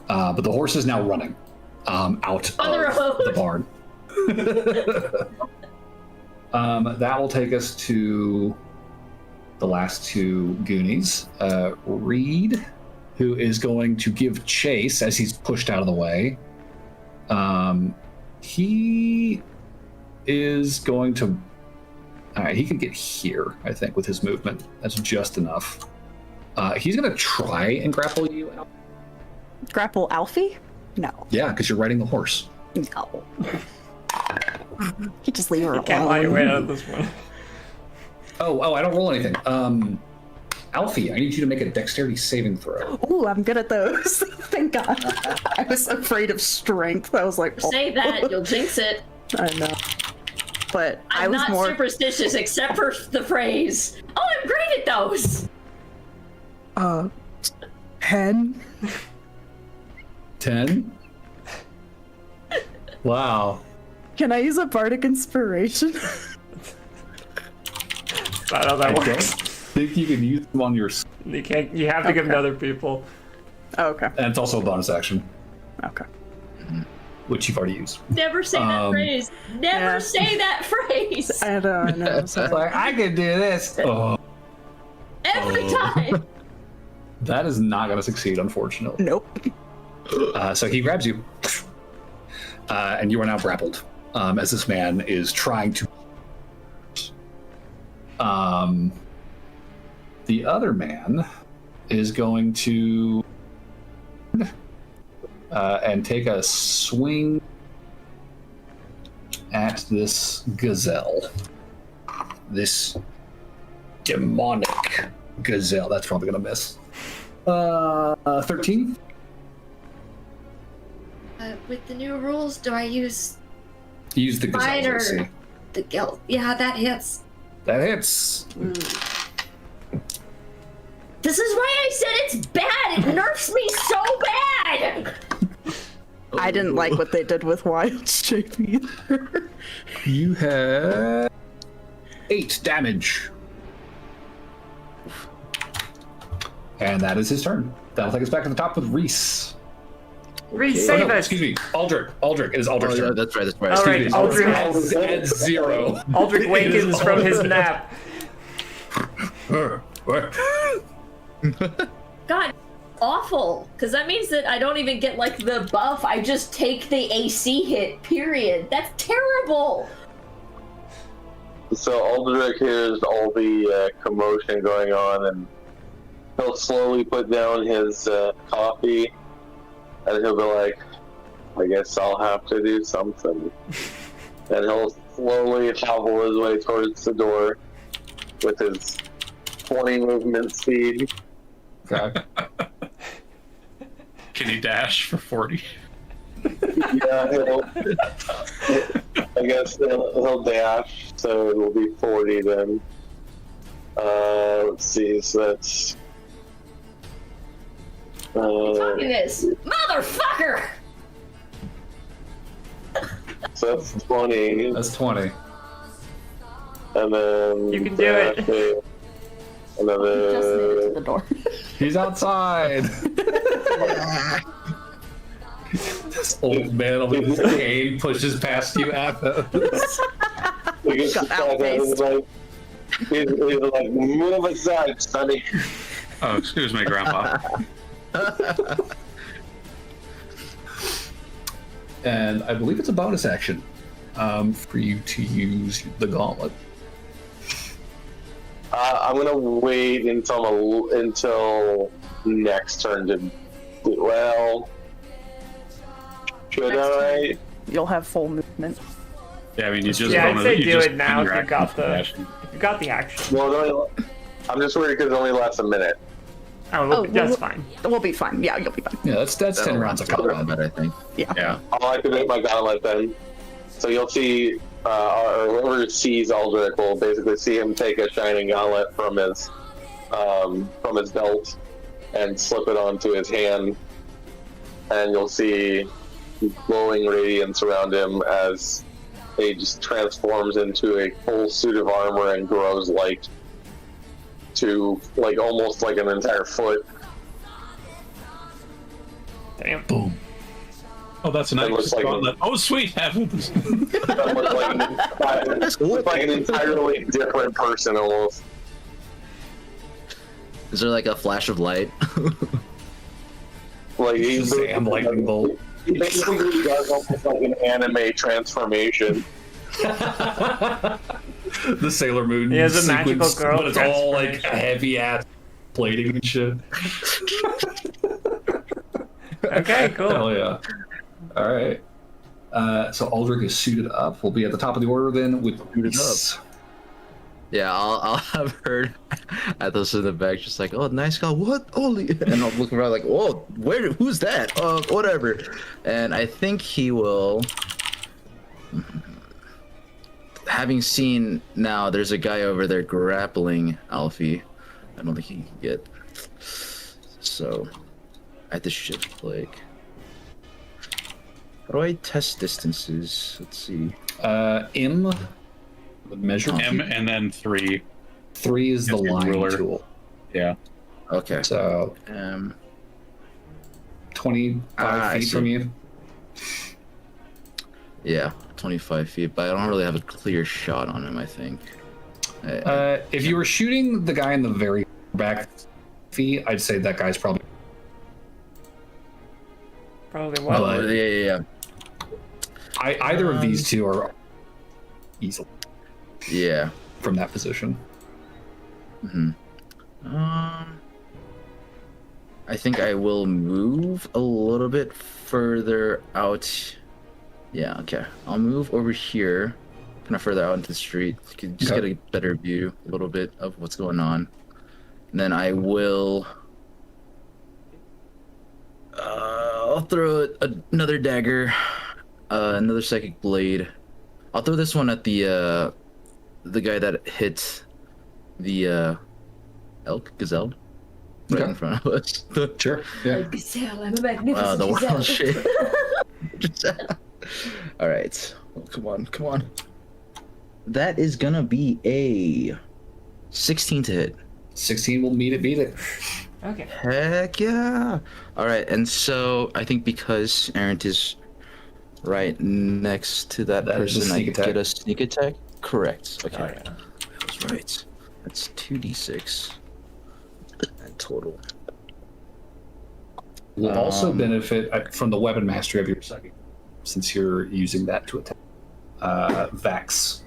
But the horse is now running out of the barn. That will take us to the last two Goonies. Reed, who is going to give chase as he's pushed out of the way. He is going to... All right, he can get here, I think, with his movement. That's just enough. He's going to try and grapple you out. Grapple Alfie? No. Yeah, because you're riding the horse. No. You just leave her alone. Can't lie your way out of this one. Oh, I don't roll anything. Alfie, I need you to make a dexterity saving throw. Ooh, I'm good at those. Thank God. I was afraid of strength. I was like, Say that, you'll jinx it. I know. But I I'm was not more superstitious except for the phrase. Oh, I'm great at those. 10. 10? Wow. Can I use a bardic inspiration? That's not how that works. think you can use them on your... You can't. You have to give them to other people. Oh, okay. And it's also a bonus action, Okay. which you've already used. Never say that phrase. Never say that phrase. I know. Sorry. Like, I could do this. Oh, Every time. that is not going to succeed, unfortunately. Nope. So he grabs you, and you are now grappled as this man is trying to. The other man is going to and take a swing at this gazelle. This demonic gazelle. That's probably going to miss. 13. With the new rules, do I use Use the gazelle. mine or let's see. the guild? Yeah, that hits. That hits. This is why I said it's bad. It nerfs me so bad. I didn't like what they did with Wild Shape either. You have 8 damage. And that is his turn. That'll take us back to the top with Reese. Reese, Oh, save no, us. excuse me. Aldrich. It is Aldrich's Oh, yeah, turn. that's right. That's right. All right, Excuse me. Aldrich At 0. Aldrich wakens from his nap. God, awful. Because that means that I don't even get like the buff. I just take the AC hit. Period. That's terrible. So Aldrich hears all the commotion going on, and he'll slowly put down his coffee, and he'll be like, I guess I'll have to do something. And he'll slowly hobble his way towards the door with his 20 movement speed. Okay. Can he dash for 40? Yeah, I guess he'll dash, so it will be 40 then. Let's see, so that's... Talking this motherfucker. So that's 20. That's 20. And then... You can do it. And then Just made it to the door. He's outside. This old man with his cane pushes past you, Athos. He's like, move aside, sonny. Oh, excuse me, Grandpa. And I believe it's a bonus action for you to use the gauntlet. I'm gonna wait until next turn to. Well, should I? You'll have full movement. Yeah, I mean, you just Yeah, I'd wanna- say you do just it now if you interact got with the action. if you got the action. Well, I'm just worried because it only lasts a minute. Oh, that's fine. We'll be fine. Yeah, you'll be fine. Yeah, that's 10 rounds of combat. I think. Yeah. I'll activate my gauntlet then. So you'll see, or whoever sees Aldrich will basically see him take a shining gauntlet from his belt and slip it onto his hand, and you'll see glowing radiance around him as he just transforms into a full suit of armor and grows light to like almost like an entire foot. Damn. Boom. Oh, that's a That nice looks like- gauntlet. Oh, sweet heavens. That looks like an entirely different person almost. Is there like a flash of light? Like he's Shazam lightning bolt. He basically does almost like an anime transformation. The Sailor Moon He has a sequence, magical girl but it's all like transformation. heavy ass plating and shit. Okay, cool. Hell yeah. All right. So Aldrich is suited up. We'll be at the top of the order then with Reese. Yeah, I'll have heard Athos in the back, just like, oh, nice guy, what? Holy, and I'm looking around like, oh, who's that? Whatever. And I think he will. Having seen now, there's a guy over there grappling Alfie. I don't think he can get. So, I have to shift like. How do I test distances? Let's see. M would measure. M and then 3. 3 is the Just your line ruler. tool. Yeah. Okay. So 25 I feet see. from you. Yeah, 25 feet, but I don't really have a clear shot on him, I think. If you were shooting the guy in the very back feet, I'd say that guy's probably. Probably what? Oh, yeah. Either of these two are easily Yeah. from that position. I think I will move a little bit further out. Yeah, okay. I'll move over here, kind of further out into the street. You can just get a better view, a little bit of what's going on. And then I will. I'll throw another dagger, another psychic blade. I'll throw this one at the guy that hit the gazelle right in front of us. Sure. Yeah. Gazelle, I'm a magnificent The gazelle. world shit. All right. Oh, come on. That is gonna be a 16 to hit. 16 will beat it. Okay. Heck yeah! All right, and so I think because Errant is right next to that That is a person, I sneak attack. get a sneak attack. Correct. Okay, Oh, yeah. I was right. That's 2d6 in total. Will also benefit from the weapon mastery of your psychic, since you're using that to attack. Vex,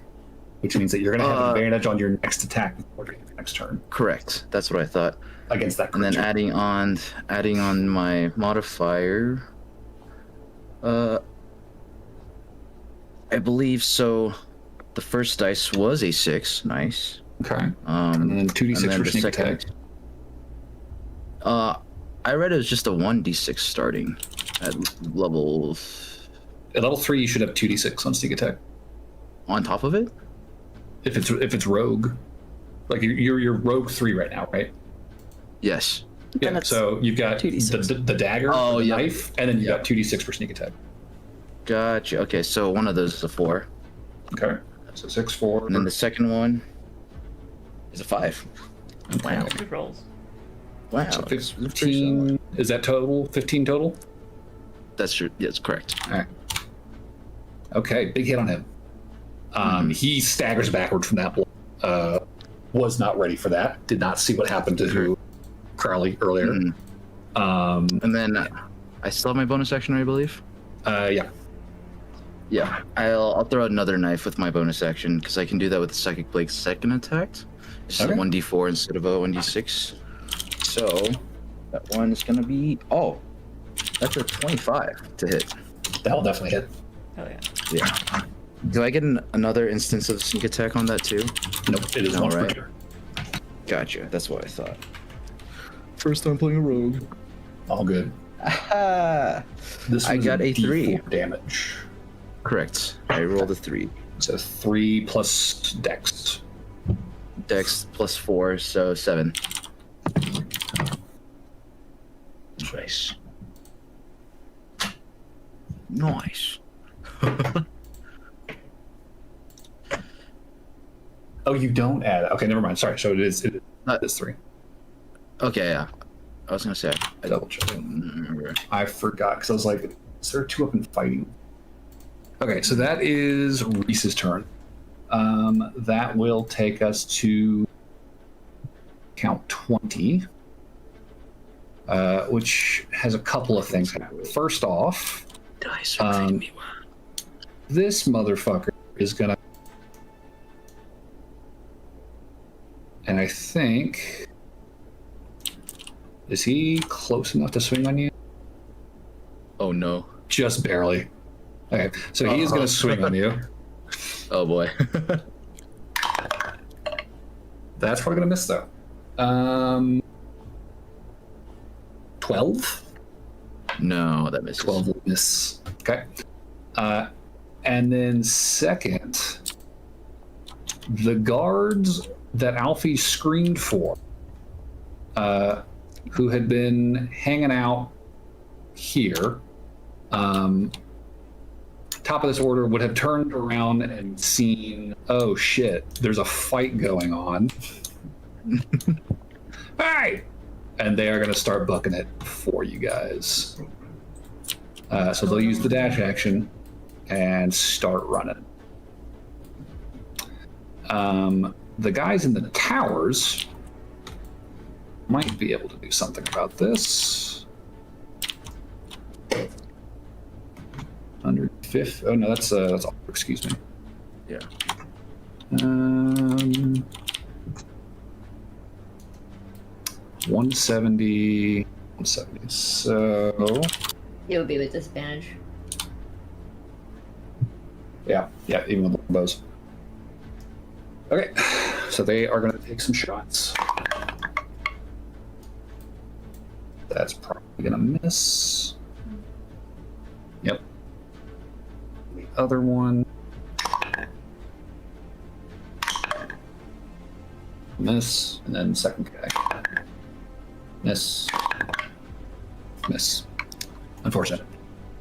which means that you're going to have advantage on your next attack before your next turn Correct. That's what I thought. against that And creature. then adding on my modifier. I believe so. The first dice was a 6. Nice. Okay. And then 2d6 for sneak attack. I read it was just a 1d6 starting at level. At level 3, you should have 2d6 on sneak attack. On top of it? If it's rogue, like you're rogue 3 right now, right? Yes. Yeah. Then it's So you've got the dagger, Oh, the yep. knife, and then you Yep. got 2d6 for sneak attack. Gotcha. Okay, so one of those is a 4. Okay. So 6, 4. And then the second one is a 5. Wow. Good rolls. Wow. So it's pretty 15. solid. Is that total? 15 total? That's true. Yes, correct. All right. Okay, big hit on him. He staggers backward from that blow. Was not ready for that. Did not see what happened to Crowley earlier. And then I still have my bonus action, I believe. Yeah. Yeah, I'll throw another knife with my bonus action because I can do that with the Psychic Blade's second attack. It's Okay. a 1d4 instead of a 1d6. So that one is gonna be that's a 25 to hit. That'll definitely hit. Hell yeah. Yeah. Do I get another instance of sneak attack on that too? Nope, it is No, one per right. turn. Gotcha. That's what I thought. First time playing a rogue. All good. Aha! This I was got a D4 3. damage. Correct. I rolled a 3. So 3 plus dex. Dex plus 4, so 7. Nice. Nice. Oh, you don't add. Okay, never mind. Sorry. So it is 3. Okay, yeah. I was gonna say I Double check. don't remember. I forgot because I was like, is there 2 up in fighting? Okay, so that is Reese's turn. That will take us to count 20, which has a couple of things happen. First off, Dice are treating me well. this motherfucker is gonna, and I think, is he close enough to swing on you? Oh no. Just barely. Okay, so he is going to swing on you. Oh boy. That's probably going to miss, though. 12? No, that misses. 12 will miss. Okay. And then second, the guards that Alfie screened for, who had been hanging out here, top of this order would have turned around and seen, oh shit, there's a fight going on. Hey! And they are going to start bucking it for you guys. So they'll use the dash action and start running. The guys in the towers might be able to do something about this. 150. Oh no, that's all. Excuse me. Yeah. 170. 170. So. It would be with disadvantage. Yeah, even with the bows. Okay, so they are going to take some shots. That's probably going to miss. Yep. The other one. Miss, and then second guy. Miss. Miss. Unfortunate.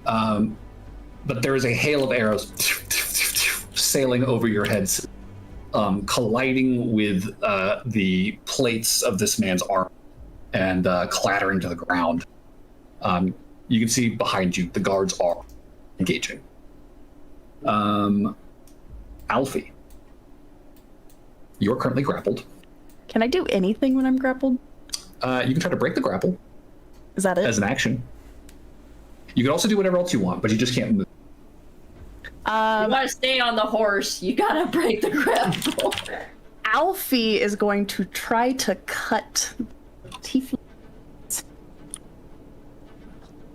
But there is a hail of arrows sailing over your heads, colliding with the plates of this man's armor and clattering to the ground. You can see behind you the guards are engaging. Alfie, you're currently grappled. Can I do anything when I'm grappled? You can try to break the grapple. Is that it? As an action. You can also do whatever else you want, but you just can't move. You want to stay on the horse, you gotta break the grapple. Alfie is going to try to cut tiefling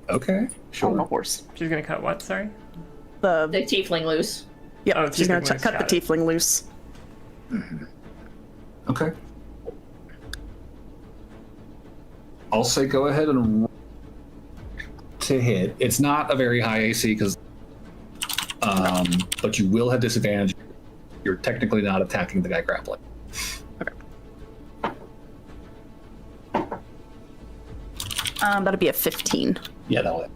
Okay, sure. on the horse. She's gonna cut what? Sorry. The tiefling loose. Yep, Oh, she's going tiefling to loose, cut the got it. tiefling loose. Okay. I'll say go ahead and roll to hit. It's not a very high AC because, but you will have disadvantage. You're technically not attacking the guy grappling. That'll be a 15. Yeah, that'll hit.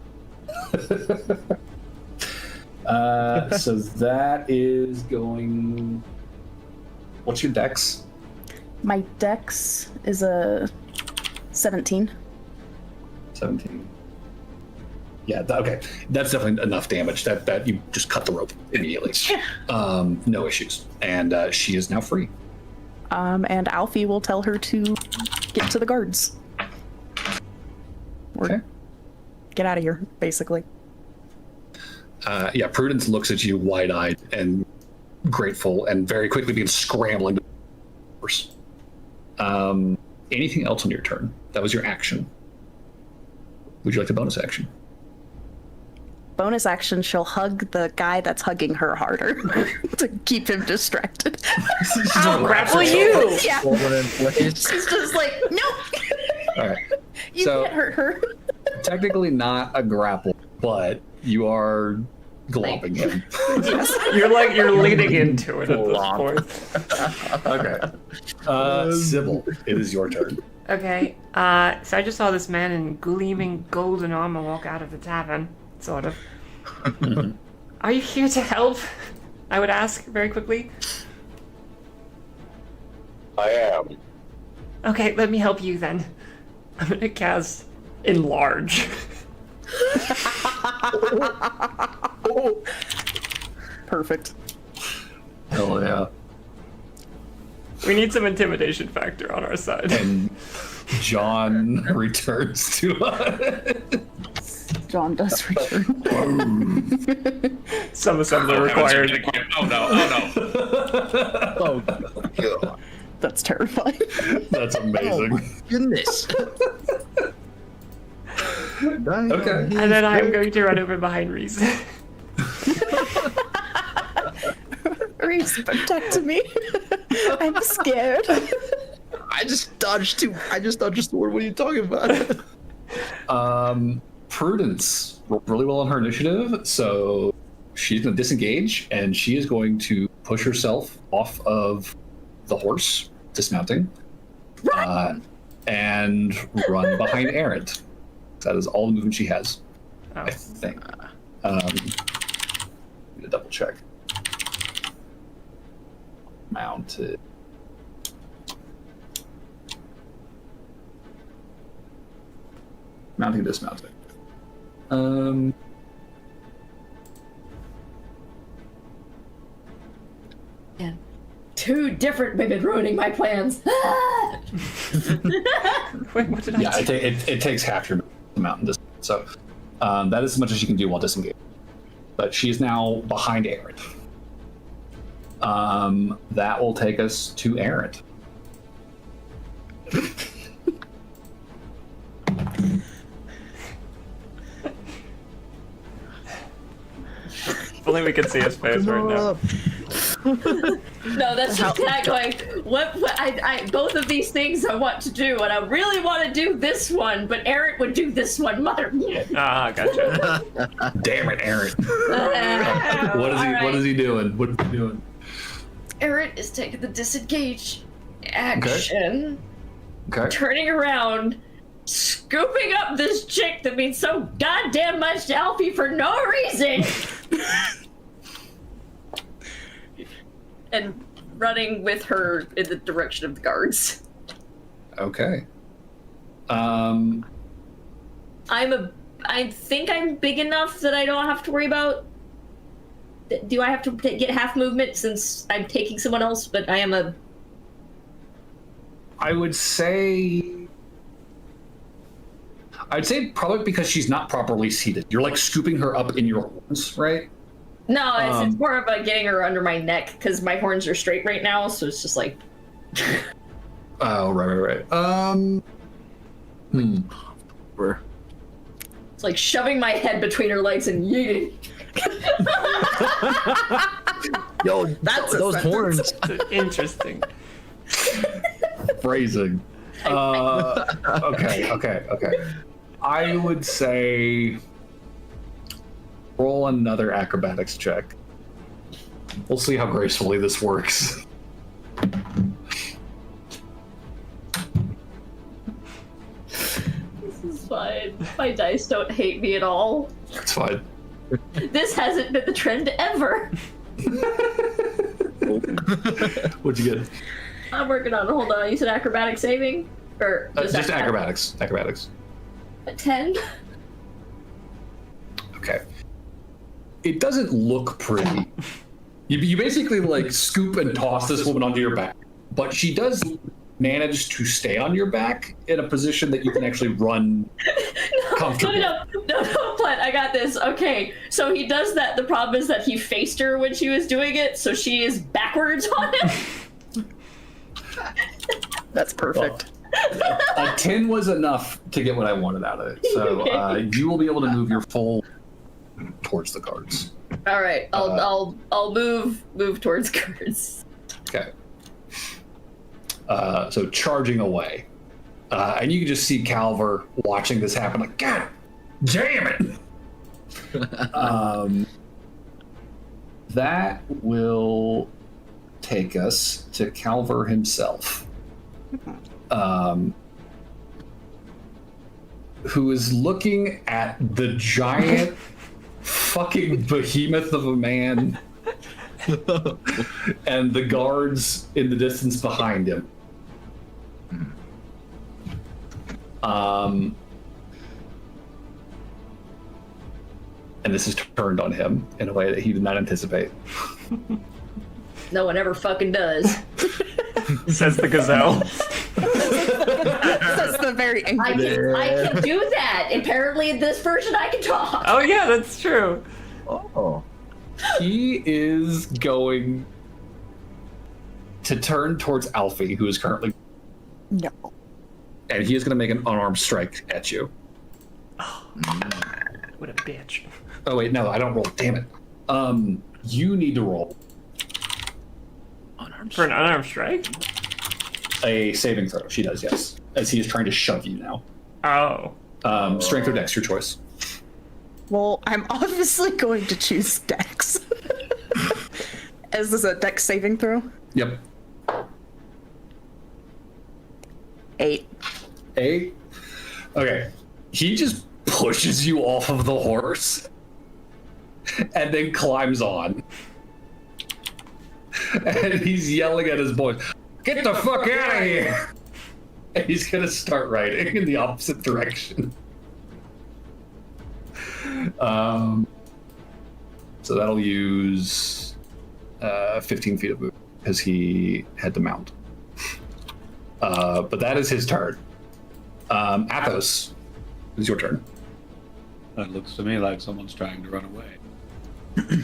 So that is going. What's your dex? My dex is a 17. 17. Yeah, okay. That's definitely enough damage that you just cut the rope immediately. No issues. And she is now free. And Alfie will tell her to get to the guards. Or Okay. get out of here, basically. Yeah, Prudence looks at you wide-eyed and grateful and very quickly begins scrambling. Anything else on your turn? That was your action. Would you like a bonus action? Bonus action, she'll hug the guy that's hugging her harder to keep him distracted. I'll grapple you! Yeah. She's She's just like, nope. All right. You So- can't hurt her. Technically not a grapple, but you are glomping him. You're leading into it at this point. Okay. Sybil, it is your turn. Okay, so I just saw this man in gleaming golden armor walk out of the tavern, sort of. Are you here to help? I would ask very quickly. I am. Okay, let me help you then. I'm gonna cast Enlarge. Perfect. Oh yeah. We need some intimidation factor on our side. And John returns to us. John does return. Some assembly required. Oh no! Oh, God. That's terrifying. That's amazing. Goodness. Okay. And then I'm going to run over behind Reese. Reese, protect me. I'm scared. I just dodged the sword. What are you talking about? Prudence rolled really well on her initiative, so she's going to disengage and she is going to push herself off of the horse, dismounting, and run behind Errant. That is all the movement she has, I think. Need to double check. Mounted. Mounting, dismounting. Yeah. 2 different women ruining my plans. Wait, what did I Yeah, do? it takes half your mountain distance. So that is as much as you can do while disengaged. But she's now behind Errant. That will take us to Errant. If only we could see his face right now. No, that's just Cat going, what I both of these things I want to do, and I really want to do this one, but Eric would do this one, mother. Ah, gotcha. Damn it, Errant. What What is he doing? What is he doing? Eric is taking the disengage action, Okay. turning around, scooping up this chick that means so goddamn much to Alfie for no reason, and running with her in the direction of the guards. Okay. I think I'm big enough that I don't have to worry about. Do I have to get half movement since I'm taking someone else? But I am a. I would say probably because she's not properly seated. You're like scooping her up in your horns, right? No, it's more of a getting her under my neck because my horns are straight right now, so it's just like. Oh, right. It's like shoving my head between her legs and yeeting. Yo, that's those horns. Interesting. Phrasing. Okay. I would say roll another acrobatics check. We'll see how gracefully this works. This is fine. My dice don't hate me at all. It's fine. This hasn't been the trend ever. What'd you get? I'm working on it. Hold on. You said acrobatic saving? Or Just acrobatics. Acrobatics. A 10? Okay. It doesn't look pretty. You basically like scoop and toss this woman onto your back, but she does manage to stay on your back in a position that you can actually run comfortably. No, Plant, I got this. Okay, so he does that. The problem is that he faced her when she was doing it, so she is backwards on him. That's perfect. Well, a 10 was enough to get what I wanted out of it. So you will be able to move your full towards the guards. All right, I'll move towards guards. Okay. So charging away, and you can just see Calver watching this happen. Like, God damn it! That will take us to Calver himself, who is looking at the giant fucking behemoth of a man and the guards in the distance behind him. And this is turned on him in a way that he did not anticipate. No one ever fucking does. Says the gazelle. That's the very angry. I can do that. Apparently, in this version, I can talk. Oh yeah, that's true. Oh. He is going to turn towards Alfie, who is currently... No. And he is going to make an unarmed strike at you. What a bitch. Oh, wait, no, I don't roll. Damn it. You need to roll For an unarmed strike? a saving throw. She does, yes. As he is trying to shove you now. Oh. Strength or dex, your choice. Well, I'm obviously going to choose Dex. Is this a Dex saving throw? Yep. 8. 8? Okay. He just pushes you off of the horse and then climbs on. And he's yelling at his boys, "Get the fuck out of here!" And he's gonna start riding in the opposite direction. So that'll use 15 feet of movement because he had to mount. But that is his turn. Athos, it's your turn. That looks to me like someone's trying to run away.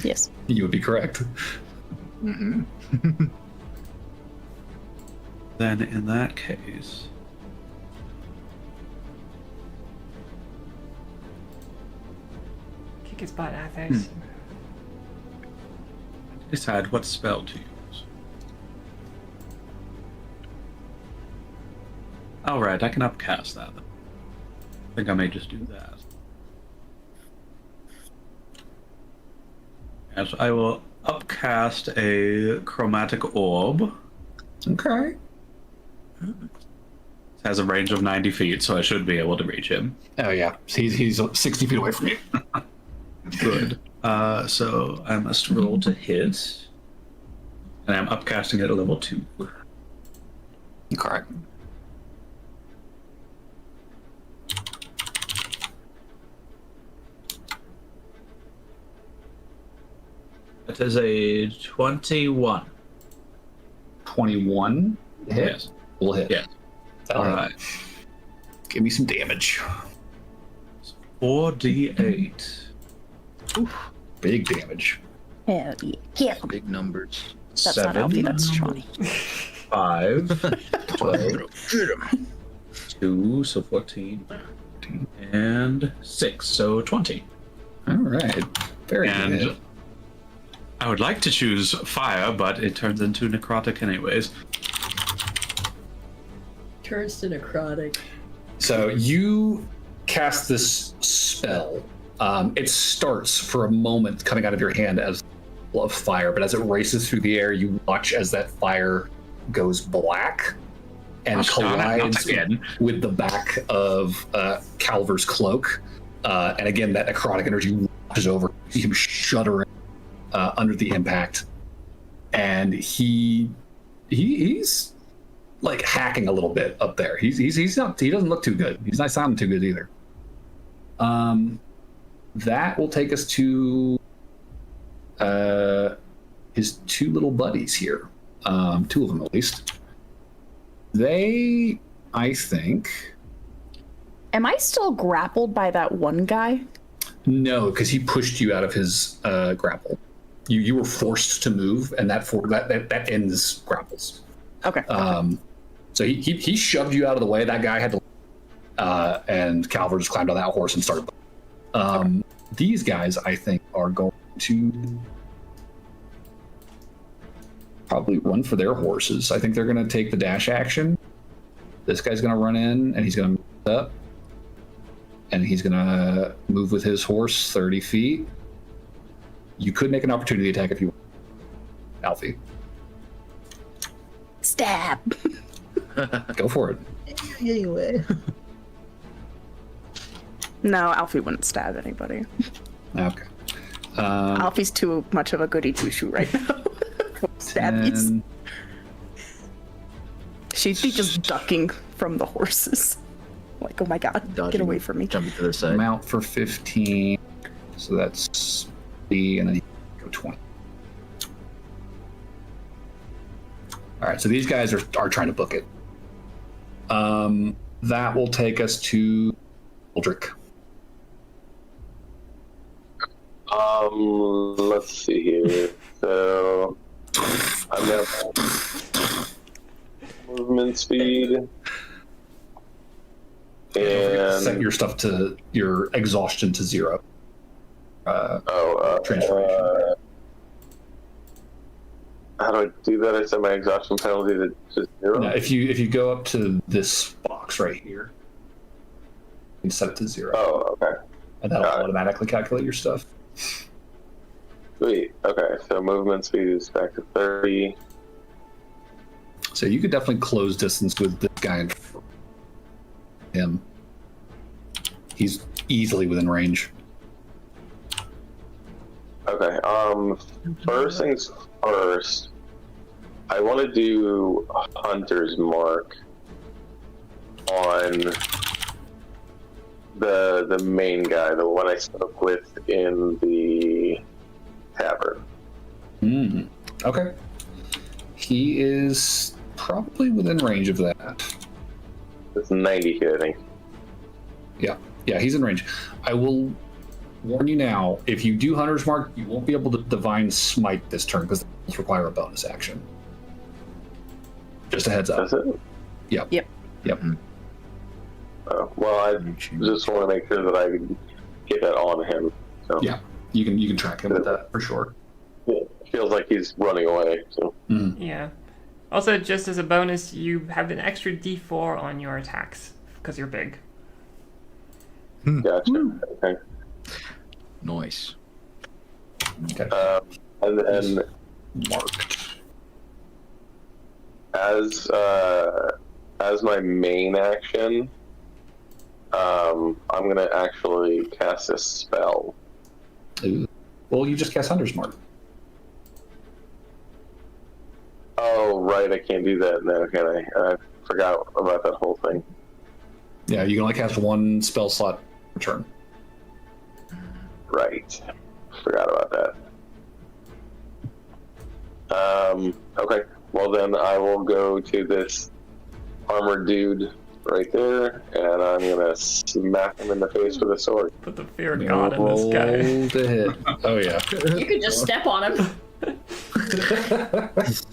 Yes. You would be correct. Mm-hmm. Then in that case... Kick his butt, Athos. decide what spell to use. Alright, I can upcast that. I think I may just do that. Yes, I will upcast a chromatic orb. Okay. It has a range of 90 feet, so I should be able to reach him. Oh yeah, he's 60 feet away from you. Good. So I must roll to hit. And I'm upcasting it at level 2. Correct. That is a 21. 21 hit? Yes. We'll hit. Yes. All All right. Give me some damage. 4d8. Big damage. Hell yeah. Big numbers. That's not Alfie, that's Shawnee. 5, 12, 2, so 14, and 6, so 20. All right. Very And good. I would like to choose fire, but it turns into necrotic anyways. Turns to necrotic. So you cast this spell. It starts for a moment coming out of your hand as of fire, but as it races through the air, you watch as that fire goes black and collides with the back of Calver's cloak. And again, that necrotic energy washes over. You see him shuddering under the impact, and he's like hacking a little bit up there. He's not. He doesn't look too good. He's not sounding too good either. That will take us to his two little buddies here. Two of them at least. They, I think. Am I still grappled by that one guy? No, because he pushed you out of his grapple. You were forced to move, and that ends grapples. Okay. So he shoved you out of the way. That guy had to, and Calver just climbed on that horse and started. These guys, I think, are going to probably run for their horses. I think they're going to take the dash action. This guy's going to run in, and he's going to move up, and he's going to move with his horse 30 feet. You could make an opportunity attack if you want, Alfie. Stab. Go for it. Anyway. No, Alfie wouldn't stab anybody. Okay. Alfie's too much of a goody two-shoe right now. Stabbies. She'd be just ducking from the horses. Like, oh my god, Dodging, get away from me. Jumping to the side. Mount for 15. So that's B, and then you go 20. All right, so these guys are trying to book it. That will take us to Aldrich. Let's see here. So I'm at movement speed. And set your stuff to your exhaustion to 0. Transformation. How do I do that? I set my exhaustion penalty to 0. Now, if you go up to this box right here, you can set it to 0. Oh, okay. And that'll automatically calculate your stuff. Sweet. Okay, so movement speed is back to 30. So you could definitely close distance with this guy and him. He's easily within range. Okay. First things first, I want to do a hunter's mark on The main guy, the one I spoke with in the tavern. Okay. He is probably within range of that. It's 90 hit, I think. Yeah, he's in range. I will warn you now, if you do Hunter's Mark, you won't be able to Divine Smite this turn because those require a bonus action. Just a heads up. That's it? Yep. Well, I just want to make sure that I get that on him. So. Yeah, you can track him with that for sure. Yeah, feels like he's running away. So. Yeah. Also, just as a bonus, you have an extra D4 on your attacks because you're big. Gotcha. Okay. Nice. Okay. And then Marked. as my main action, I'm gonna actually cast a spell. Ooh. Well, you just cast Hunter's Mark. Oh, right, I can't do that now, can I? I forgot about that whole thing. Yeah, you can only cast one spell slot per turn. Right. Forgot about that. Okay. Well, then I will go to this armored dude right there, and I'm gonna smack him in the face with a sword. Put the fear of God in this guy. Roll to hit. Oh, yeah. You could just step on him. He's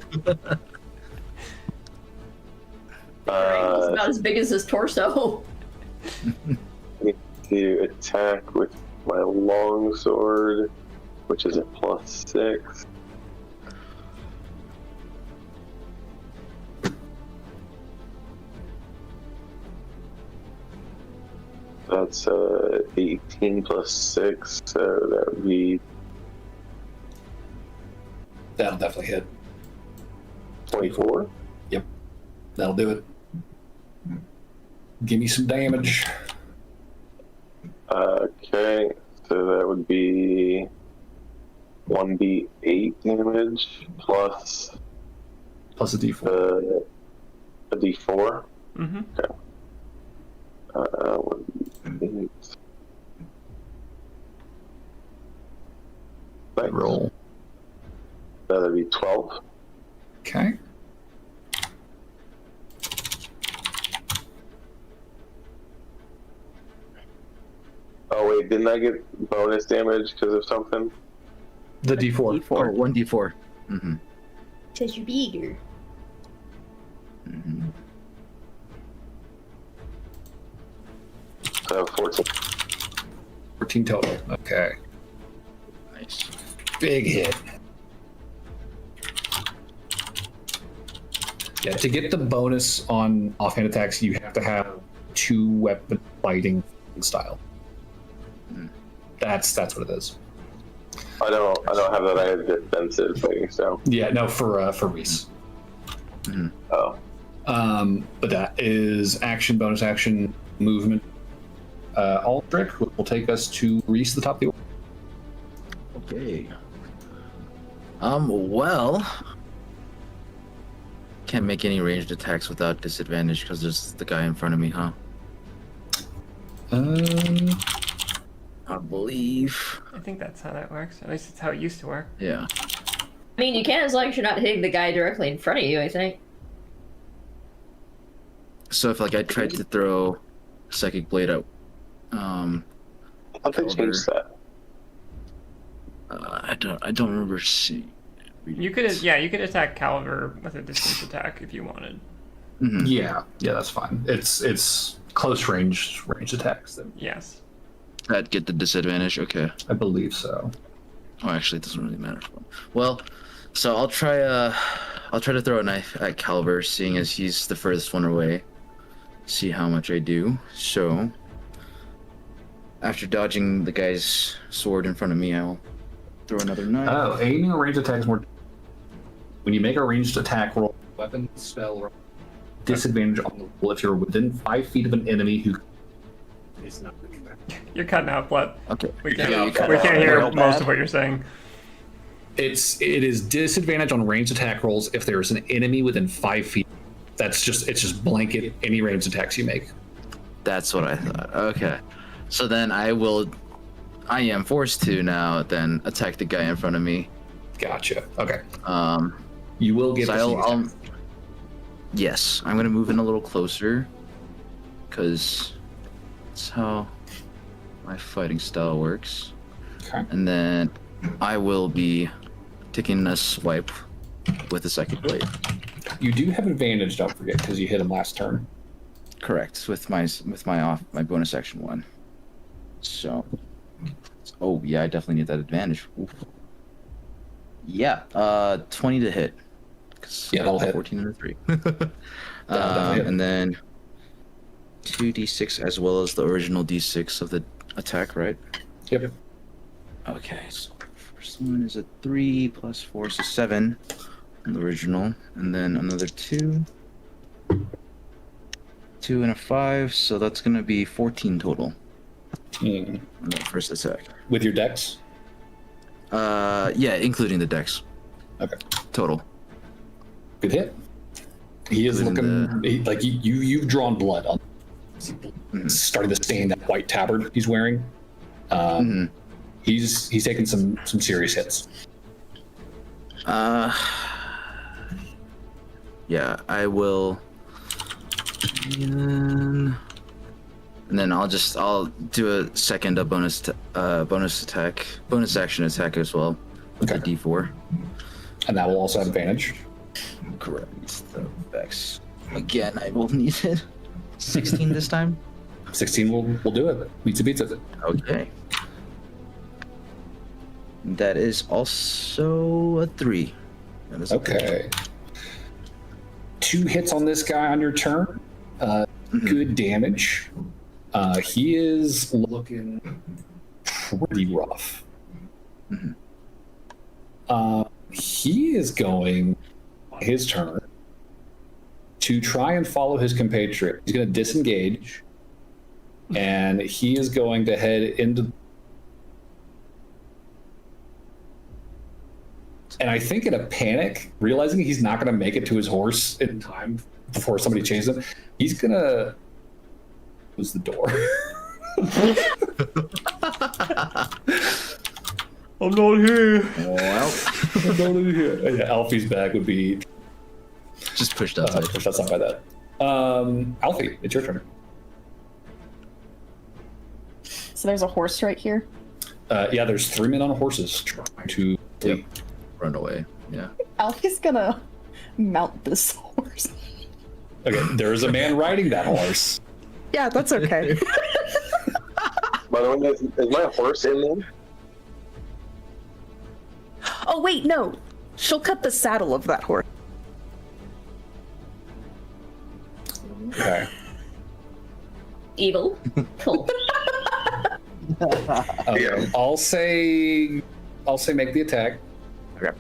about as big as his torso. To attack with my long sword, which is a +6. That's 18 + 6, so that would be That'll definitely hit. 24. Yep. That'll do it. Give me some damage. Okay, so that would be 1d8 damage plus Plus a d4. A d4. Mm-hmm. Okay. 1d8. Thanks. Roll. That'd be 12. Okay. Oh wait, didn't I get bonus damage because of something? The d4. Oh, 1d4. Mm-hmm. Because you're bigger. Mm-hmm. 14. 14 total. Okay. Nice. Big hit. Yeah, to get the bonus on offhand attacks, you have to have 2 weapon fighting style. That's what it is. I don't have that. I have defensive fighting style. Yeah, no, for Reese. Mm-hmm. Oh. But that is action, bonus action, movement. Aldrich will take us to Reese, the top of the order. Okay. Well, can't make any ranged attacks without disadvantage because there's the guy in front of me, huh? I believe. I think that's how that works. At least it's how it used to work. Yeah. I mean, you can as long as you're not hitting the guy directly in front of you, I think. So if I tried to throw Psychic Blade out, I thought they changed that. I don't remember seeing. You could attack Calver with a distance attack if you wanted. Mm-hmm. Yeah, that's fine. It's close range attacks. Then. Yes. I'd get the disadvantage. Okay. I believe so. Oh, actually, it doesn't really matter. Well, so I'll try to throw a knife at Calver, seeing as he's the furthest one away. See how much I do. So, after dodging the guy's sword in front of me, I'll throw another knife. Oh, aiming a ranged attack is more. When you make a ranged attack roll, weapon, spell, or disadvantage on the roll if you're within 5 feet of an enemy who is not. You're cutting out, Blood. Okay. We can't Yeah, hear Real most bad. of what you're saying. It is disadvantage on ranged attack rolls if there is an enemy within 5 feet. It's just blanket any ranged attacks you make. That's what I thought. Okay. So then I am forced to now then attack the guy in front of me. Gotcha. Okay. You will get. So yes, I'm gonna move in a little closer, because that's how my fighting style works. Okay. And then I will be taking a swipe with the second blade. You do have advantage, don't forget, because you hit him last turn. Correct, with my bonus action one. So, oh yeah, I definitely need that advantage. Oof. Yeah, 20 to hit. Yeah, that'll hit. 14 and a 3. Hit. And then 2d6 as well as the original d6 of the attack, right? Yep. Okay, so first one is a 3 plus 4, so 7 on the original, and then another 2 and a 5, so that's gonna be 14 total. On that first attack. With your dex? Yeah, including the dex. Okay. Total. Good hit. He is looking like you've drawn blood on. Starting to stain that white tabard he's wearing. He's taking some serious hits. Yeah, I will. And then I'll do a second bonus action attack as well with the D4. And that will also have advantage. Correct. The Vex. Again, I will need it. 16 this time. 16 will do it. Beats it. Okay. That is also a 3. That is okay. 2 hits on this guy on your turn. Good damage. He is looking pretty rough. He is going his turn to try and follow his compatriot. He's going to disengage, and he is going to head into. And I think in a panic, realizing he's not going to make it to his horse in time before somebody chases him, he's going to close the door. I'm not here. Well, I'm not here. Yeah, Alfie's bag would be just pushed outside. Pushed outside by that. Alfie, it's your turn. So there's a horse right here? Yeah, there's 3 men on horses trying to flee. Run away. Yeah. Alfie's gonna mount this horse. Okay, there is a man riding that horse. Yeah, that's okay. By the way, is my horse in there? Oh wait, no. She'll cut the saddle of that horse. Okay. Evil. Cool. Okay. I'll say make the attack. Okay.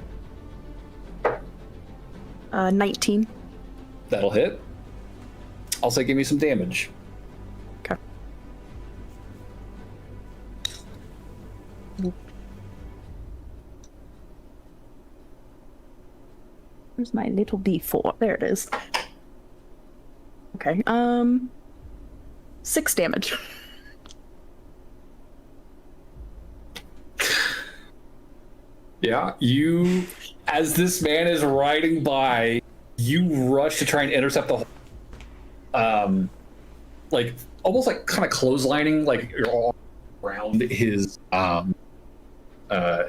19. That'll hit. I'll say give me some damage. Okay. Where's my little D4? There it is. Okay. 6 damage. Yeah, as this man is riding by, you rush to try and intercept the like almost like kind of clotheslining, like you're all around his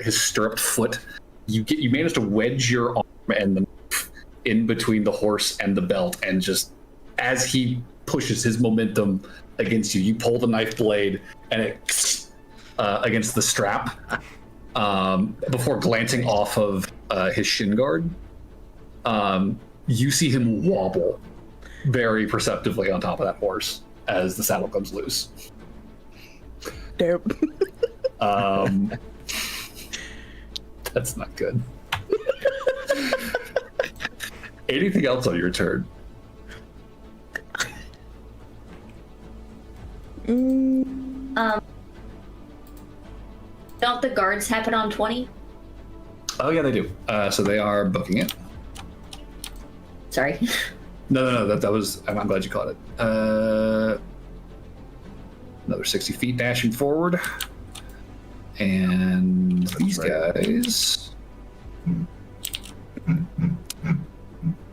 stirrup foot. You manage to wedge your arm and the in between the horse and the belt, and just as he pushes his momentum against you, you pull the knife blade and it against the strap. Before glancing off of his shin guard, you see him wobble very perceptively on top of that horse as the saddle comes loose. Dope. That's not good. Anything else on your turn? Don't the guards happen on 20? Oh yeah, they do. So they are booking it. Sorry. No. That was. I'm glad you caught it. Another 60 feet dashing forward. And these guys...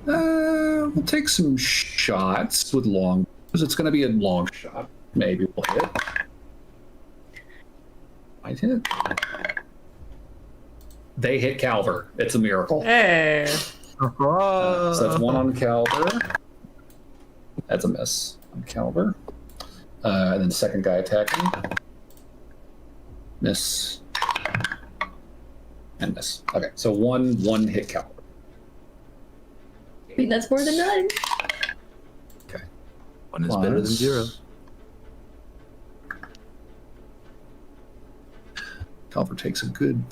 we'll take some shots with long... It's going to be a long shot. Maybe we'll hit. Might hit. They hit Calver. It's a miracle. Hey. So that's one on Calver. That's a miss on Calver. And then the second guy attacking. Miss. And miss. Okay, so one hit Calver. I mean, that's more than none. Okay. One is better than 0. Calver takes a good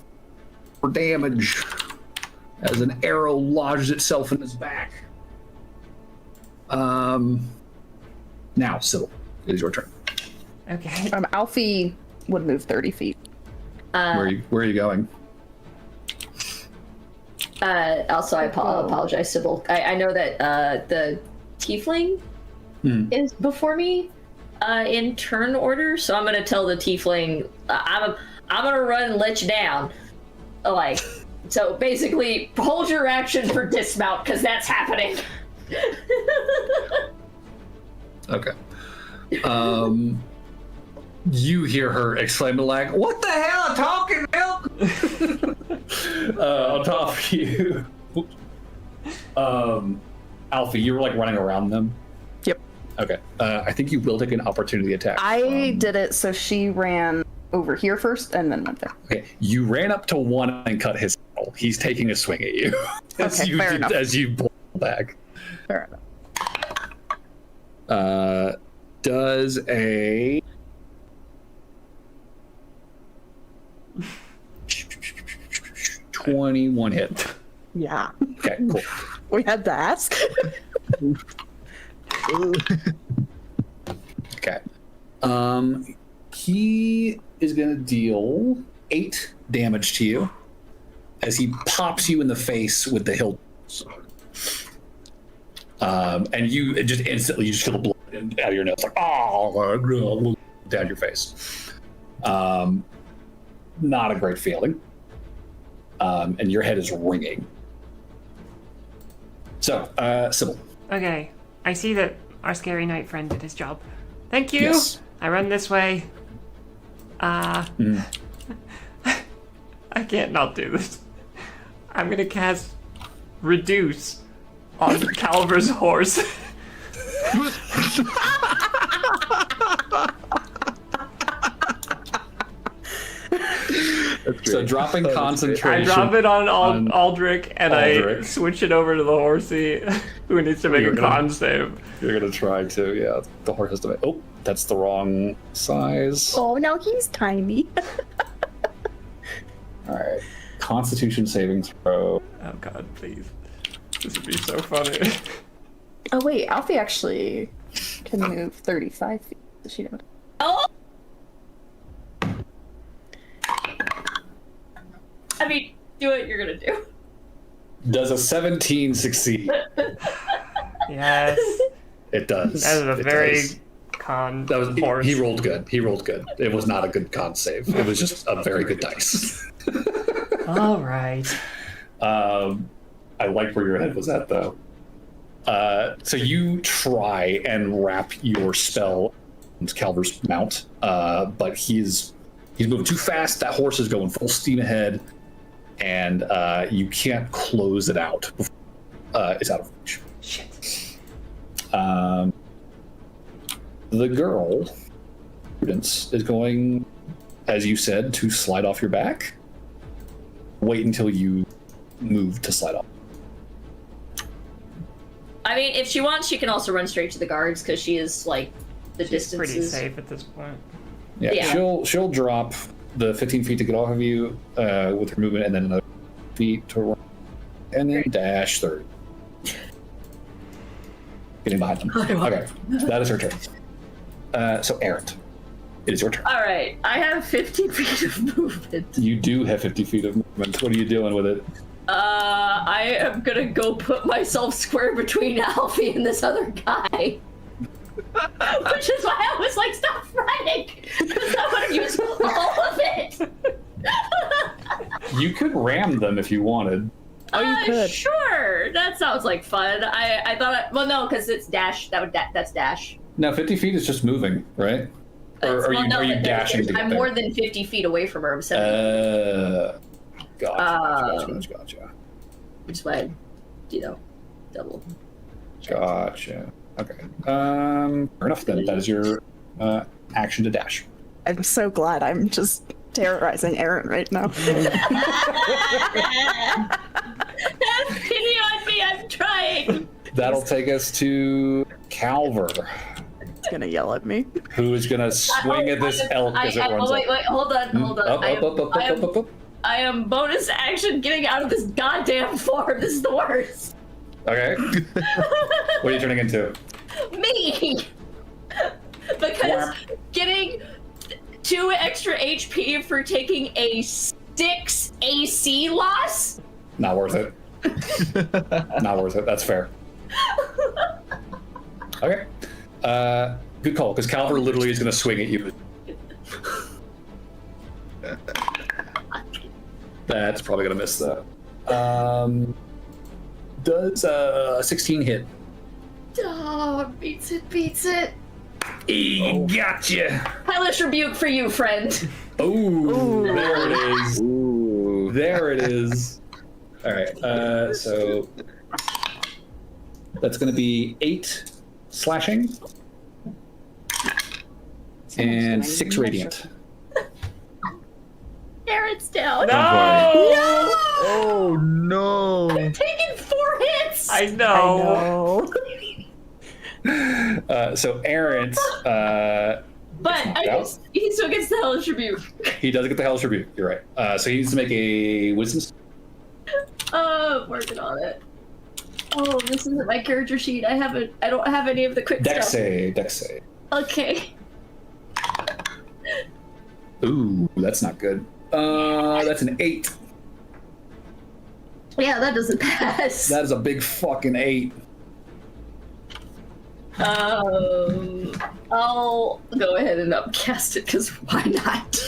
damage as an arrow lodges itself in his back. Now, Sybil, it is your turn. Okay. Alfie would move 30 feet. Where are you going? Also, I apologize, Sybil. I know that the tiefling is before me in turn order, so I'm gonna tell the tiefling I'm gonna run and let you down. Like, so basically, hold your action for dismount because that's happening. Okay. You hear her exclaim like, "What the hell, talking help!" On top of you. Alfie, you were like running around them. Yep. Okay. I think you will take an opportunity attack. I did it, so she ran over here first and then went there. Okay. You ran up to one and cut his tail. He's taking a swing at you. Fair enough. As you pull back. Fair enough. Does a 21 hit. Yeah. Okay, cool. We had to ask. Okay. He is going to deal 8 damage to you as he pops you in the face with the hilt. And you just instantly feel the blood out of your nose, like, oh, down your face. Not a great feeling. And your head is ringing. So, Sybil. Okay. I see that our scary knight friend did his job. Thank you. Yes. I run this way. I can't not do this. I'm gonna cast Reduce on Calver's horse. So dropping concentration. I drop it on Aldrich, and I switch it over to the horsey, who needs to make a con save. You're gonna try to, yeah. The horse has to make. Oh, that's the wrong size. Oh, now he's tiny. All right. Constitution saving throw. Oh God, please! This would be so funny. Oh wait, Alfie actually can move 35 feet. Does she know? Oh! I mean, do what you're gonna do. Does a 17 succeed? Yes. It does. That was a It very does. con That was horse. he rolled good. He rolled good. It was not a good con save. It was just a very good dice. All right. I like where your head was at, though. So you try and wrap your spell into Calver's mount, but he's moving too fast. That horse is going full steam ahead, and you can't close it out before it's out of reach. Shit. The girl, Prudence, is going, as you said, to slide off your back. Wait until you move to slide off. I mean, if she wants, she can also run straight to the guards because she is like the She's distances. pretty safe at this point. Yeah. She'll drop the 15 feet to get off of you with her movement, and then another feet to run, and then dash 30. Getting behind them. Okay, so that is her turn. So Errant, it is your turn. All right, I have 50 feet of movement. You do have 50 feet of movement. What are you doing with it? I am gonna go put myself square between Alfie and this other guy. Which is why I was like, stop running! Because I want to use all of it! You could ram them if you wanted. Oh, you could. Sure! That sounds like fun. I thought, well, no, because it's dash. That's dash. No, 50 feet is just moving, right? Or are you dashing to get I'm there? more than 50 feet away from her. I'm 70. Gotcha. Which is why, double. Gotcha. Okay. Fair enough then. That is your action to dash. I'm so glad I'm just terrorizing Aaron right now. Have pity on me, I'm trying! That'll take us to Calver, It's gonna yell at me. who is gonna swing at this elk as it runs up. Wait, hold on. Up. I am bonus action getting out of this goddamn form. This is the worst. Okay. What are you turning into? Me! Because getting 2 extra HP for taking a 6 AC loss? Not worth it. Not worth it. That's fair. Okay. Good call, because Calver literally is going to swing at you. That's probably going to miss that. Does 16 hit? Oh, beats it. Gotcha. Hellish rebuke for you, friend. Ooh, there it is. Ooh, there it is. All right, so that's going to be 8 slashing and 6 radiant. Aaron's down. No! Oh no! I'm taking 4 hits. I know. So Aaron, But he still gets the hellish rebuke. he does get the hellish rebuke. You're right. So he needs to make a wisdom. Working on it. Oh, this isn't my character sheet. I don't have any of the quick Dex stuff. save. Okay. Ooh, that's not good. That's an 8. Yeah, that doesn't pass. That is a big fucking 8. I'll go ahead and upcast it, because why not?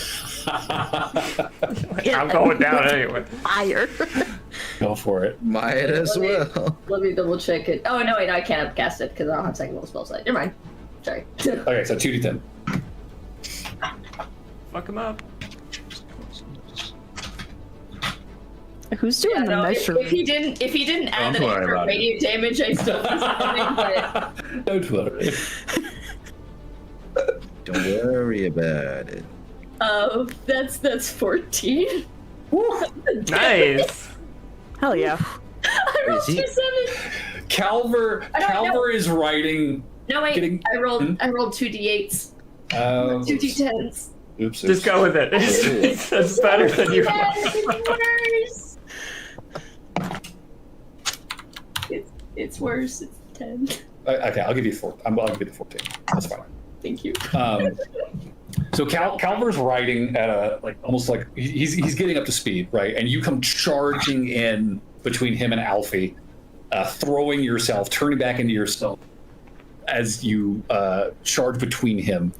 I'm going down anyway. Fire. Go for it. Might as well. Let me double check it. Oh, no, wait, I can't upcast it, because I don't have second level spell slot. Never mind. Sorry. Okay, so 2d10. Fuck him up. Who's doing the measuring? if he didn't add Don't the worry extra about radiant damage, I still was coming, but Don't worry. Don't worry about it. that's 14. Nice. Hell yeah. I rolled Is he- 2 7s. Calver is riding. No wait, Getting- I rolled 2 d8s, 2 d10s. Oops. Just go with it. It's better than you. It's worse. It's 10. Okay, I'll give you 4. I'll give you the 14. That's fine. Thank you. So Calver's riding at almost like he's getting up to speed, right? And you come charging in between him and Alfie, throwing yourself, turning back into yourself as you charge between him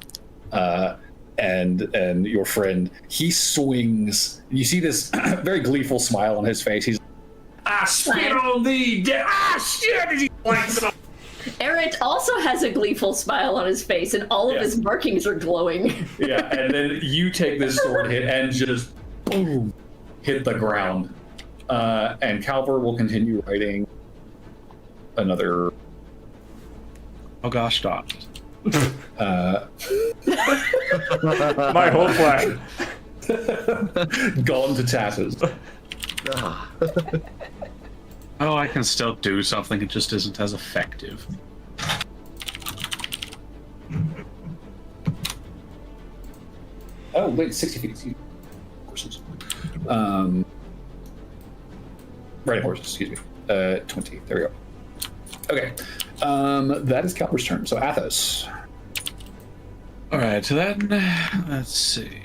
and your friend. He swings. You see this very gleeful smile on his face. He's I spit on thee! Shit! He flanks it up. Eric also has a gleeful smile on his face, and all of his markings are glowing. Yeah, and then you take this sword hit and just boom, hit the ground. And Calver will continue riding another. Oh gosh, stop. My whole plan. Gone to tatters. Oh, I can still do something, it just isn't as effective. Oh, wait, 60 feet. Excuse me. Horses. Riding horses, excuse me. 20. There we go. Okay. That is Calver's turn. So Athos. Alright, so then, let's see.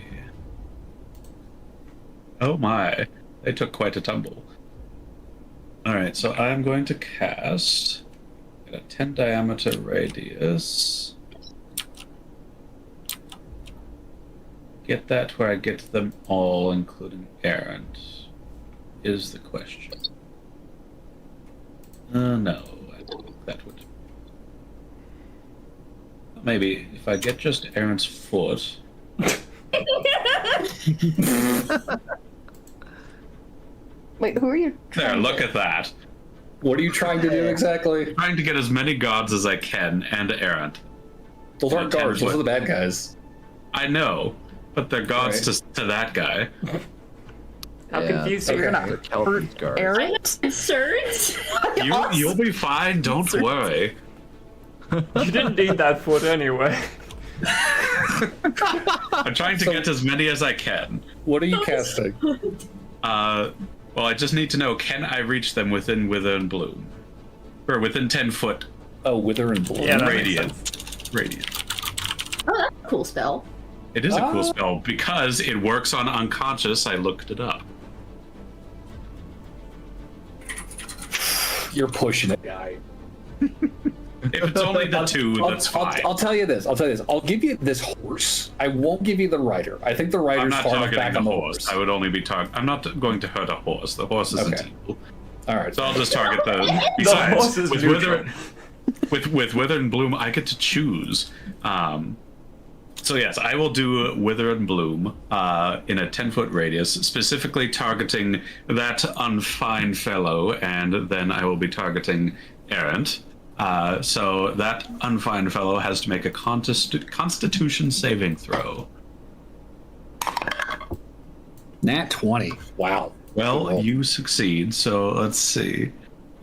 Oh my, they took quite a tumble. Alright, so I'm going to cast Get a 10 diameter radius. Get that where I get them all, including errant, is the question. No, I don't think that would. Maybe if I get just errant's foot. Wait, who are you? There, look at that. What are you trying to do exactly? I'm trying to get as many gods as I can and errant. Those aren't guards, those are the bad guys. I know, but they're gods to that guy. How confused are you? You're not hurt errant? Concerns? You'll be fine, don't worry. You didn't need that foot anyway. I'm trying to get as many as I can. What are you casting? Well, I just need to know, can I reach them within Wither and Bloom? Or within 10 foot? Oh, Wither and Bloom. Yeah, Radiant. Radiant. Oh, that's a cool spell. It is a cool spell because it works on unconscious. I looked it up. You're pushing it, guy. If it's only the two, that's fine. I'll tell you this. I'll give you this horse. I won't give you the rider. I think the rider's I'm not far enough back targeting on the the horse. I would only be I'm not going to hurt a horse. The horse isn't evil. All right. So I'll just target the. The Besides, horse is with neutral. with Wither and Bloom, I get to choose. So yes, I will do Wither and Bloom in a 10-foot radius, specifically targeting that unfine fellow, and then I will be targeting errant. So that unfine fellow has to make a Constitution saving throw. Nat 20. Wow. Well, you succeed, so let's see.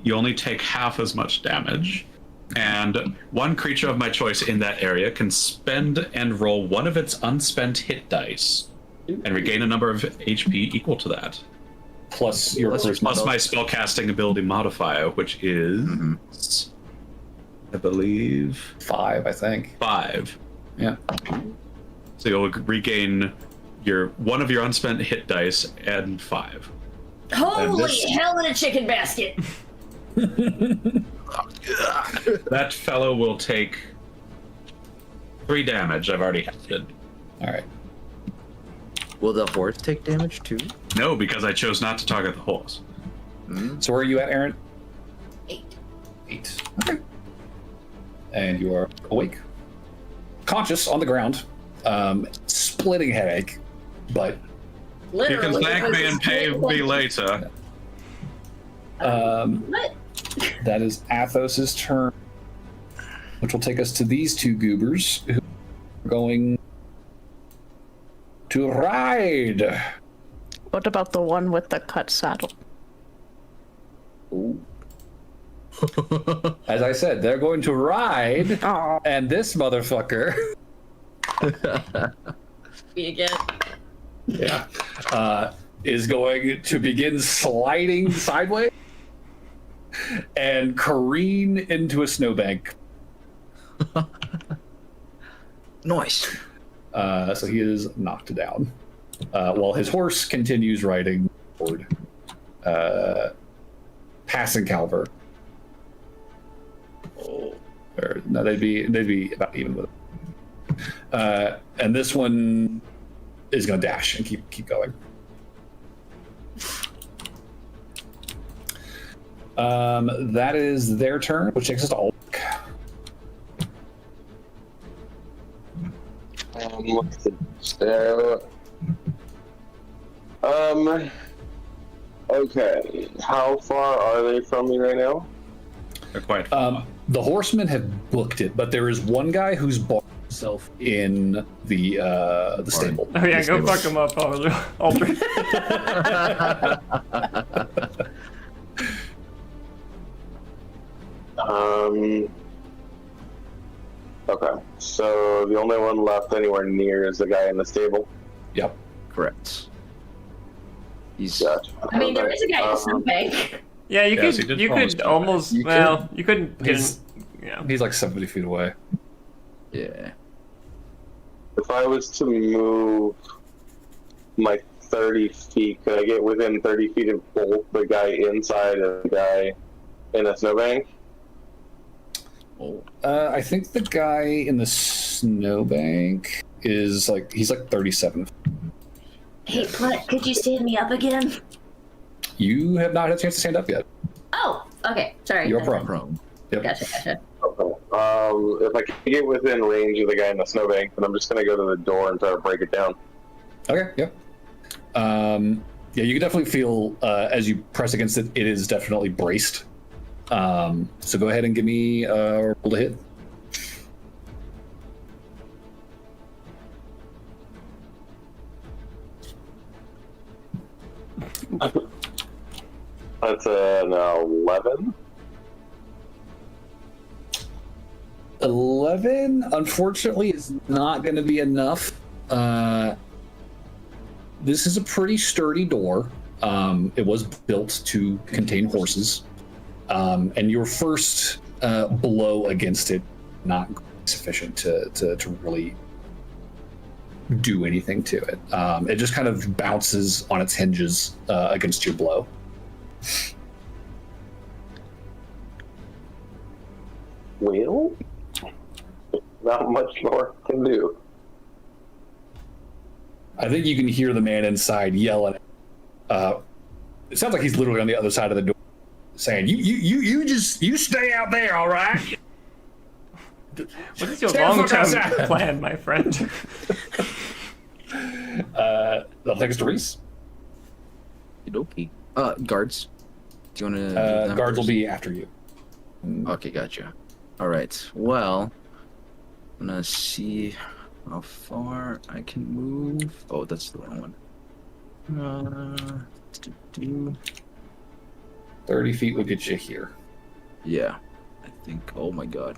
You only take half as much damage, and one creature of my choice in that area can spend and roll one of its unspent hit dice and regain a number of HP equal to that. Plus your plus my spellcasting ability modifier, which is, I believe, 5. I think 5. Yeah. So you'll regain one of your unspent hit dice and 5. Holy hell in a chicken basket! That fellow will take 3 damage. I've already hefted. All right. Will the horse take damage too? No, because I chose not to target the horse. So where are you at, Aaron? 8. 8. Okay. And you are awake, conscious on the ground, splitting headache, but Literally. You can thank me and pay me later. What? That is Athos's turn, which will take us to these two goobers who are going to ride. What about the one with the cut saddle? Ooh. As I said, they're going to ride, and this motherfucker. Me again. Yeah. Is going to begin sliding sideways and careen into a snowbank. Nice. So he is knocked down. While his horse continues riding forward, passing Calver. Or, no, they'd be about even with it. And this one is going to dash and keep going. That is their turn, which takes us to Ulrich. What's the spell? Okay. How far are they from me right now? They're quite far. The horsemen have booked it, but there is one guy who's barred himself in the stable. Oh yeah, go fuck him up, Aldrich. Okay. So the only one left anywhere near is the guy in the stable. Yep. Correct. He's Gotcha. I mean, there is a guy in the snowbank. Yeah, you Yes, he could. did You promise could to. almost. You Well, you couldn't get. He's- Yeah. He's like 70 feet away. yeah. If I was to move my 30 feet, could I get within 30 feet of both the guy inside and the guy in a snowbank? I think the guy in the snowbank is he's 37. Hey, Brett, could you stand me up again? You have not had a chance to stand up yet. Oh, okay. Sorry. You're prone. Yep. Gotcha. If I can get within range of the guy in the snowbank, then I'm just gonna go to the door and try to break it down. Okay. Yep. Yeah, you can definitely feel as you press against it. It is definitely braced. So go ahead and give me a roll to hit. That's an 11. 11, unfortunately, is not going to be enough. This is a pretty sturdy door. It was built to contain horses. And your first blow against it, not sufficient to really do anything to it. It just kind of bounces on its hinges against your blow. Well, not much more to do. I think you can hear the man inside yelling. It sounds like he's literally on the other side of the door, saying, "You stay out there, all right." What is your long-term plan, my friend? They'll take us to Reese. Okey. Guards. Do you want to? Guards will be after you. Okay, gotcha. All right. Well, I'm gonna see how far I can move. Oh, that's the wrong one. 30 feet will get you here. Yeah, I think. Oh my god.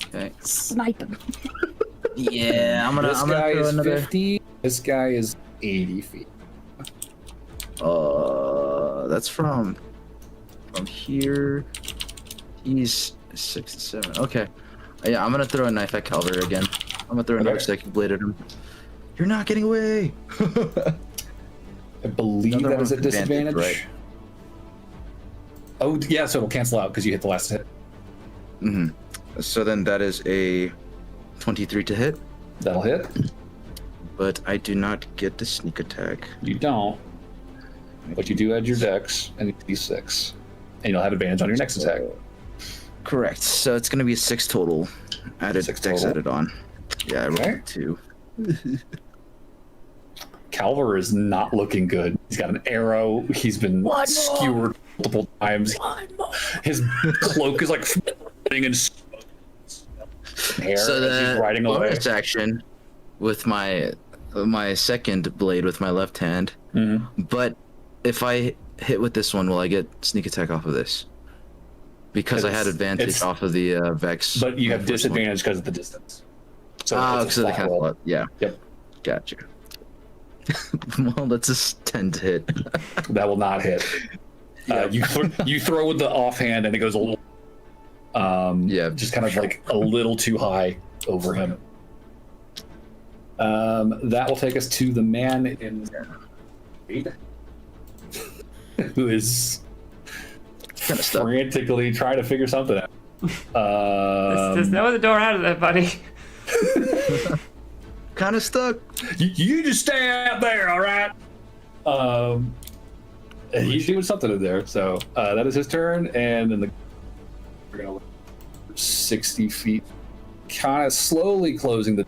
Okay. Snipe him. Yeah, I'm gonna. This guy is 50. This guy is 80 feet. That's from here. He's 67. Okay. Yeah, I'm gonna throw a knife at Calver again. I'm gonna throw another second blade at him. You're not getting away. I believe Another that is a one with advantage, disadvantage. right? Oh, yeah, so it'll cancel out because you hit the last hit. Mm-hmm. So then that is a 23 to hit. That'll hit. But I do not get the sneak attack. You don't. But you do add your dex and d6. And you'll have advantage on your next attack. Correct. So it's going to be a 6 total. Added 6 dex total. added on. Yeah, I rolled Okay. 2. Calver is not looking good. He's got an arrow. He's been skewered multiple times. His cloak is like floating in hair So as he's the riding away. bonus action with my second blade with my left hand. Mm-hmm. But if I hit with this one, will I get sneak attack off of this? Because I had advantage off of the Vex. But you have my first one. disadvantage because of the distance. So Because of the flat roll. cancel out. Yeah. Yep. Gotcha. Well, that's a 10 to hit. That will not hit. You throw with the offhand and it goes a little just kind of like a little too high over him. That will take us to the man in who is kind of stuck. frantically trying to figure something out. There's no other door out of there, buddy. Kind of stuck. You just stay out there, all right? And he's doing something in there, so that is his turn, and then we're gonna 60 feet, kind of slowly closing the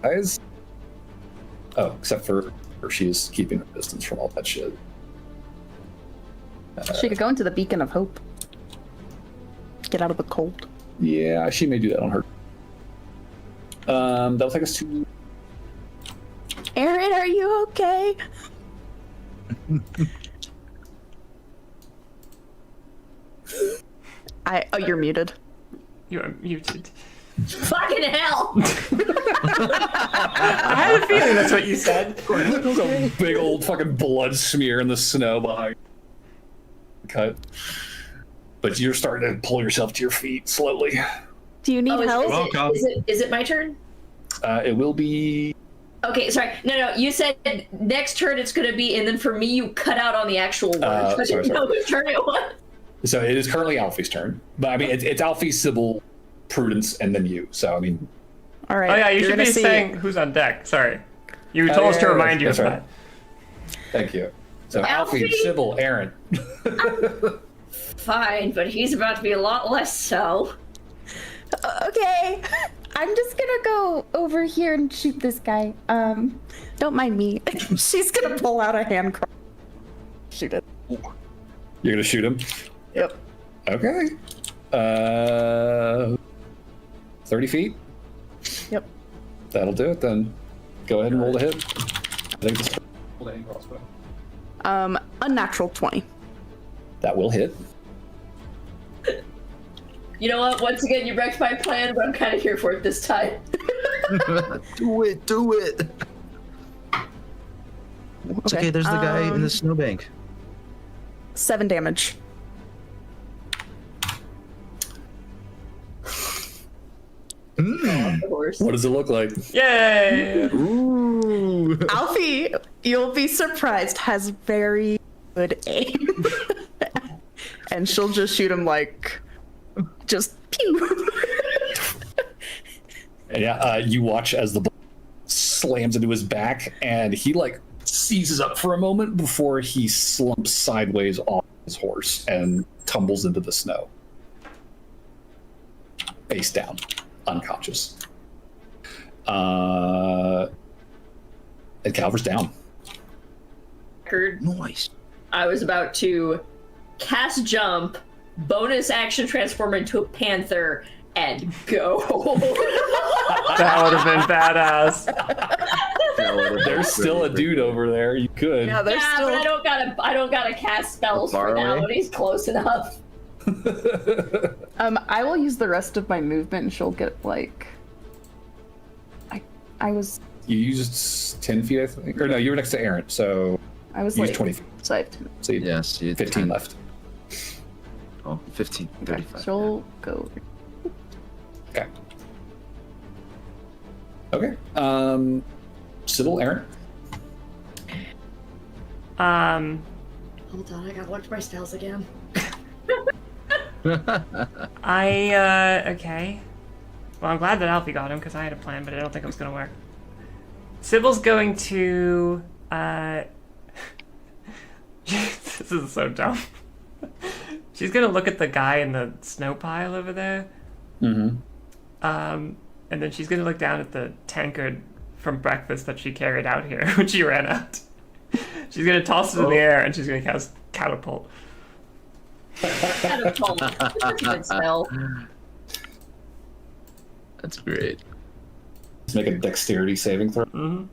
eyes. Oh, except for she is keeping her distance from all that shit. She could go into the Beacon of Hope. Get out of the cold. Yeah, she may do that on her. That'll take us to. Aaron, are you okay? Oh, you're muted. You are muted. Fucking hell! I had a feeling that's what you said. There's a big old fucking blood smear in the snow behind. Cut. But you're starting to pull yourself to your feet slowly. Do you need help? Is it my turn? It will be Okay, sorry. No. You said next turn it's going to be, and then for me, you cut out on the actual word. I didn't know whose turn it was. So it is currently Alfie's turn, but I mean it's Alfie, Sybil, Prudence, and then you. So I mean. All right. Oh yeah, you should be see saying who's on deck. Sorry, you told us to remind you of that. Thank you. So Alfie, Sybil, Aaron. Fine, but he's about to be a lot less so. Okay. I'm just gonna go over here and shoot this guy. Don't mind me. She's gonna pull out a hand crossbow. Shoot it. You're gonna shoot him? Yep. Okay. 30 feet? Yep. That'll do it then. Go ahead and roll the hit. I think it's crossbow. Unnatural 20. That will hit. You know what? Once again, you wrecked my plan, but I'm kind of here for it this time. Do it. It's okay, there's the guy in the snowbank. 7 damage. What does it look like? Yay! Ooh. Alfie, you'll be surprised, has very good aim. And she'll just shoot him just pew. Yeah, you watch as the bullet slams into his back, and he seizes up for a moment before he slumps sideways off his horse and tumbles into the snow. Face down, unconscious. And Calver's down. Nice. I was about to cast jump, bonus action transform into a panther, and go. That would have been badass. There's still a dude over there. You could. Yeah, But I don't gotta cast spells for now when he's close enough. I will use the rest of my movement and she'll get You used 10 feet, I think. Or no, you were next to Aaron, so I was you used 20 feet. So I have 10. So you Yes, you 15 left. Oh, 15, 35. She'll go. Okay. Okay. Sybil, Aaron. Hold on, I gotta watch my spells again. Okay. Well, I'm glad that Alfie got him because I had a plan, but I don't think it was gonna work. Sybil's going to. This is so dumb. She's gonna look at the guy in the snow pile over there. Mm-hmm. And then she's gonna look down at the tankard from breakfast that she carried out here when she ran out. She's gonna toss it in the air and she's gonna cast catapult. Catapult. That's a good spell. That's great. Let's make a dexterity saving throw. Mm-hmm.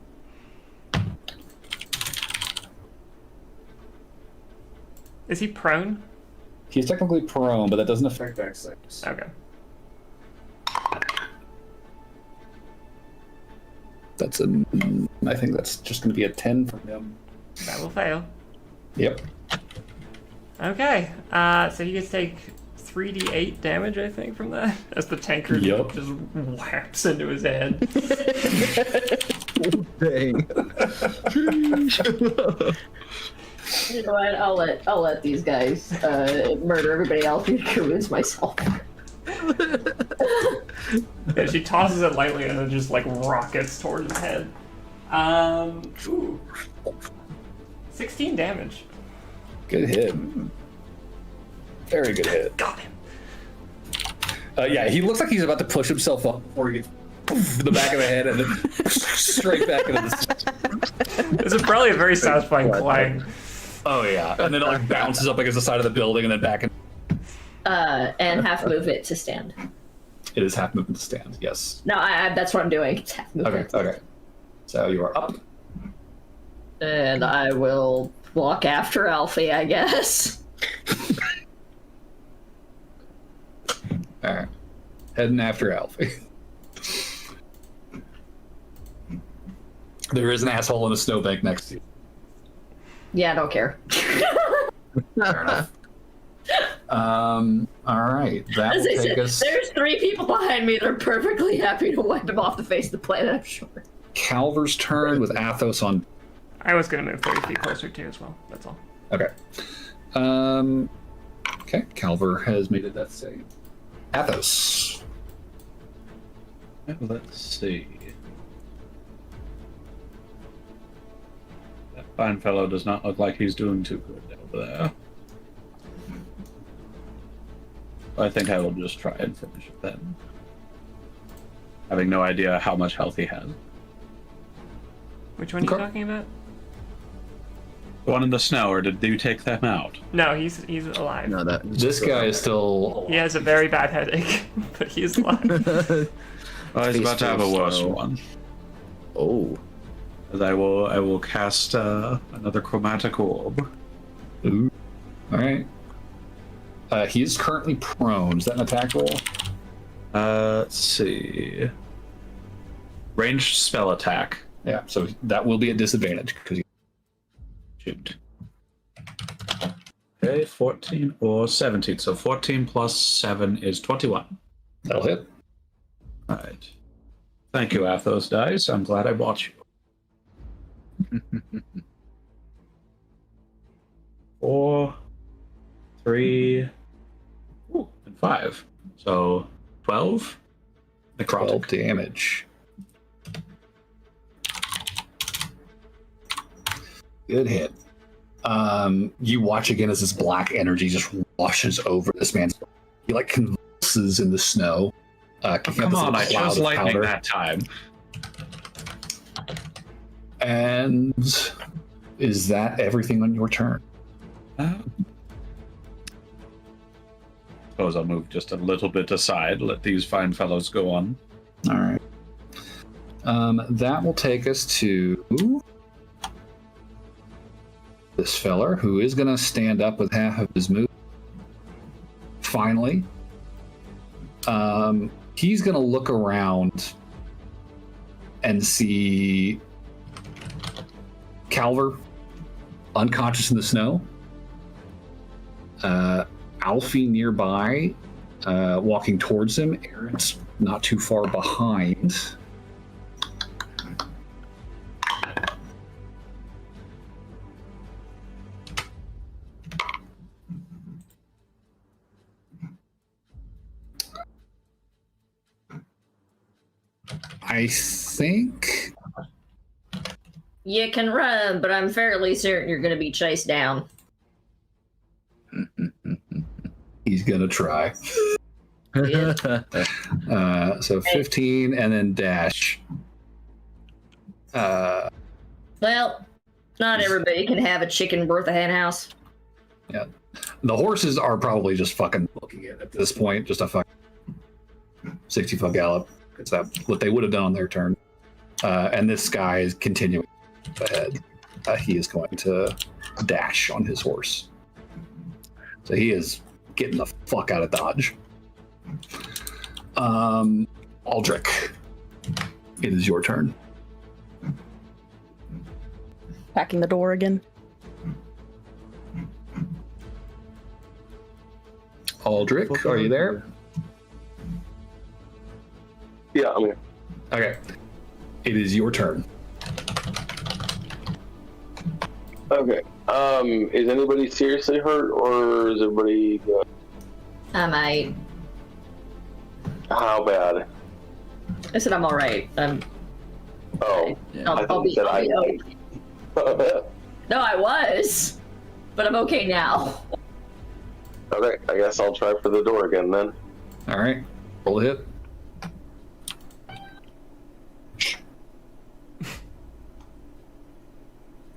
Is he prone? He's technically prone, but that doesn't affect dex saves. Okay. I think that's just going to be a 10 from him. That will fail. Yep. Okay. So he gets to take 3d8 damage, I think, from that as the tankard just whaps into his head. Dang. You know what? I'll let these guys murder everybody else and convince myself. Yeah, she tosses it lightly and it just rockets towards his head. 16 damage. Good hit. Very good hit. Got him. Yeah, he looks like he's about to push himself up before he gets in the back of the head and then straight back into the... This is probably a very satisfying clang. Oh yeah, and then it bounces up against the side of the building and then back in. And half movement to stand. It is half movement to stand, yes. No, that's what I'm doing. It's half movement. Okay. So you are up. And I will walk after Alfie, I guess. Alright. Heading after Alfie. There is an asshole in a snowbank next to you. Yeah, I don't care. Fair enough. Alright. That As will I take said, us... there's 3 people behind me that are perfectly happy to wipe him off the face of the planet, I'm sure. Calver's turn with Athos on. I was going to move 30 feet closer too as well. That's all. Okay. Okay, Calver has made it that save. Athos. Let's see. That fine fellow does not look like he's doing too good over there. I think I will just try and finish it then. Having no idea how much health he has. Which one are you talking about? The one in the snow, or did you take them out? No, he's alive. No, this guy is still. He has a very bad headache, but he's alive. Oh, he's about to have a worse one. Oh. As I will cast another chromatic orb. Ooh. All right. He is currently prone. Is that an attack roll? Let's see. Ranged spell attack. Yeah, so that will be a disadvantage because. Shoot. Okay, 14 or 17. So 14 plus 7 is 21. That'll hit. All right. Thank you, Athos dice. I'm glad I bought you. 4, 3, and 5. So 12 necrotic. 12 damage. Good hit. You watch again as this black energy just washes over this man's body. He like convulses in the snow. Come on, I chose lightning that time. And is that everything on your turn? Suppose I'll move just a little bit aside, let these fine fellows go on. All right. That will take us to this feller who is going to stand up with half of his move. Finally. He's going to look around and see Calver unconscious in the snow. Alfie nearby, walking towards him. Aaron's not too far behind. I think You can run, but I'm fairly certain you're going to be chased down. he's gonna try. Yeah. So 15 and then dash. Well, not everybody can have a chicken worth a hen house. Yeah. The horses are probably just fucking looking at this point. Just a fucking 60-foot gallop. Is that what they would have done on their turn? And this guy is continuing ahead. He is going to dash on his horse. So he is getting the fuck out of Dodge. Aldrich, it is your turn. Packing the door again. Aldrich, are you there? Yeah, I'm here. Okay. It is your turn. Okay. Is anybody seriously hurt, or is everybody good? I might. How bad? I said I'm all right. Oh, Yeah. I I'll thought be. you said I'll be I. okay. No, I was, but I'm okay now. Okay, I guess I'll try for the door again then. All right. Roll a hit.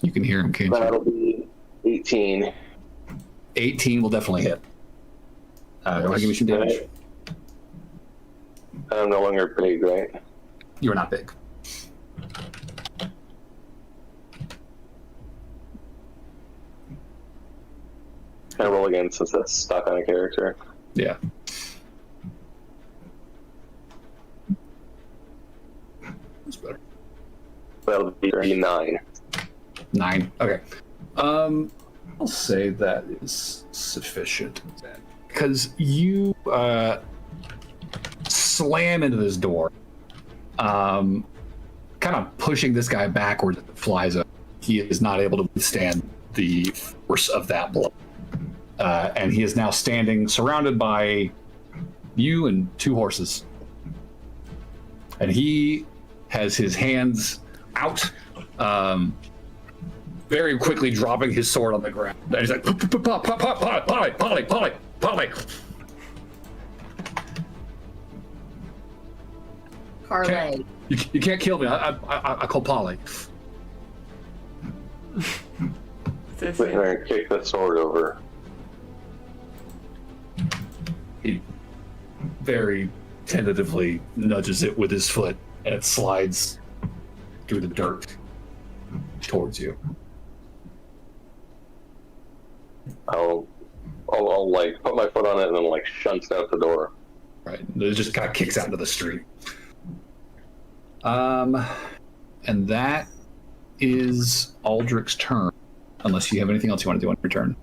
You can hear him, can't you? That'll be 18. 18 will definitely hit. Go ahead and give me some damage. Right. I'm no longer big, right? You're not big. Can I roll again since that's stuck on a character? Yeah. That's better. That'll be 9. 9. Okay. I'll say that is sufficient. Because you slam into this door. kind of pushing this guy backwards as it flies up. He is not able to withstand the force of that blow. And he is now standing surrounded by you and 2 horses. And he has his hands out, very quickly dropping his sword on the ground. And he's like, Polly. Parlay. You can't kill me. I call Polly. Wait, and I kick the sword over. He very tentatively nudges it with his foot, and it slides through the dirt towards you. I'll like put my foot on it and then like shunts out the door. Right. It just kind of kicks out into the street. And that is Aldrich's turn, unless you have anything else you want to do on your turn.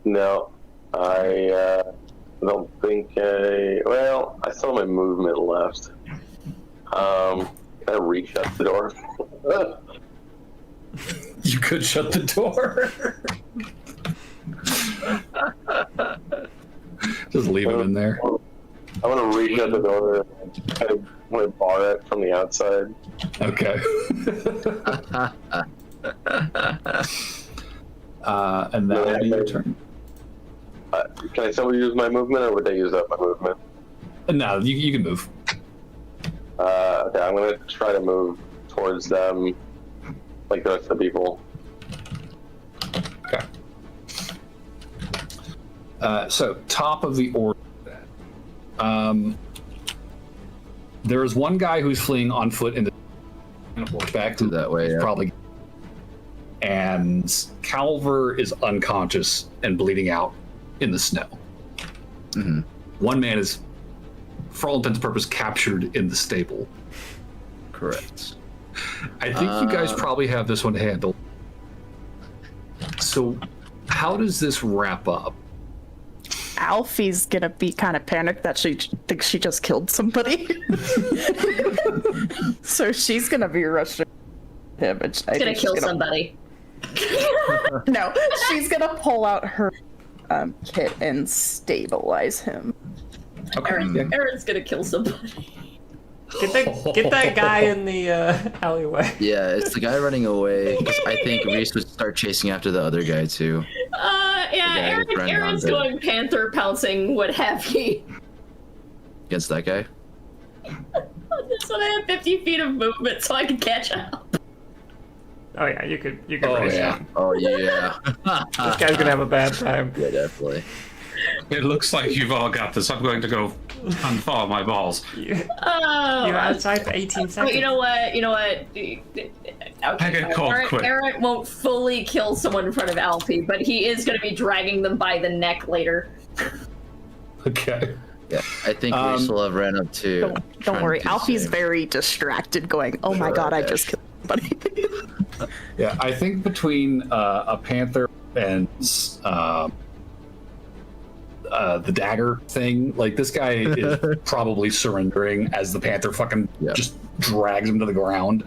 No, I don't think well, I still have my movement left. Can I re-shut the door? You could shut the door. Just leave him in there. I want to re-shut the door. I want to bar it from the outside. Okay. And that would be your turn. Can I still use my movement, or would they use up my movement? No, you can move. Okay, I'm going to try to move towards them, like the rest of the people. Okay. So, top of the order. There is one guy who's fleeing on foot in the back to that way. Yeah. Probably. And Calver is unconscious and bleeding out in the snow. Mm-hmm. One man is, for all intents and purposes, captured in the stable. Correct. I think you guys probably have this one handled. So, how does this wrap up? Alfie's gonna be kind of panicked that she thinks she just killed somebody. So she's gonna be rushing him. And She's gonna kill somebody. No, she's gonna pull out her kit and stabilize him. Okay. Aaron's gonna kill somebody. Get that guy in the alleyway. Yeah, it's the guy running away. 'Cause I think Reese would start chasing after the other guy too. Yeah, Aaron's going panther pouncing, what have you. Against that guy? This one I have 50 feet of movement, so I can catch up. Oh yeah, you could Oh, race yeah. him. Oh yeah. This guy's gonna have a bad time. Yeah, definitely. It looks like you've all got this. I'm going to go unfollow my balls. You're outside for 18 seconds. But you know what? Okay, I get called quick. Aaron won't fully kill someone in front of Alfie, but he is going to be dragging them by the neck later. Okay. Yeah, I think Reese will have ran up too. Don't worry, Alfie's very distracted, going, "Oh my god, I just killed somebody." Yeah, I think between a panther and the dagger thing, like this guy is probably surrendering as the panther fucking just drags him to the ground.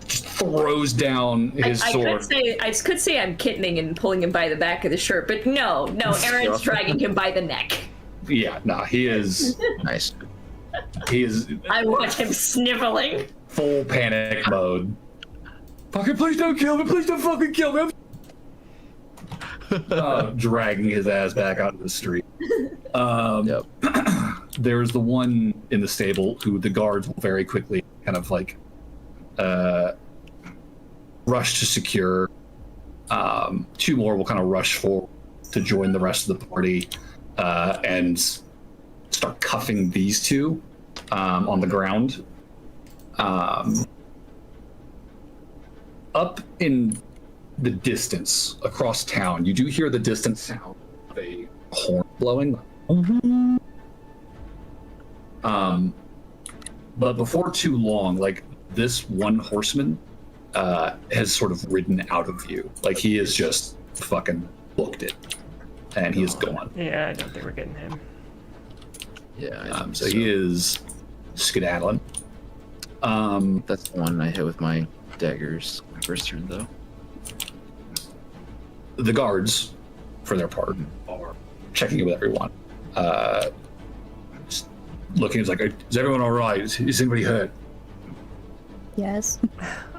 Just throws down his sword. I could say I'm kittening and pulling him by the back of the shirt, but no, Aaron's dragging him by the neck. Yeah, no, he is nice. He is. I watch him sniveling. Full panic mode. Fucking please don't kill me! Please don't fucking kill me! Dragging his ass back out of the street. There's the one in the stable who the guards will very quickly kind of like rush to secure. 2 more will kind of rush forward to join the rest of the party and start cuffing these 2 on the ground. Up in the distance across town, you do hear the distant sound of a horn blowing. But before too long, like this one horseman has sort of ridden out of view. Like he has just fucking booked it, and he is gone. Yeah, I don't think we're getting him. Yeah. So he is skedaddling. That's the one I hit with my daggers my first turn, though. The guards, for their part, are checking in with everyone. Just looking, it's like, is everyone all right? Is anybody hurt? Yes.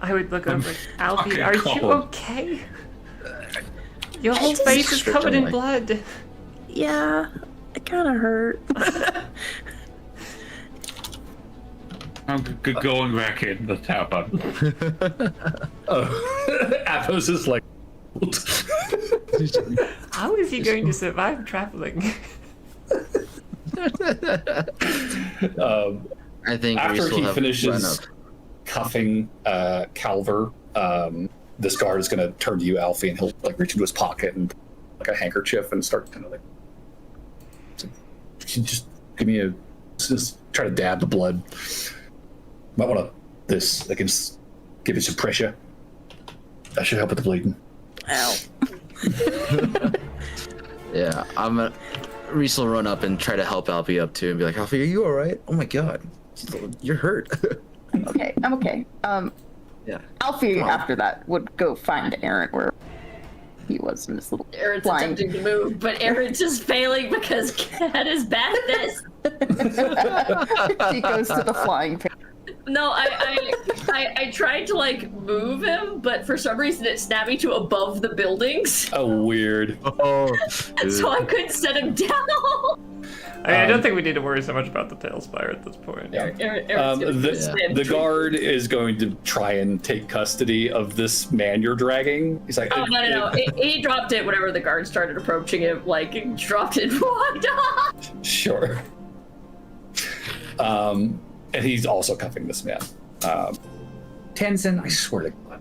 I would look over. Alfie, Okay, are you cool. okay? Your whole face is covered in blood. Yeah, it kind of hurt. I'm going back in the tap on. Athos is like, How is he going to survive traveling? I think after Reese will he have run finishes up. cuffing Calver, this guard is going to turn to you, Alfie, and he'll like reach into his pocket and like a handkerchief and start kind of like, just give me a, just try to dab the blood. Might want to this. I can just give it some pressure. That should help with the bleeding. Ow. Yeah, Reese will run up and try to help Alfie up too and be like, Alfie, are you all right? Oh my god, you're hurt. Okay, I'm okay. Yeah. Alfie Come on. after that would go find Aaron where he was in this little Aaron's flying. attempting to move, but Aaron's just failing because Cat is bad at this. He goes to the flying pin. No, I tried to like move him, but for some reason it snapped me to above the buildings, Oh, weird. Oh, and so I couldn't set him down. I mean, I don't think we need to worry so much about the tail spire at this point. Yeah. Aaron's gonna stand The between- guard is going to try and take custody of this man you're dragging. He's like, Oh no! He dropped it whenever the guard started approaching him. Like he dropped it, and walked off. Sure. And he's also cuffing this man. Tenzin, I swear to God.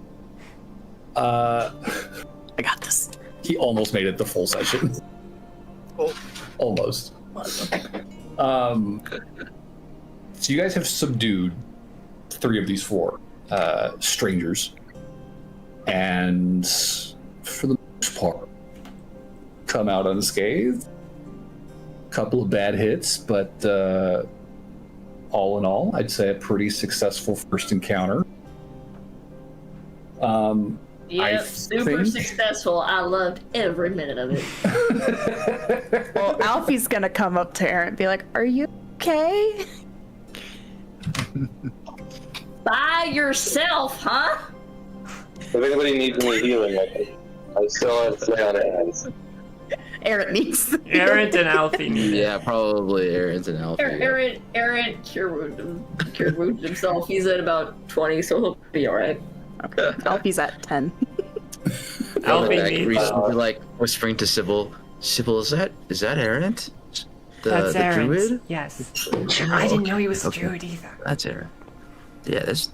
I got this. He almost made it the full session. Oh. Almost. So you guys have subdued 3 of these 4 strangers. And for the most part, come out unscathed. Couple of bad hits, but all in all, I'd say a pretty successful first encounter. Yep, super successful. I loved every minute of it. Well, Alfie's gonna come up to Aaron and be like, "Are you okay?" By yourself, huh? If anybody needs any healing, I still have to lay on hands. Aaron needs. Aaron and Alfie need it. Yeah, probably Aaron's an Alfie. Aaron cured wounded himself. He's at about 20, so he'll be alright. Okay, Alfie's at 10. Alfie Back, needs Reese will be like whispering to Sybil, Sybil, is that Aaron? That's the Aaron. druid? Yes. I didn't know he was a Okay. druid either. That's Aaron. Yeah, that's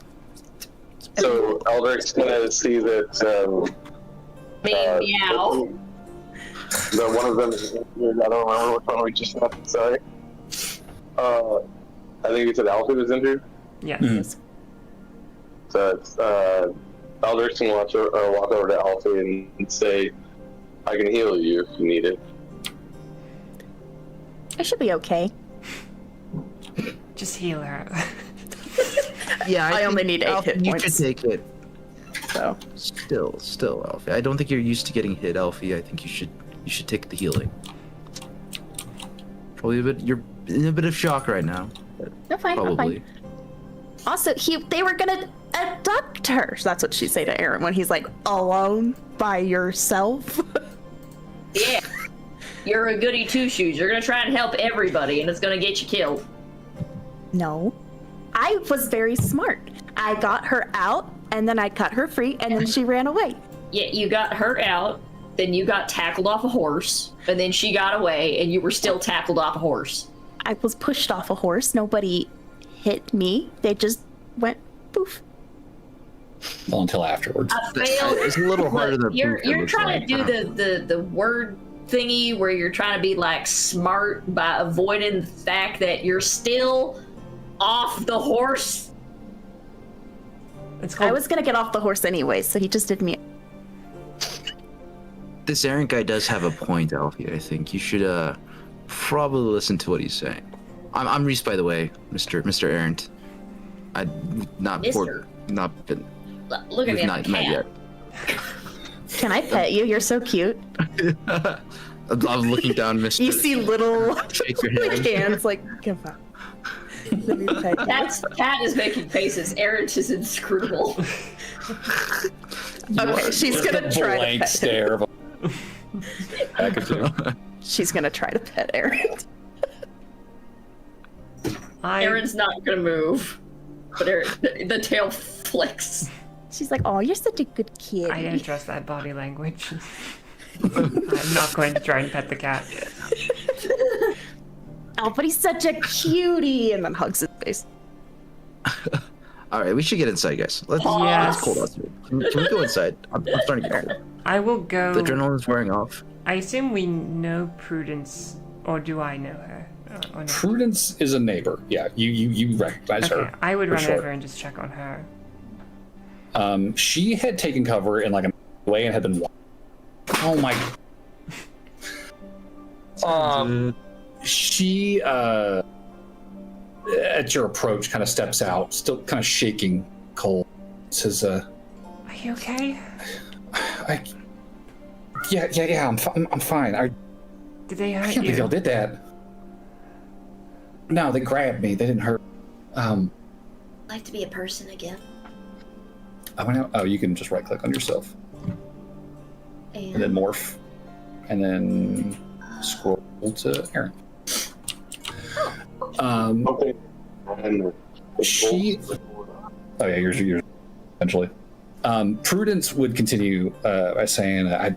So Eldric's gonna see that. Meow. That one of them is injured. I don't remember which one we just left. Sorry. I think you said Alfie was injured. Yes. Mhm. So it's Eldric's gonna walk over to Alfie and say, "I can heal you if you need it." I should be okay. Just heal her. yeah. I only think, need 8 Alfie, hit you points. should take it. So Still, Alfie. I don't think you're used to getting hit, Alfie. I think you should take the healing. Probably you're in a bit of shock right now. No, fine, I'm Probably. fine. Also, they were gonna abduct her. that's what she say to Aaron when he's like, "Alone by yourself." Yeah. You're a goody two-shoes. You're gonna try and help everybody, and it's gonna get you killed. No. I was very smart. I got her out, and then I cut her free, and then she ran away. Yeah, you got her out, then you got tackled off a horse, and then she got away, and you were still tackled off a horse. I was pushed off a horse. Nobody hit me. They just went poof. Well, until afterwards. I failed. It's a little harder than You're it looks trying like. to do the word thingy where you're trying to be like smart by avoiding the fact that you're still off the horse. It's called. I was gonna get off the horse anyway, so he just did me. This Aaron guy does have a point, Alfie. I think you should probably listen to what he's saying. I'm Reese, by the way, Mr. Errant. I not Mister. not been. Look at We've me. not met yet. Can I pet you? You're so cute. I'm looking down, Mr. You see little Shake your like hand. hands like give up. Let me pet you. Cat is making faces. Errant is inscrutable. Okay, she's gonna try to Blank pet him. stare of back at you. She's gonna try to pet Aaron. Aaron's not gonna move, but the tail flicks. She's like, "Oh, you're such a good kid." I don't trust that body language. I'm not going to try and pet the cat. Oh, but he's such a cutie, and then hugs his face. All right, we should get inside, guys. Yes. It's cold outside. Can we go inside? I'm starting to get cold. I will go. The adrenaline's wearing off. I assume we know Prudence, or do I know her? Or no? Prudence is a neighbor. Yeah, you recognize Okay, her. I would for run sure. over and just check on her. She had taken cover in like a way and had been. Oh my. She at your approach kind of steps out, still kind of shaking, cold. Says, Are you okay? Yeah, I'm fine. Did they I hurt can't believe y'all you? did that. No, they grabbed me. They didn't hurt. Like to be a person again. I went out. Oh, you can just right click on yourself and then morph, and then scroll to Aaron. Okay. And She. Oh yeah, yours eventually. Prudence would continue by saying, "I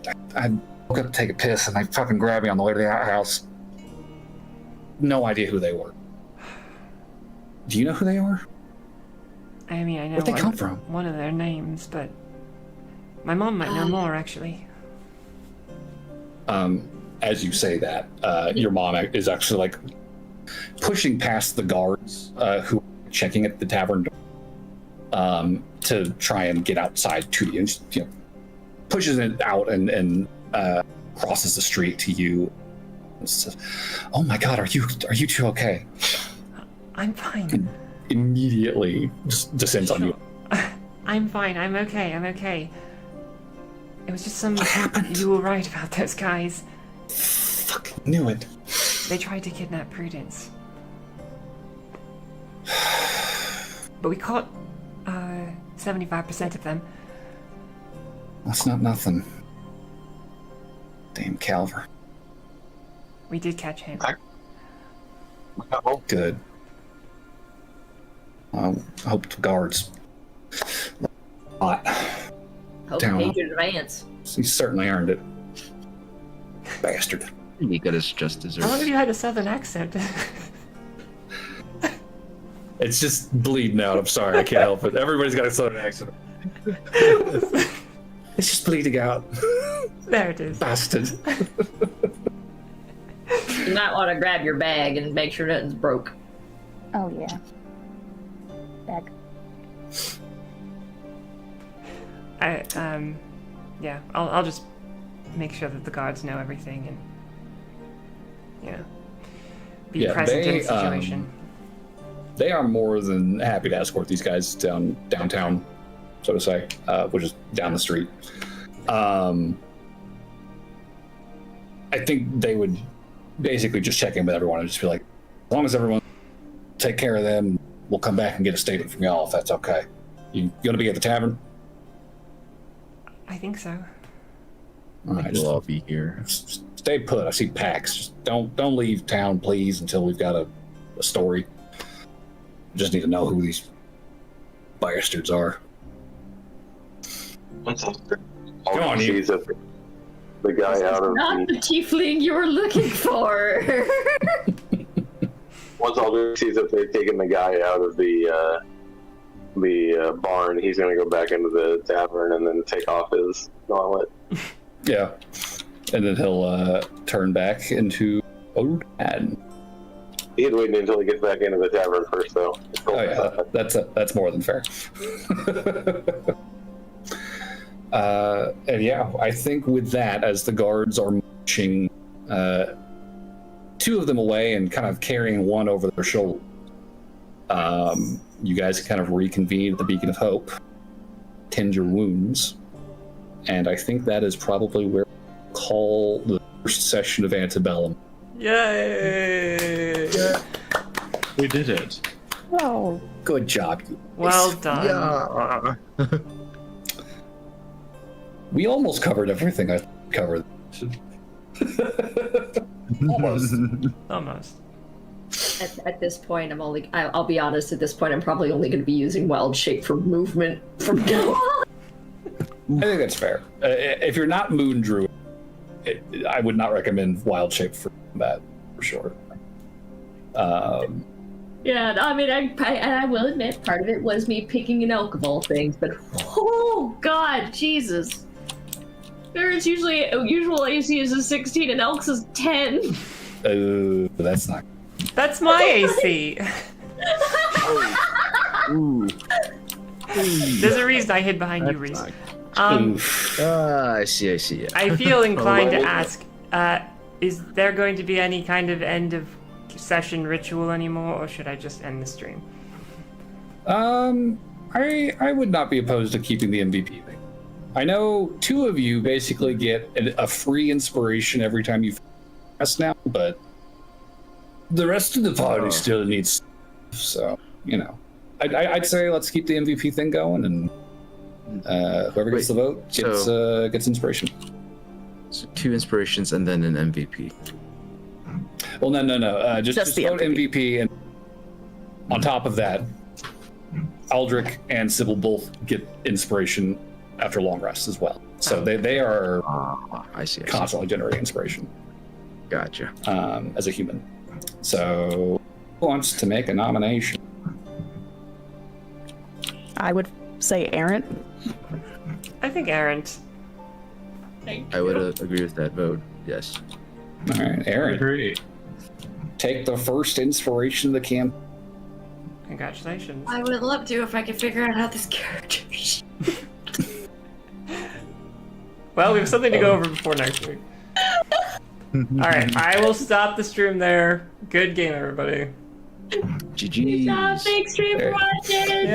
woke up to take a piss, and they fucking grabbed me on the way to the outhouse. No idea who they were. Do you know who they are? I mean, I know Where'd they come from? one of their names, but my mom might know more, actually. As you say that, your mom is actually like pushing past the guards who are checking at the tavern door to try and get outside to you, and just, pushes it out and crosses the street to you. And says, "Oh my God, are you two okay?" I'm fine. Immediately just descends on you. I'm fine. I'm okay. It was just some. What happened? You were right about those guys. Fucking knew it. They tried to kidnap Prudence. But we caught 75% of them. That's not nothing. Damn Calver. We did catch him. Good. I hope the guards. Hope Down. you paid your advance. He certainly earned it. Bastard. He got his just How long have desserts. you had a southern accent? It's just bleeding out. I'm sorry, I can't help it. Everybody's got a southern accent. It's just bleeding out. There it is. Bastard. You might want to grab your bag and make sure nothing's broke. Oh yeah. Bag. Yeah, I'll just make sure that the guards know everything and, be Yeah, present in they, the situation. They are more than happy to escort these guys downtown, so to say, which is down the street. I think they would basically just check in with everyone and just be like, as long as everyone take care of them, we'll come back and get a statement from y'all if that's okay. You gonna be at the tavern? I think so. All right, We'll all be here. just stay put. I see packs. Just don't leave town, please, until we've got a story. Just need to know who these bastards are. Come on, you. sees that the guy out of Not the the tiefling you were looking for. once Alder sees that they're taking the guy out of the barn, he's gonna go back into the tavern and then take off his gauntlet. Yeah, and then he'll turn back into old man. He's waiting until he gets back into the tavern first, though. Oh yeah, that's more than fair. And yeah, I think with that, as the guards are marching two of them away and kind of carrying one over their shoulder. You guys kind of reconvene at the Beacon of Hope, tend your wounds, and I think that is probably where we'll call the first session of Antebellum. Yay! We did it. Oh, Good job, you. Well done. We almost covered everything I covered. Almost. Almost. At this point, I'll be honest, at this point, I'm probably only going to be using wild shape for movement from now on. I think that's fair. If you're not Moon Druid, I would not recommend wild shape for that, for sure. Yeah, I mean, I will admit, part of it was me picking an elk of all things, but oh god, Jesus. There's usual AC is a 16 and elk's is 10. That's not. That's my AC. There's a reason I hid behind you, Reese. I see. Yeah. I feel inclined to ask, is there going to be any kind of end of session ritual anymore, or should I just end the stream? I would not be opposed to keeping the MVP thing. I know two of you basically get a free inspiration every time you fast now, but the rest of the party still needs. So I'd say let's keep the MVP thing going, and whoever gets the vote gets inspiration. So 2 inspirations and then an MVP. Well, no. Just the vote MVP. MVP, and on top of that, Aldrich and Sybil both get inspiration after long rests as well. So they are I see. constantly generating inspiration. Gotcha. As a human. So who wants to make a nomination? I would say Errant. I think Errant. I would agree with that vote. Yes. All right, Aaron. Agree. Take the first inspiration of the camp. Congratulations. I would love to if I could figure out how this character is. Well, we have something to go over before next week. Alright, I will stop the stream there. Good game, everybody. GG. Thanks, stream for watching.